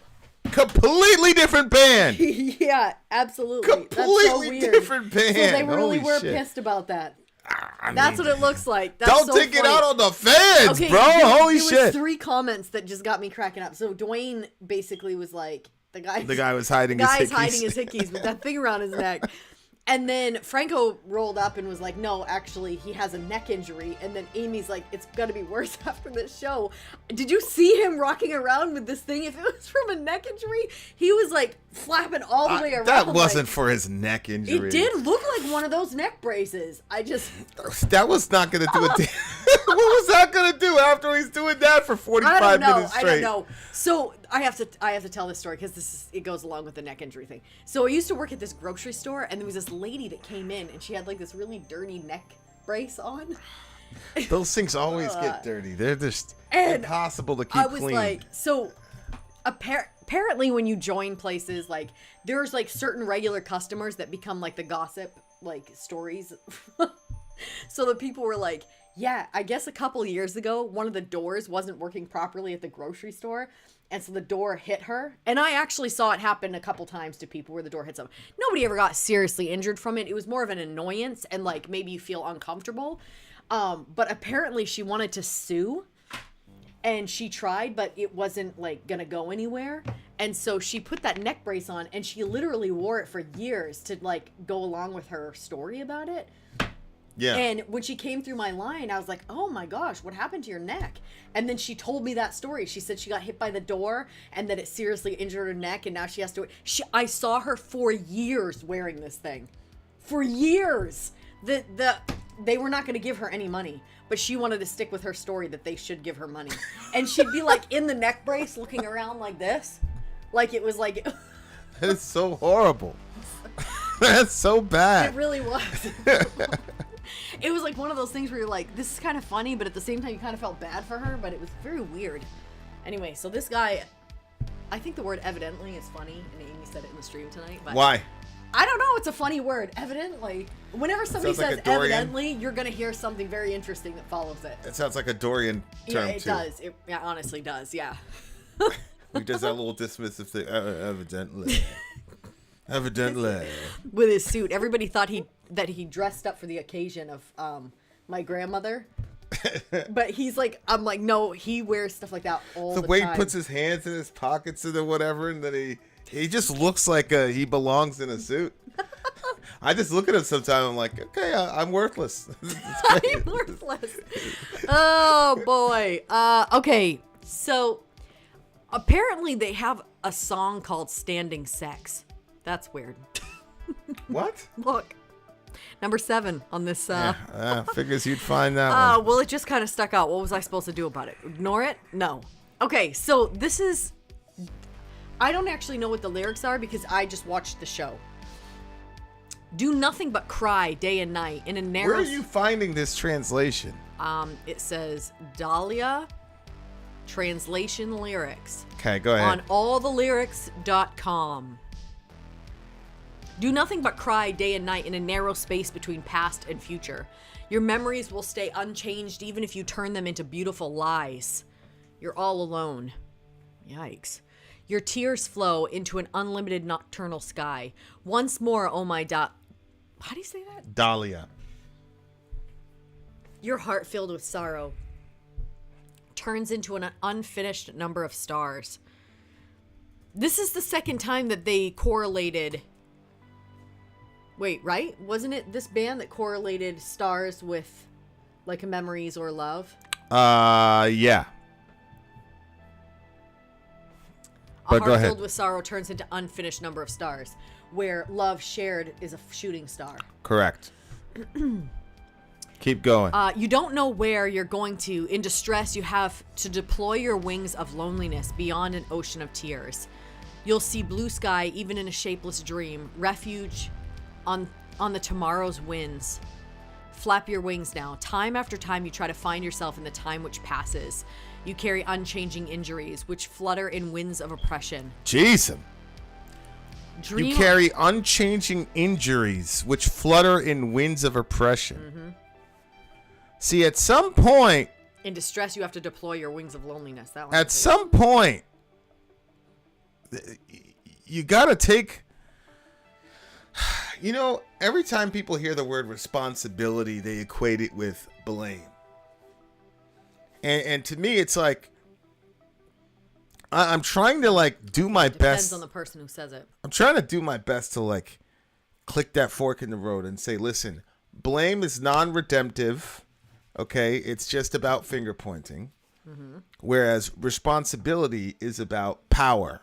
Completely different band. Yeah, absolutely. Completely That's so weird. different band. So they really Holy were shit. pissed about that. I That's mean, what it looks like. That's don't so take it funny. out on the fans, Okay, bro. Holy there shit. was 3 comments that just got me cracking up. So Dwayne basically was like, the guy was hiding his hickeys. with that thing around his neck. And then Franco rolled up and was like, no, actually, he has a neck injury. And then Amy's like, it's going to be worse after this show. Did you see him rocking around with this thing? If it was from a neck injury, he was like flapping all the way around. That wasn't like, for his neck injury. it did look like one of those neck braces. That was not going to do it. What was that going to do after he's doing that for 45 minutes straight? I don't know. So I have to tell this story because it goes along with the neck injury thing. So I used to work at this grocery store, and there was this lady that came in, and she had like this really dirty neck brace on. Those things always get dirty. They're just And impossible to keep I was clean. like, so apparently when you join places, like there's like certain regular customers that become like the gossip like stories. So the people were like, yeah, I guess a couple years ago, one of the doors wasn't working properly at the grocery store. And so the door hit her. And I actually saw it happen a couple times to people where the door hit someone. Nobody ever got seriously injured from it. It was more of an annoyance and like maybe you feel uncomfortable. But apparently she wanted to sue. And she tried, but it wasn't like gonna go anywhere. And so she put that neck brace on and she literally wore it for years to like go along with her story about it. Yeah. And when she came through my line, I was like, oh my gosh, what happened to your neck? And then she told me that story. She said she got hit by the door and that it seriously injured her neck and now she has to... I saw her for years wearing this thing. For years. They were not going to give her any money, but she wanted to stick with her story that they should give her money. And she'd be like in the neck brace looking around like this. Like it was like... That is so horrible. That's so bad. It really was. It was like one of those things where you're like, this is kind of funny, but at the same time you kind of felt bad for her, but it was very weird. Anyway, so this guy, I think the word evidently is funny, and Amy said it in the stream tonight. But Why? I don't know, it's a funny word, evidently. Whenever somebody Sounds like says a Dorian. evidently, you're going to hear something very interesting that follows it. It sounds like a Dorian term, Yeah, it too. does. It honestly does, yeah. He does that little dismissive thing. Evidently. Evidently. With his suit. Everybody thought that he dressed up for the occasion of my grandmother. But he's like, I'm like, no, he wears stuff like that all the way time. he puts his hands in his pockets and whatever, and then he just looks like he belongs in a suit. I just look at him sometimes. I'm like, okay, I'm worthless. I'm worthless. Oh boy. Okay, so apparently they have a song called "Standing Sex." That's weird. What? Look, number 7 on this. Figures you'd find that one. Well, it just kind of stuck out. What was I supposed to do about it? Ignore it? No. Okay, so this is. I don't actually know what the lyrics are because I just watched the show. Do nothing but cry day and night in a narrow... Where are you finding this translation? It says Dahlia translation lyrics. Okay, go ahead. On allthelyrics.com. Do nothing but cry day and night in a narrow space between past and future. Your memories will stay unchanged even if you turn them into beautiful lies. You're all alone. Yikes. Your tears flow into an unlimited nocturnal sky. Once more, oh my How do you say that? Dahlia. Your heart filled with sorrow turns into an unfinished number of stars. This is the second time that they correlated. Wait, right? Wasn't it this band that correlated stars with like memories or love? Yeah. A But go heart ahead. filled with sorrow turns into unfinished number of stars, where love shared is a shooting star. Correct. Keep going. You don't know where you're going to. In distress, you have to deploy your wings of loneliness beyond an ocean of tears. You'll see blue sky even in a shapeless dream, refuge on the tomorrow's winds. Flap your wings now. Time after time, you try to find yourself in the time which passes. You carry unchanging injuries, which flutter in winds of oppression. Jeez. Dream You carry unchanging injuries which flutter in winds of oppression. Mm-hmm. See, at some point, In distress, you have to deploy your wings of loneliness. That one. at some point, you gotta take. You know, every time people hear the word responsibility, they equate it with blame. And to me, it's like I'm trying to like do my Depends best. on the person who says it. I'm trying to do my best to like click that fork in the road and say, listen, blame is non-redemptive. Okay, it's just about finger pointing. Whereas responsibility is about power.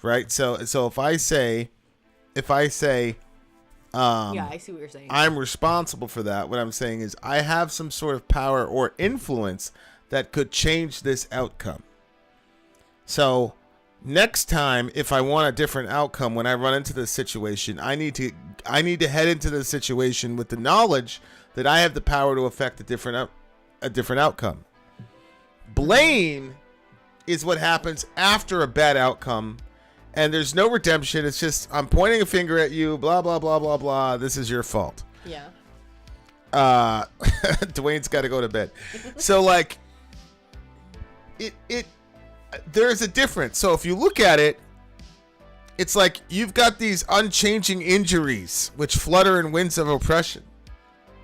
Right? So if I say Yeah, I see what you're saying. I'm responsible for that, what I'm saying is I have some sort of power or influence that could change this outcome. So next time, if I want a different outcome, when I run into this situation, I need to head into the situation with the knowledge that I have the power to affect a different outcome. Blame is what happens after a bad outcome, and there's no redemption. It's just I'm pointing a finger at you, blah blah blah blah blah. This is your fault. Yeah. Dwayne's got to go to bed. So like, there's a difference. So if you look at it, it's like you've got these unchanging injuries which flutter in winds of oppression.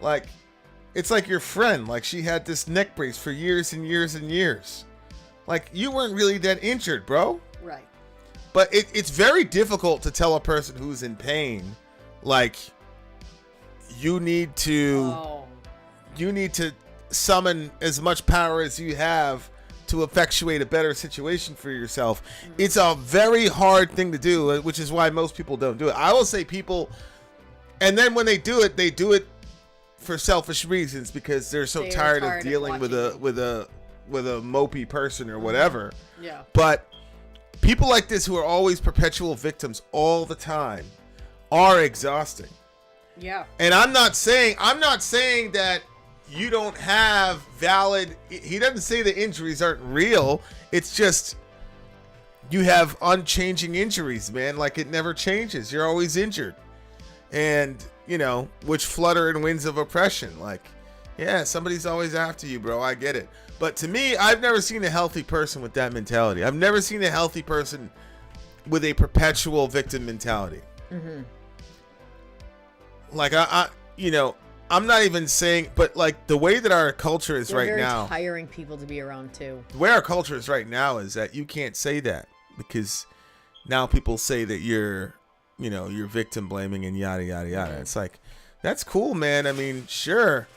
Like, it's like your friend, like she had this neck brace for years and years and years. Like, you weren't really that injured, bro. Right. But it's very difficult to tell a person who's in pain, like, you need to summon as much power as you have to effectuate a better situation for yourself. It's a very hard thing to do, which is why most people don't do it. I will say people, and then when they do it for selfish reasons because they're so tired of dealing with a mopey person or whatever. Yeah. But people like this who are always perpetual victims all the time are exhausting. Yeah. And I'm not saying that you don't have valid. He doesn't say the injuries aren't real. It's just you have unchanging injuries, man. Like, it never changes. You're always injured. And, you know, which flutter in winds of oppression. Like, yeah, somebody's always after you, bro. I get it. But to me, I've never seen a healthy person with that mentality. I've never seen a healthy person with a perpetual victim mentality. Mm-hmm. Like, I'm not even saying, but like the way that our culture is right now, tiring people to be around too. The way our culture is right now is that you can't say that because now people say that you're victim blaming and yada yada yada. It's like, that's cool, man. I mean, sure.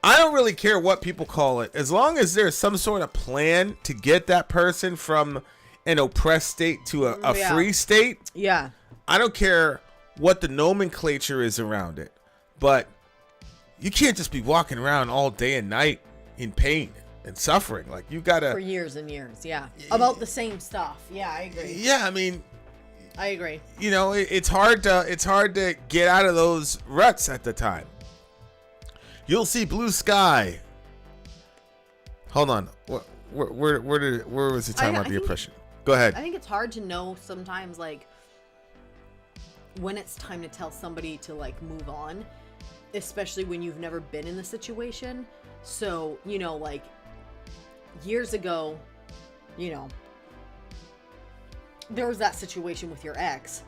I don't really care what people call it, as long as there's some sort of plan to get that person from an oppressed state to a free state. Yeah. I don't care what the nomenclature is around it. But you can't just be walking around all day and night in pain and suffering. Like, you gotta, for years and years, yeah. About the same stuff. Yeah, I agree. Yeah, I mean, I agree. You know, it's hard to get out of those ruts at the time. You'll see blue sky. Hold on. Where was the time about the oppression? Go ahead. I think it's hard to know sometimes, like, when it's time to tell somebody to like move on, especially when you've never been in the situation. So, you know, like years ago, you know, there was that situation with your ex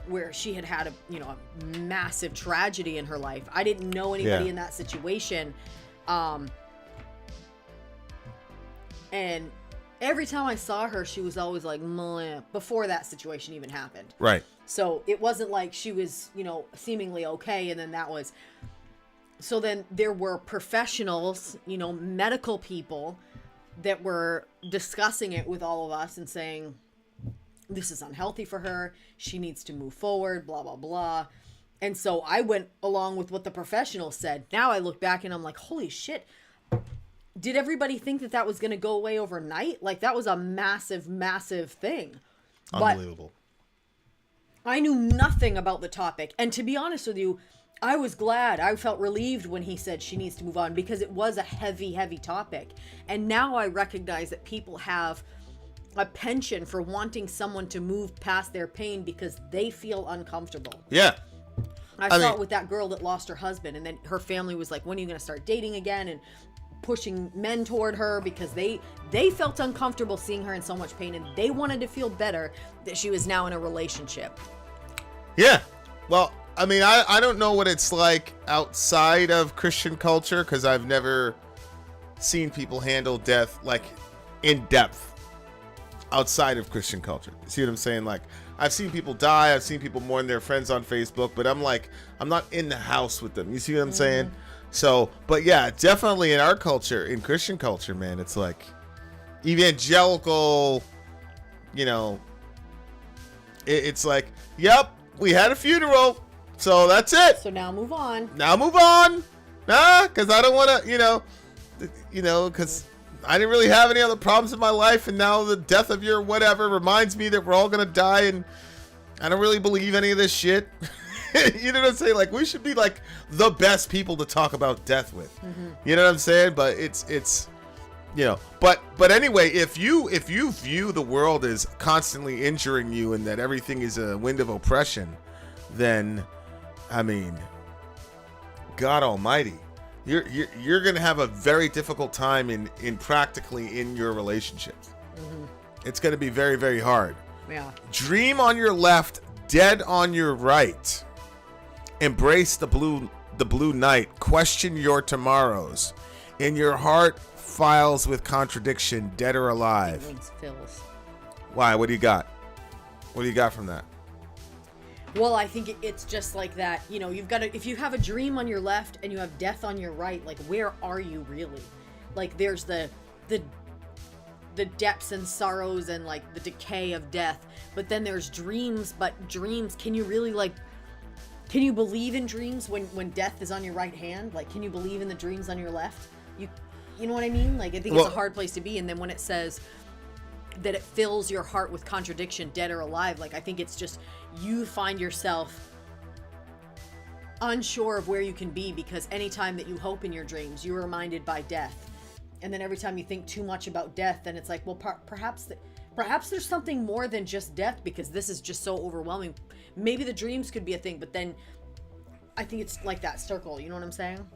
where she had had a massive tragedy in her life. I didn't know anybody in that situation. And every time I saw her, she was always like, meh, before that situation even happened. Right. So it wasn't like she was, seemingly okay. And then that was, so then there were professionals, medical people that were discussing it with all of us and saying, this is unhealthy for her. She needs to move forward, blah, blah, blah. And so I went along with what the professionals said. Now I look back and I'm like, holy shit. Did everybody think that was going to go away overnight? Like, that was a massive, massive thing. Unbelievable. But I knew nothing about the topic. And to be honest with you, I was glad. I felt relieved when he said she needs to move on, because it was a heavy, heavy topic. And now I recognize that people have a penchant for wanting someone to move past their pain because they feel uncomfortable. Yeah. I saw it with that girl that lost her husband, and then her family was like, when are you going to start dating again? And pushing men toward her because they felt uncomfortable seeing her in so much pain, and they wanted to feel better that she was now in a relationship. Yeah. Well, I mean, I don't know what it's like outside of Christian culture, because I've never seen people handle death like in depth outside of Christian culture. See what I'm saying? Like, I've seen people die, I've seen people mourn their friends on Facebook, but I'm not in the house with them. You see what I'm saying? So, but yeah, definitely in our culture, in Christian culture, man, it's like evangelical, it's like, yep, we had a funeral, so that's it. So now move on. Because I don't want to, because I didn't really have any other problems in my life, and now the death of your whatever reminds me that we're all going to die, and I don't really believe any of this shit. You know what I'm saying? Like, we should be like the best people to talk about death with. You know what I'm saying? But it's but anyway, if you view the world as constantly injuring you and that everything is a wind of oppression, then I mean, God Almighty, you're gonna have a very difficult time in practically in your relationships. It's gonna be very, very hard. Yeah. Dream on your left, dead on your right. Embrace the blue night. Question your tomorrows. In your heart, files with contradiction, dead or alive. Why? What do you got? What do you got from that? Well, I think it's just like that. You've got to, if you have a dream on your left and you have death on your right, like, where are you really? Like, there's the depths and sorrows and like the decay of death, but then there's dreams. But dreams, can you really can you believe in dreams when death is on your right hand? Like, can you believe in the dreams on your left? You know what I mean? Like, I think it's a hard place to be. And then when it says that it fills your heart with contradiction, dead or alive, like, I think it's just, you find yourself unsure of where you can be, because anytime that you hope in your dreams, you're reminded by death. And then every time you think too much about death, then it's like, well, perhaps there's something more than just death, because this is just so overwhelming. Maybe the dreams could be a thing, but then I think it's like that circle. You know what I'm saying?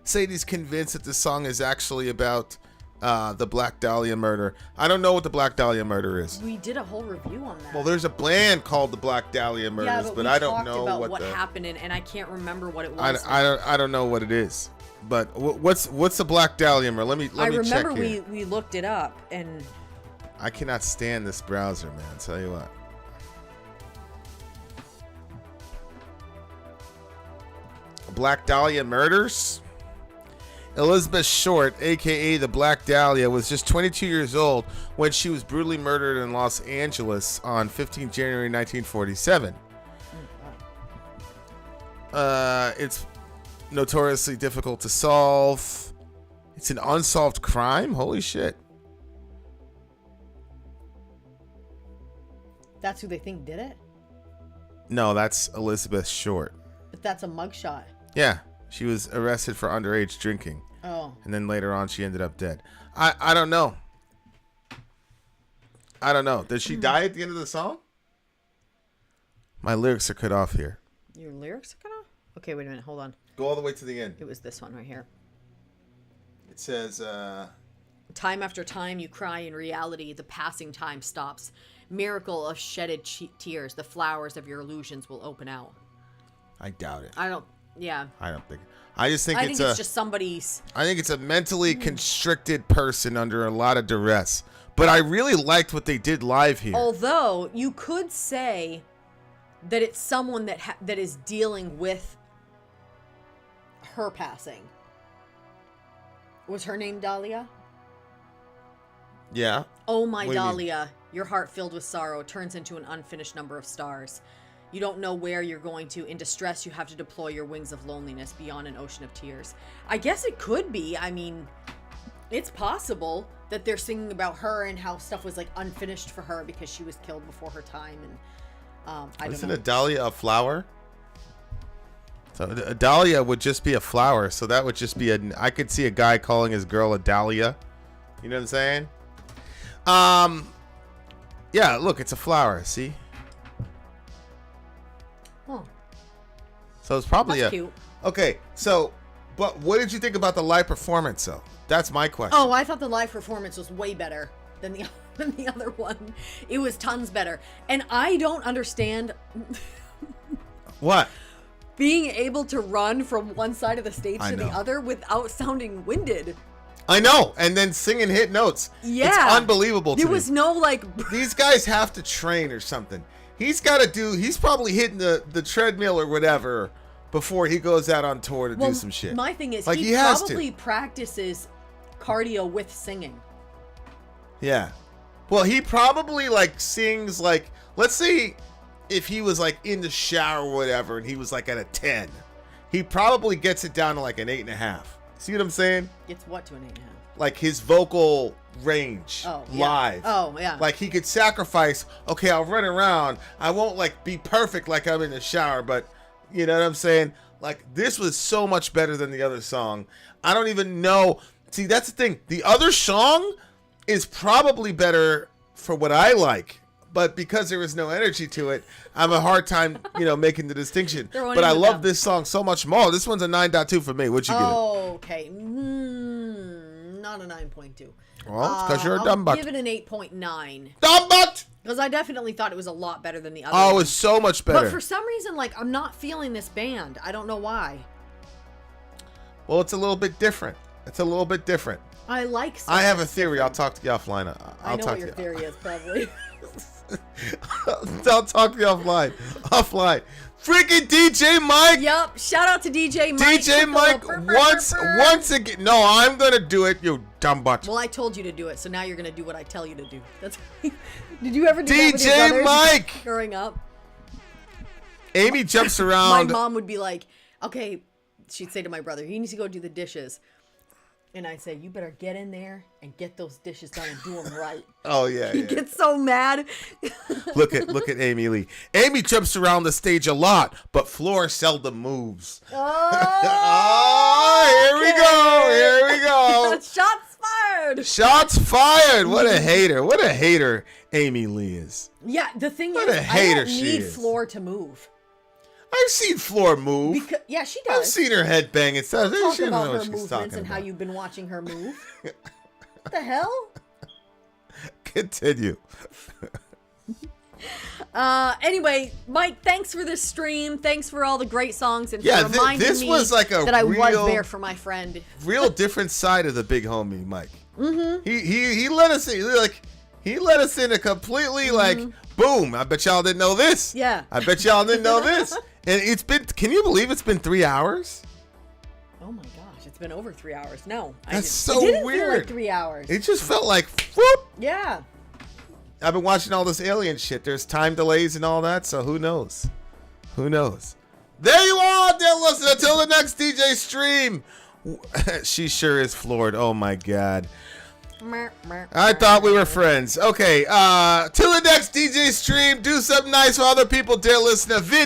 Sadie's convinced that the song is actually about the Black Dahlia murder. I don't know what the Black Dahlia murder is. We did a whole review on that. Well, there's a band called the Black Dahlia Murders, but I don't know about what happened, and I can't remember what it was. I don't know what it is. But what's the Black Dahlia murder? Let me check here. I remember we looked it up, and I cannot stand this browser, man. I'll tell you what. Black Dahlia Murders. Elizabeth Short, aka the Black Dahlia, was just 22 years old when she was brutally murdered in Los Angeles on 15 January 1947. It's notoriously difficult to solve. It's an unsolved crime? Holy shit. That's who they think did it? No, that's Elizabeth Short. But that's a mugshot. Yeah. She was arrested for underage drinking. Oh. And then later on, she ended up dead. I don't know. Did she die at the end of the song? My lyrics are cut off here. Your lyrics are cut off? Okay, wait a minute. Hold on. Go all the way to the end. It was this one right here. It says, time after time you cry in reality, the passing time stops. miracle of shedded tears, the flowers of your illusions will open out. I doubt it. I don't think. I just think it's just somebody's. I think it's a mentally constricted person under a lot of duress. But I really liked what they did live here. Although you could say that it's someone that is dealing with her passing. Was her name Dahlia? Yeah. Oh my What do you mean? Dahlia, your heart filled with sorrow turns into an unfinished number of stars. You don't know where you're going to. In distress, you have to deploy your wings of loneliness beyond an ocean of tears. I guess it could be. I mean, it's possible that they're singing about her and how stuff was like unfinished for her because she was killed before her time. And I don't know. Isn't a dahlia a flower? So a dahlia would just be a flower. So that would just be I could see a guy calling his girl a dahlia. You know what I'm saying? Yeah, look, it's a flower. See? Oh, So it's probably that's cute. Okay, so, but what did you think about the live performance, though? That's my question. Oh, I thought the live performance was way better than the other one. It was tons better. And I don't understand What? being able to run from one side of the stage I to the know. other without sounding winded. I know, and then singing hit notes. Yeah. It's unbelievable to There me. was no like These guys have to train or something. He's probably hitting the treadmill or whatever before he goes out on tour to do some shit. My thing is Like, he he has to. probably practices cardio with singing. Yeah. Well, he probably like sings like, let's say if he was like in the shower or whatever and he was like at a 10, he probably gets it down to like an 8.5. See what I'm saying? It's what to an 8.5? Like his vocal range live. Oh, yeah. Like he could sacrifice, okay, I'll run around. I won't like be perfect like I'm in the shower, but you know what I'm saying? Like this was so much better than the other song. I don't even know. See, that's the thing. The other song is probably better for what I like, but because there was no energy to it, I have a hard time, making the distinction. But I love this song so much more. This one's a 9.2 for me. What'd you give it? Okay. Not a 9.2. Well, it's because you're a dumb I'll butt. give it an 8.9. Dumb butt! Because I definitely thought it was a lot better than the other Oh, one. it's so much better. But for some reason, like, I'm not feeling this band. I don't know why. Well, it's a little bit different. I like I have a theory. I'll talk to you offline. I know what your theory is, probably. I'll talk to you offline. Freaking DJ Mike. Yep. Shout out to DJ Mike. DJ Mike once again. No, I'm gonna do it. You dumb butt. Well, I told you to do it, so now you're gonna do what I tell you to do. That's. Did you ever do that with your DJ brothers Mike growing up? Amy jumps My around. mom would be like, "Okay," she'd say to my brother, "He needs to go do the dishes." And I'd say, "You better get in there and get those dishes done and do them right." Oh yeah. He gets so mad. Look at Amy Lee. Amy jumps around the stage a lot, but Floor seldom moves. Here we go. Shots fired. Shots fired. What a hater Amy Lee is. Yeah, the thing What is, a I hater don't she need is. Floor to move. I've seen Floor move. Yeah, she I've does. seen her head bang and stuff. Talk She don't know about what her she's movements talking and how about. you've been watching her move. What the hell? Continue. Anyway, Mike, thanks for this stream. Thanks for all the great songs and Yeah, for reminding this me was like a that I was real- there for my friend. Real different side of the big homie, Mike. Mm-hmm. He let us in, he let us in a completely boom. I bet y'all didn't know this. Yeah. I bet y'all didn't know this. And it's been, can you believe it's been 3 hours? Oh my gosh, it's been over 3 hours. No, That's it so didn't feel weird. like 3 hours. It just felt like, whoop. Yeah. I've been watching all this alien shit. There's time delays and all that, so who knows? Who knows? There you are, dear listener. Until the next DJ stream. She sure is floored. Oh my god. I thought we were friends. Okay, till the next DJ stream, do something nice for other people, dear listener. VIN